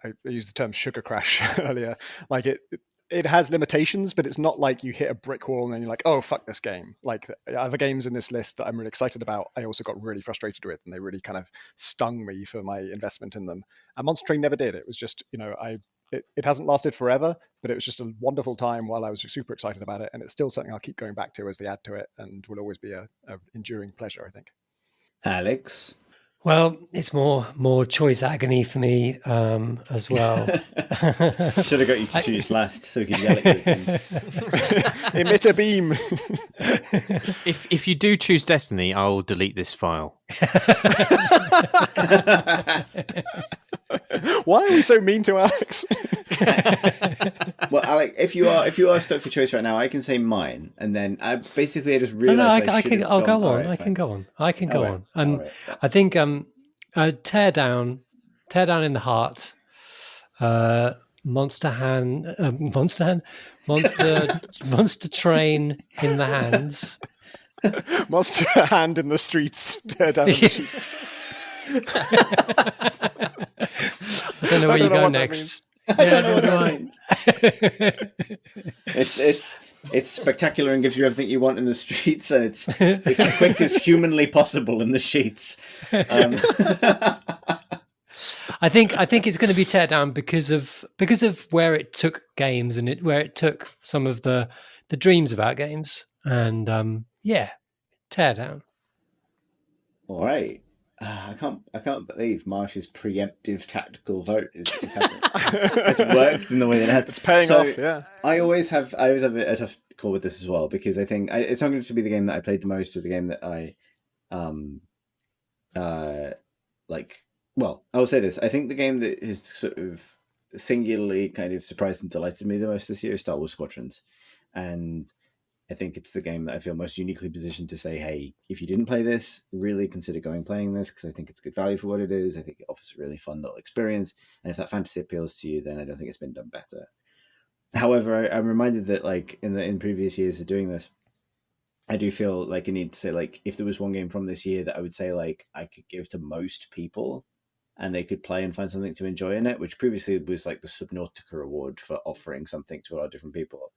I used the term sugar crash earlier. Like it has limitations, but it's not like you hit a brick wall and then you're like, oh, fuck this game. Like the other games in this list that I'm really excited about, I also got really frustrated with, and they really kind of stung me for my investment in them. And Monster Train never did. It was just, it hasn't lasted forever, but it was just a wonderful time while I was super excited about it. And it's still something I'll keep going back to as they add to it, and will always be a enduring pleasure, I think. Alyx. Well, it's more choice agony for me as well. Should have got you to choose last so we could yell at you. Emit a beam. If you do choose Destiny, I will delete this file. Why are we so mean to Alyx? Well, Alex, if you are stuck for choice right now, I can say mine, and then I just realized I'll go on. I can go on. I think Teardown in the heart, Monster Train in the hands, Monster Hand in the streets, Teardown in the sheets. I don't know where you go next. Yeah, no, it's spectacular and gives you everything you want in the streets, and it's quick as humanly possible in the sheets. I think it's going to be Teardown because of where it took games and where it took some of the dreams about games, and Teardown. All right. I can't believe Marsh's preemptive tactical vote has worked in the way that it has. It's paying off, yeah. I always have a tough call with this as well, because I think it's not going to be the game that I played the most, or the game that I like. Well, I will say this: I think the game that has sort of singularly kind of surprised and delighted me the most this year is Star Wars Squadrons, and I think it's the game that I feel most uniquely positioned to say, hey, if you didn't play this, really consider playing this, because I think it's good value for what it is. I think it offers a really fun little experience. And if that fantasy appeals to you, then I don't think it's been done better. However, I'm reminded that like in previous years of doing this, I do feel like I need to say, like, if there was one game from this year that I would say like I could give to most people and they could play and find something to enjoy in it, which previously was like the Subnautica Award for offering something to a lot of different people.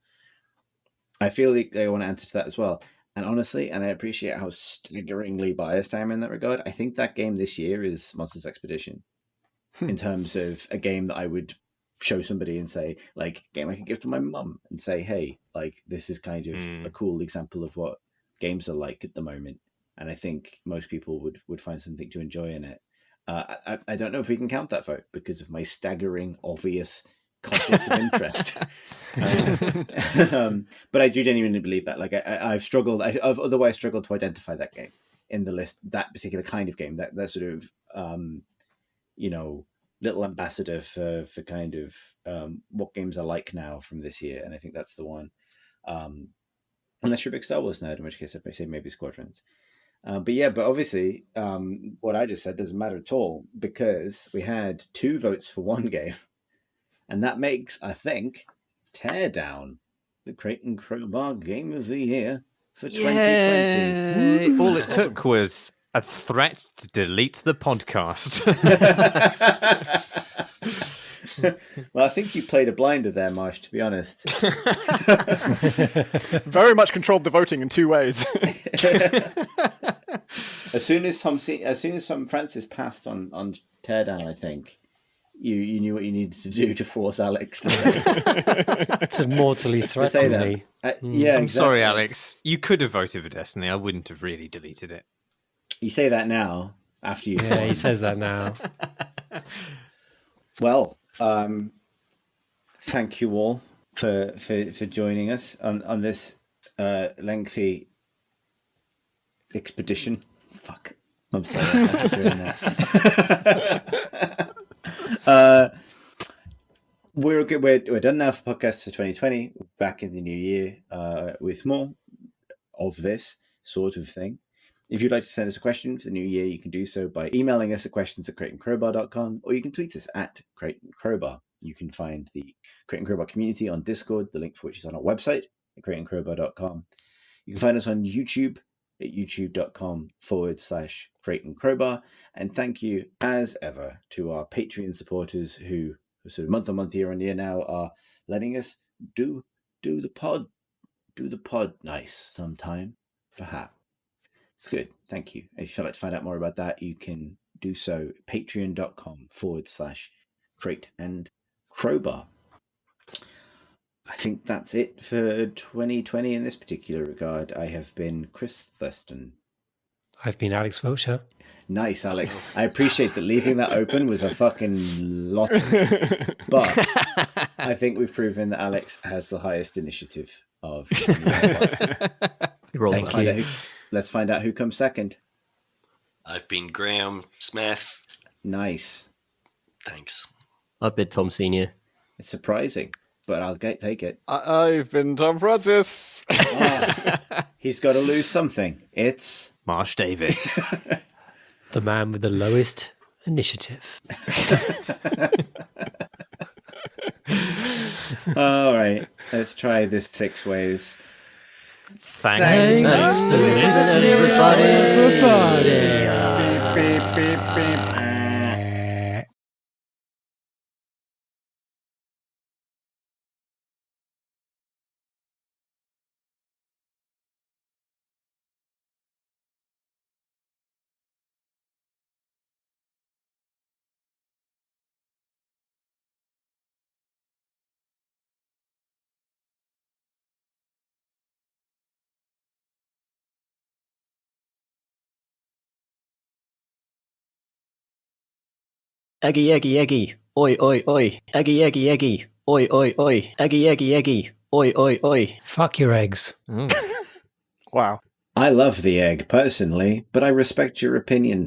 I feel like I want to answer to that as well. And honestly, and I appreciate how staggeringly biased I am in that regard, I think that game this year is Monsters Expedition. In terms of a game that I would show somebody and say, like, a game I could give to my mum and say, hey, like, this is kind of a cool example of what games are like at the moment. And I think most people would find something to enjoy in it. I don't know if we can count that vote because of my staggering, obvious conflict of interest. But I do genuinely believe that. Like I've struggled. I've otherwise struggled to identify that game in the list. That particular kind of game. That sort of little ambassador for kind of what games are like now from this year. And I think that's the one. Unless you're a big Star Wars nerd, in which case I say maybe Squadrons. But obviously, what I just said doesn't matter at all, because we had 2 votes for one game. And that makes, I think, Teardown the Crate and Crowbar Game of the Year for 2020. All it took was A threat to delete the podcast. Well, I think you played a blinder there, Marsh, to be honest. Very much controlled the voting in two ways. As soon as Tom Francis passed on Teardown, I think you knew what you needed to do to force Alyx To mortally to say threaten that. me. Yeah, I'm exactly. sorry, Alyx. You could have voted for Destiny. I wouldn't have really deleted it. You say that now after you. Yeah, he says that now. Well, thank you all for joining us on this lengthy expedition. Fuck. I'm sorry. I'm not doing that. We're good. We're done now for podcasts for 2020. We're back in the new year with more of this sort of thing. If you'd like to send us a question for the new year, you can do so by emailing us at questions@crateandcrowbar.com, or you can tweet us at crateandcrowbar. You can find the Crate and Crowbar community on Discord, the link for which is on our website at crateandcrowbar.com. You can find us on YouTube at youtube.com/crateandcrowbar. And thank you, as ever, to our Patreon supporters who sort of month on month, year on year now are letting us do the pod nice sometime, perhaps. It's good. Thank you. If you'd like to find out more about that, you can do so at patreon.com/crate and crowbar. I think that's it for 2020 in this particular regard. I have been Chris Thurston. I've been Alex Wilshire. Nice, Alex. I appreciate that leaving that open was a fucking lottery. But I think we've proven that Alex has the highest initiative of us. Let's find out who comes second. I've been Graham Smith. Nice. Thanks. I've been Tom Senior. It's surprising, but I'll take it. I've been Tom Francis. He's got to lose something. It's Marsh Davis. The man with the lowest initiative. all right. Let's try this 6 ways. Thanks. Thanks for listening, everybody. Eggy, eggy, eggy. Oi, oi, oi. Eggy, eggy, eggy. Oi, oi, oi. Eggy, eggy, eggy. Oi, oi, oi. Fuck your eggs. Wow. I love the egg personally, but I respect your opinion.